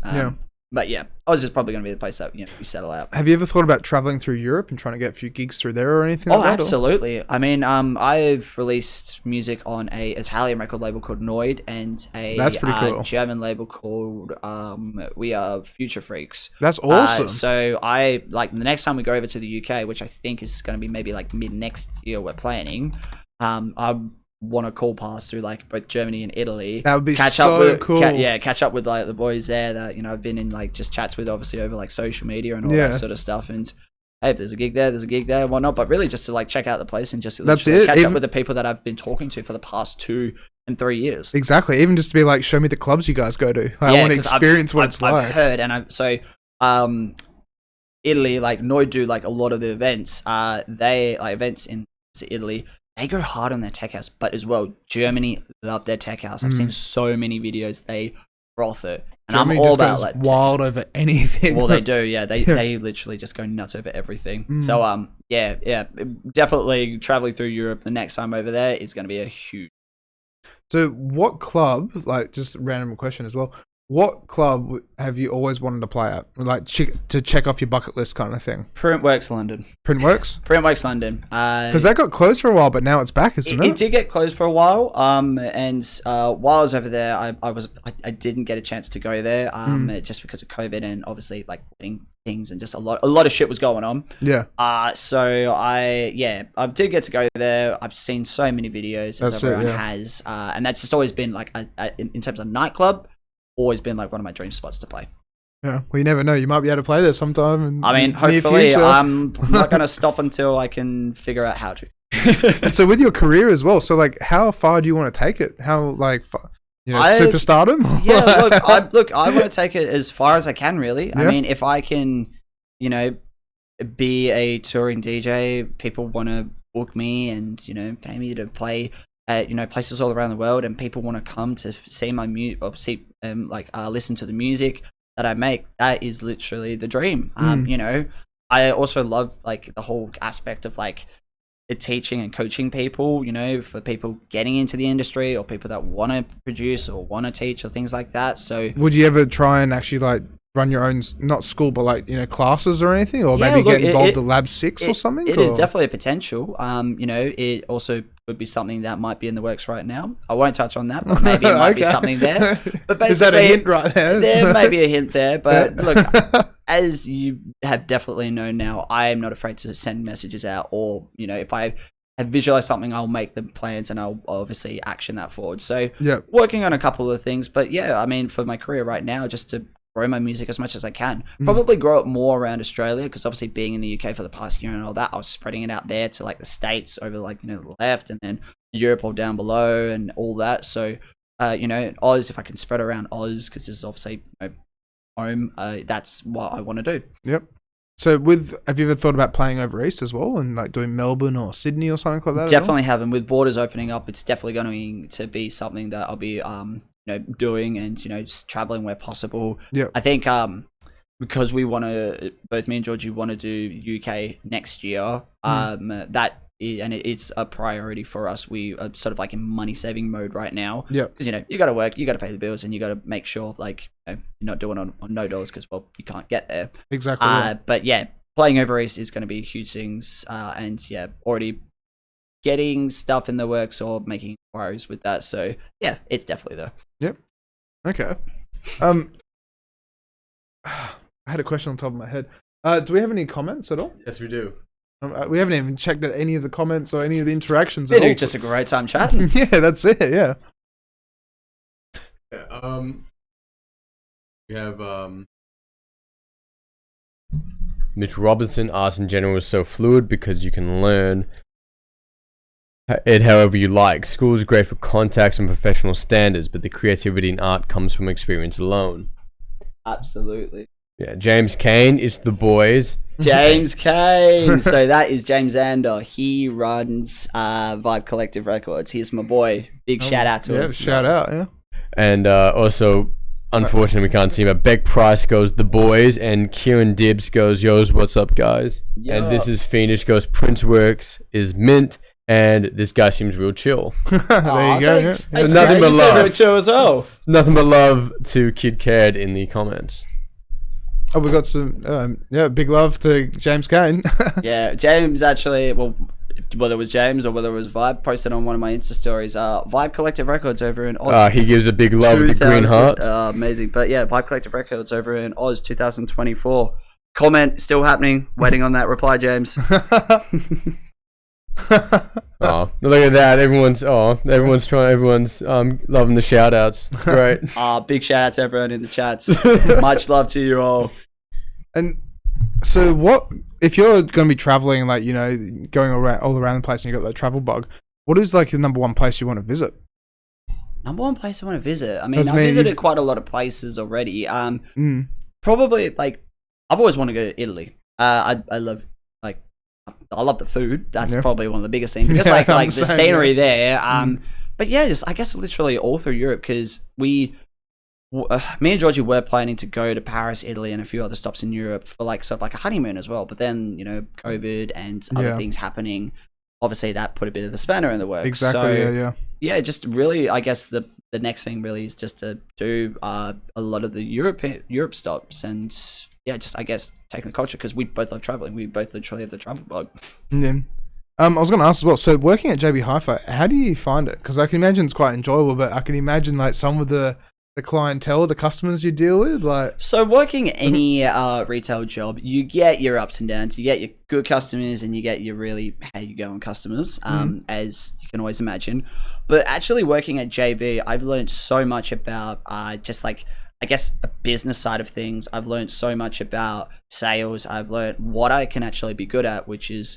But yeah, Oz is probably going to be the place that, you know, we settle out. Have you ever thought about traveling through Europe and trying to get a few gigs through there or anything like that? Oh, absolutely. I mean, I've released music on a Italian record label called Noid, and a That's pretty cool. German label called We Are Future Freaks. That's awesome. So I, like, the next time we go over to the UK, which I think is going to be maybe like mid next year, we're planning, I want to call pass through like both Germany and Italy. That would be cool. Catch up with like the boys there that, you know, I've been in like just chats with, obviously over like social media and all that sort of stuff. And hey, if there's a gig there, and whatnot. But really just to like check out the place and just catch up with the people that I've been talking to for the past 2 in 3 years. Exactly. Even just to be like, show me the clubs you guys go to. Like, I want to experience what it's like. I've heard, and Italy, like Noi do like a lot of the events. They like events in Italy. They go hard on their tech house, but as well, Germany love their tech house. I've seen so many videos. They froth it, and Germany I'm all just about goes like wild over anything. Well, they do, yeah. They literally just go nuts over everything. So yeah, definitely traveling through Europe the next time over there is going to be a huge. So, what club? Like, just a random question as well. What club have you always wanted to play at? Like to check off your bucket list kind of thing? Printworks London. Printworks? Printworks London. Because that got closed for a while, but now it's back, isn't it? It did get closed for a while. And while I was over there, I didn't get a chance to go there. Just because of COVID and obviously like wedding things and just a lot of shit was going on. Yeah. So I did get to go there. I've seen so many videos as everyone has, and that's just always been like in terms of nightclub. Always been like one of my dream spots to play. Yeah, well, you never know. You might be able to play there sometime. I mean, hopefully, I'm not going to stop until I can figure out how to. And so, with your career as well, so like, how far do you want to take it? How like, superstardom? Yeah, look, I want to take it as far as I can. Really, I mean, if I can, be a touring DJ, people want to book me and pay me to play at places all around the world, and people want to come to see my music or listen to the music that I make. That is literally the dream. I also love like the whole aspect of like teaching and coaching people, for people getting into the industry or people that want to produce or want to teach or things like that. So would you ever try and actually like run your own, not school, but like classes or anything, or maybe get involved in Lab 6 or something? It is definitely a potential. It also could be something that might be in the works right now. I won't touch on that, but maybe it might be something there. But basically, is that a hint right there? There may be a hint there, but look, as you have definitely known now, I am not afraid to send messages out, or if I have visualized something, I'll make the plans and I'll obviously action that forward. So working on a couple of things, but yeah, I mean, for my career right now, just to grow my music as much as I can. Probably grow it more around Australia, because obviously being in the UK for the past year and all that, I was spreading it out there to like the States over like the left, and then Europe all down below and all that. So Oz, if I can spread around Oz, because this is obviously home, that's what I want to do. Yep. So have you ever thought about playing over east as well, and like doing Melbourne or Sydney or something like that? Definitely haven't. With borders opening up, it's definitely going to be something that I'll be doing, and just traveling where possible. Yeah, I think because we want to, both me and Georgie want to do UK next year. It's a priority for us. We are sort of like in money saving mode right now. Yeah, because you got to work, you got to pay the bills, and you got to make sure like you're not doing on no dollars, because you can't get there. Exactly. But yeah, playing over east is going to be huge things. And yeah, already getting stuff in the works or making inquiries with that. So yeah, it's definitely there. Yep. Okay. I had a question on top of my head. Do we have any comments at all? Yes, we do. We haven't even checked out any of the comments or any of the interactions at all. It's just a great time chatting. Yeah, that's it. Yeah. We have Mitch Robinson asks, in general, is so fluid because you can learn it however you like. School is great for contacts and professional standards, but the creativity in art comes from experience alone. Absolutely. Yeah, James Kane is the boys. James Kane. So that is James Ander. He runs Vibe Collective Records. He's my boy. Big shout out to him. Yeah, shout out, yeah. And also, unfortunately, we can't see him, but Beck Price goes the boys, and Kieran Dibbs goes, yo's, what's up, guys? Yo. And this is Fiendish goes, Prince Works is mint, and this guy seems real chill. There you go. Thanks, yeah. Nothing but love. Real chill as well. Nothing but love to Kid Caird in the comments. Oh, we got some, big love to James Kane. Yeah, James actually, well, whether it was James or whether it was Vibe, posted on one of my Insta stories, Vibe Collective Records over in Oz. He gives a big love with the green heart. Amazing. But yeah, Vibe Collective Records over in Oz 2024. Comment still happening. Waiting on that reply, James. Oh, look at that. Everyone's loving the shout outs. It's great. Big shout out to everyone in the chats. Much love to you all. And so what if you're going to be traveling, like, going all around the place, and you got that travel bug, what is like the number one place you want to visit? number one place I want to visit. I mean, Doesn't I've mean visited you've- quite a lot of places already. Probably like I've always wanted to go to Italy. I love like I love the food. That's probably one of the biggest things. Just like the scenery there. But yeah, just I guess literally all through Europe because me and Georgie were planning to go to Paris, Italy, and a few other stops in Europe for like sort of like a honeymoon as well. But then COVID and other things happening, obviously that put a bit of the spanner in the works. Exactly. So, yeah, just really, I guess the next thing really is just to do a lot of the Europe stops and just I guess taking the culture because we both love traveling. We both literally have the travel bug. Yeah. I was going to ask as well. So working at JB Hi-Fi, how do you find it? Because I can imagine it's quite enjoyable, but I can imagine like some of the clientele, the customers you deal with, like. So working any retail job, you get your ups and downs. You get your good customers, and you get your really how you go on customers, as you can always imagine. But actually working at JB, I've learned so much about just like I guess a business side of things. I've learned so much about sales. I've learned what I can actually be good at, which is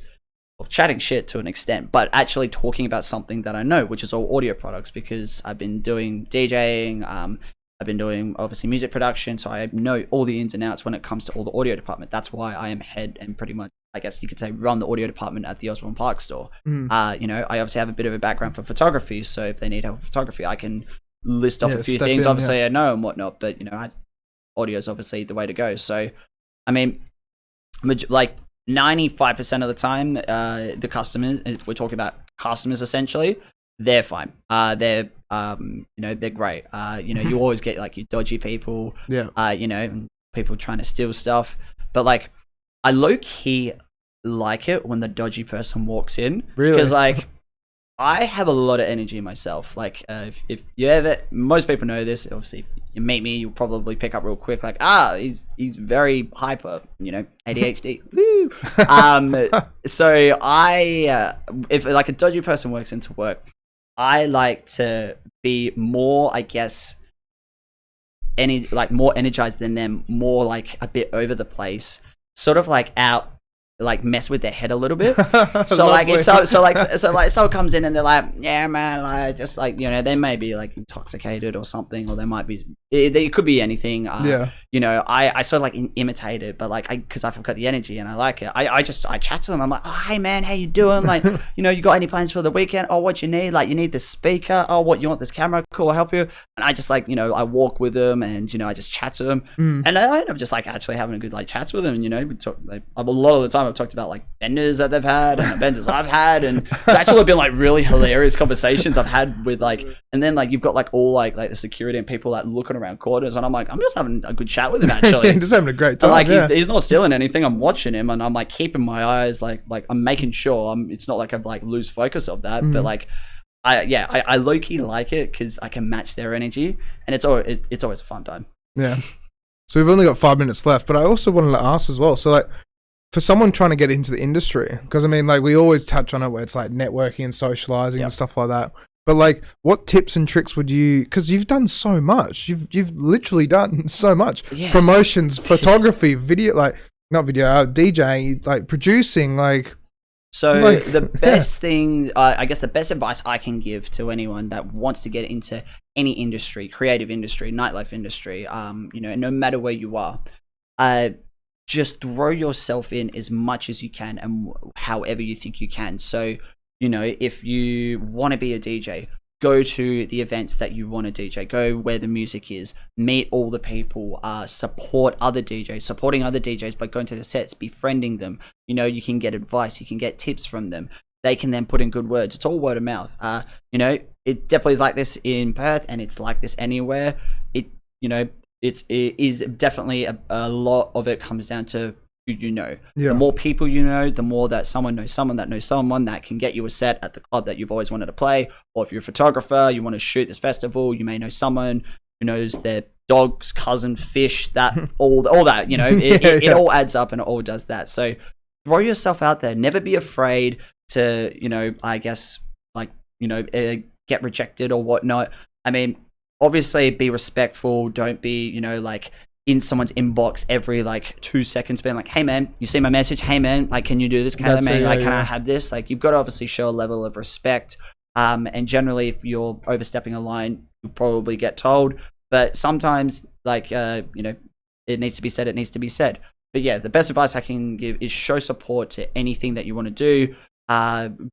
chatting shit to an extent, but actually talking about something that I know, which is all audio products, because I've been doing DJing, I've been doing obviously music production, so I know all the ins and outs when it comes to all the audio department. That's why I am head and pretty much, I guess you could say, run the audio department at the Osborne Park store. I obviously have a bit of a background for photography, so if they need help with photography, I can list off a few things. Obviously, I know and whatnot, but audio is obviously the way to go. So, I mean, like 95% of the time, the customers, we're talking about customers essentially, they're fine. They're great. You always get like your dodgy people, people trying to steal stuff. But like, I low key like it when the dodgy person walks in. Really? Because like, I have a lot of energy myself. Like, if you ever, most people know this. Obviously, if you meet me, you'll probably pick up real quick. Like, he's very hyper. ADHD. Woo. So if like a dodgy person works into work, I like to be more, I guess, more energized than them, more like a bit over the place, sort of like out. Like mess with their head a little bit. So like if someone comes in and they're like, yeah man, I just like they may be like intoxicated or something, or they might be it could be anything. I sort of like imitate it, but like because I've got the energy and I like it. I chat to them. I'm like, oh hey man, how you doing? Like you got any plans for the weekend? Oh, what you need? Like you need this speaker? Oh, what you want this camera? Cool, I'll help you. And I just like I walk with them and I just chat to them, and I end up just like actually having a good like chats with them. And we talk like a lot of the time. I've talked about like vendors that they've had and the vendors I've had, and it's actually been like really hilarious conversations I've had with like, and then like you've got like all like the security and people that looking around corners, and I'm like, I'm just having a good chat with him actually. Just having a great time. Like he's not stealing anything. I'm watching him and I'm like keeping my eyes like I'm making sure it's not like I like lose focus of that, but like I low key like it because I can match their energy, and it's always a fun time. Yeah. So we've only got 5 minutes left, but I also wanted to ask as well. So like, for someone trying to get into the industry, because I mean, like we always touch on it where it's like networking and socializing and stuff like that. But like, what tips and tricks would you? Because you've done so much. You've literally done so much. Yes. Promotions, photography, video, like not video, DJing, like producing, like. So the best thing, I guess, the best advice I can give to anyone that wants to get into any industry, creative industry, nightlife industry, no matter where you are, just throw yourself in as much as you can and however you think you can. So, if you want to be a DJ, go to the events that you want to DJ, go where the music is, meet all the people, support other DJs, supporting other DJs by going to the sets, befriending them. You can get advice, you can get tips from them. They can then put in good words. It's all word of mouth. It definitely is like this in Perth, and it's like this anywhere. It is definitely a lot of it comes down to who you know. The more people you know, the more that someone knows someone that knows someone that can get you a set at the club that you've always wanted to play. Or if you're a photographer, you want to shoot this festival, you may know someone who knows their dog's cousin fish, that all that, it all adds up and it all does that. So throw yourself out there. Never be afraid to, I guess, like, get rejected or whatnot. I mean, obviously be respectful. Don't be, like in someone's inbox every like 2 seconds being like, hey man, you see my message? Hey man, like, can you do this kind of man? Like, can I have this? Like, you've got to obviously show a level of respect. And generally, if you're overstepping a line, you'll probably get told. But sometimes, like, it needs to be said, it needs to be said. But yeah, the best advice I can give is show support to anything that you want to do.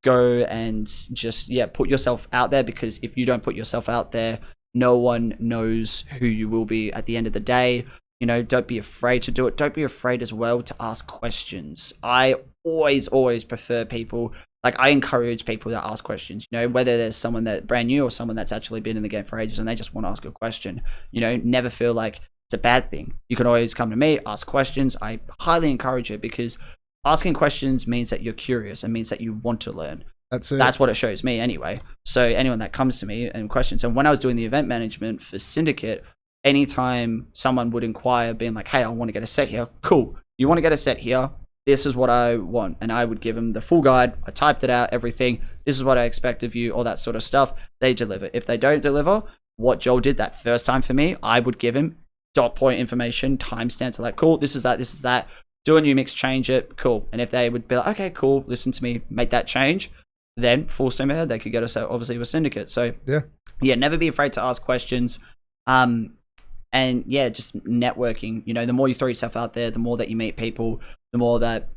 Go and just, put yourself out there, because if you don't put yourself out there, no one knows who you will be at the end of the day. Don't be afraid to do it. Don't be afraid as well to ask questions. I always prefer people, like, I encourage people that ask questions, whether there's someone that's brand new or someone that's actually been in the game for ages and they just want to ask a question. Never feel like it's a bad thing. You can always come to me, ask questions. I highly encourage it, because asking questions means that you're curious and means that you want to learn. That's it. That's what it shows me anyway. So anyone that comes to me and questions, and when I was doing the event management for Syndicate, anytime someone would inquire, being like, hey, I want to get a set here. Cool. You want to get a set here? This is what I want. And I would give them the full guide. I typed it out, everything. This is what I expect of you, all that sort of stuff. They deliver. If they don't deliver, what Joel did that first time for me, I would give him dot point information, timestamp to, like, cool, this is that. Do a new mix, change it, cool. And if they would be like, okay, cool, listen to me, make that change, then full steam ahead, they could get us out, obviously, with Syndicate. So yeah, never be afraid to ask questions. And yeah, just networking. The more you throw yourself out there, the more that you meet people, the more that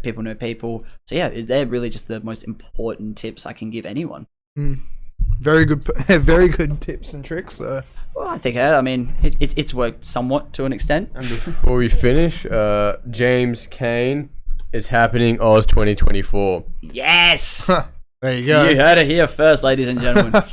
people know people. So yeah, they're really just the most important tips I can give anyone. Very good tips and tricks. Well, I think it's worked somewhat to an extent. And before we finish, James Cain is happening Oz 2024. Yes. There you go. You heard it here first, ladies and gentlemen.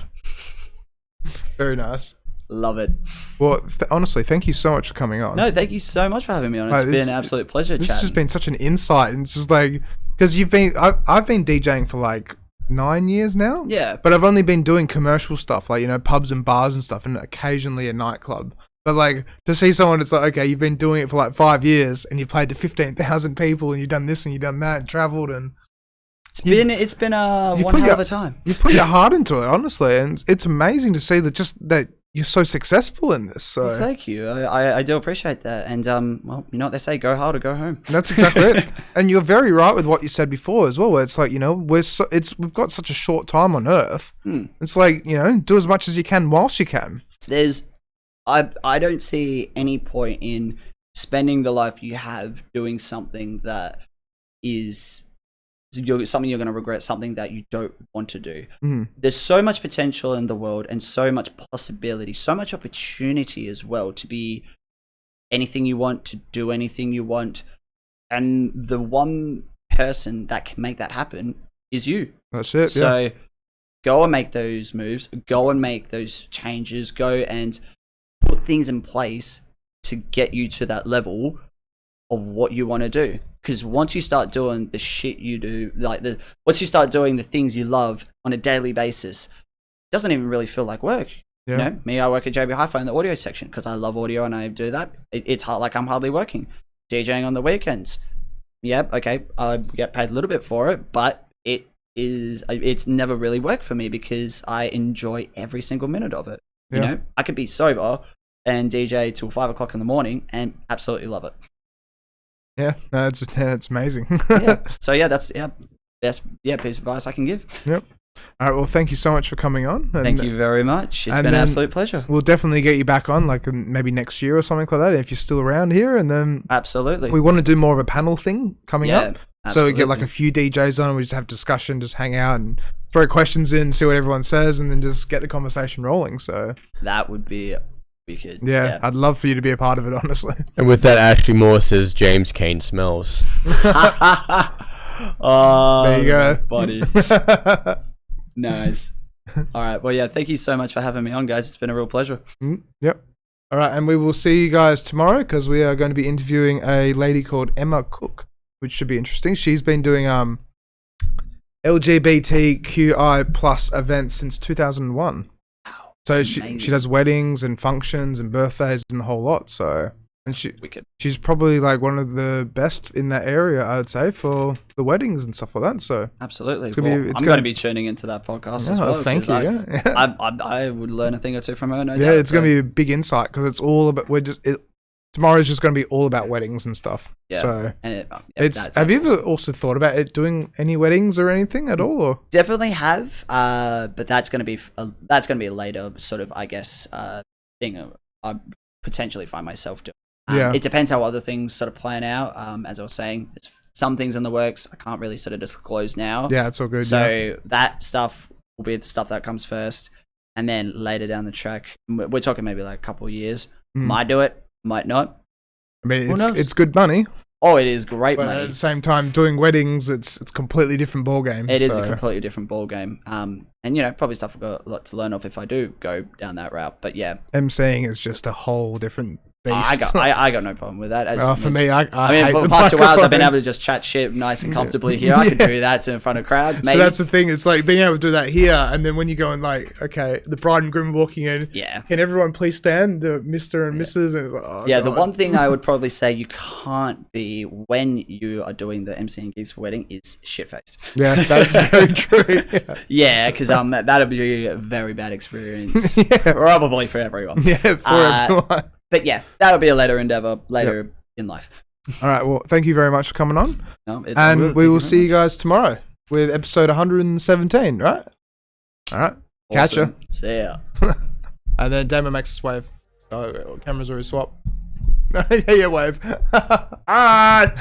Very nice. Love it. Well, honestly, thank you so much for coming on. No, thank you so much for having me on. It's been an absolute pleasure. This has just been such an insight, and it's just like, because I've been DJing for like 9 years now. Yeah. But I've only been doing commercial stuff, like, pubs and bars and stuff, and occasionally a nightclub. But like, to see someone that's like, okay, you've been doing it for like 5 years, and you've played to 15,000 people, and you've done this and you've done that, and travelled, and it's been one hell of a time. You put your heart into it, honestly, and it's amazing to see that you're so successful in this. So well, thank you. I do appreciate that. And well, you know what they say, go hard or go home. That's exactly it. And you're very right with what you said before as well, where it's like, we've got such a short time on Earth. It's like, do as much as you can whilst you can. I don't see any point in spending the life you have doing something that is something you're going to regret, something that you don't want to do. There's so much potential in the world, and so much possibility, so much opportunity as well, to be anything you want, to do anything you want. And the one person that can make that happen is you. That's it. So go and make those moves, go and make those changes, go and put things in place to get you to that level of what you want to do. Because once you start doing the shit you do, once you start doing the things you love on a daily basis, it doesn't even really feel like work. Yeah. I work at JB Hi-Fi in the audio section because I love audio and I do that. It's hard, like I'm hardly working. DJing on the weekends. Yep, okay, I get paid a little bit for it, but it's never really worked for me because I enjoy every single minute of it. Yeah. I could be sober and DJ till 5 o'clock in the morning and absolutely love it. Yeah, no, it's amazing. So yeah, that's best piece of advice I can give. Yep. All right, well, thank you so much for coming on. Thank you very much. It's been an absolute pleasure. We'll definitely get you back on, like maybe next year or something like that, if you're still around here. And then absolutely, we want to do more of a panel thing coming up. Absolutely. So we get like a few DJs on, and we just have discussion, just hang out and throw questions in, see what everyone says, and then just get the conversation rolling. So that would be wicked. Yeah, I'd love for you to be a part of it, honestly. And with that, Ashley Moore says James Cain smells. Oh, there you go, buddy. Nice. All right. Well, yeah, thank you so much for having me on, guys. It's been a real pleasure. Yep. All right. And we will see you guys tomorrow because we are going to be interviewing a lady called Emma Cook, which should be interesting. She's been doing LGBTQI plus events since 2001. Wow. So she does weddings and functions and birthdays and the whole lot. So and she's probably like one of the best in that area, I would say, for the weddings and stuff like that. So absolutely, I'm going to be tuning into that podcast as well. Thank you. I would learn a thing or two from her. No doubt. Yeah, it's going to be a big insight because it's all about tomorrow's just going to be all about weddings and stuff. Yeah. So And have you ever also thought about it doing any weddings or anything at all? Or? Definitely have, but that's gonna be a later sort of, I guess, thing I potentially find myself doing. Yeah. It depends how other things sort of plan out. As I was saying, it's some things in the works I can't really sort of disclose now. Yeah, it's all good. So that stuff will be the stuff that comes first, and then later down the track, we're talking maybe like a couple of years. Might do it, might not. I mean, it's good money. Oh, it is great But money. at the same time, doing weddings, it's completely different ball game. It is a completely different ball game. And probably stuff I've got a lot to learn off if I do go down that route. But yeah, emceeing is just a whole different beast. I got no problem with that. For me, I mean, for the past 2 hours, I've been able to just chat shit nice and comfortably here. I can do that in front of crowds. Maybe. So that's the thing. It's like being able to do that here, and then when you go and like, okay, the bride and groom are walking in. Yeah. Can everyone please stand? The Mr. and Mrs. And like, oh, yeah, God. the one thing I would probably say you can't be when you are doing the MCing gigs for wedding is shit-faced. Yeah, that's very true. Yeah, because that'd be a very bad experience. Yeah. Probably for everyone. Yeah, for everyone. But yeah, that'll be a later endeavor later in life. All right. Well, thank you very much for coming on. No, it's and good. we will see you guys tomorrow with episode 117, right? All right. Catch ya. See ya. And then Damon makes us wave. Oh, cameras already swap. Yeah, wave. All right.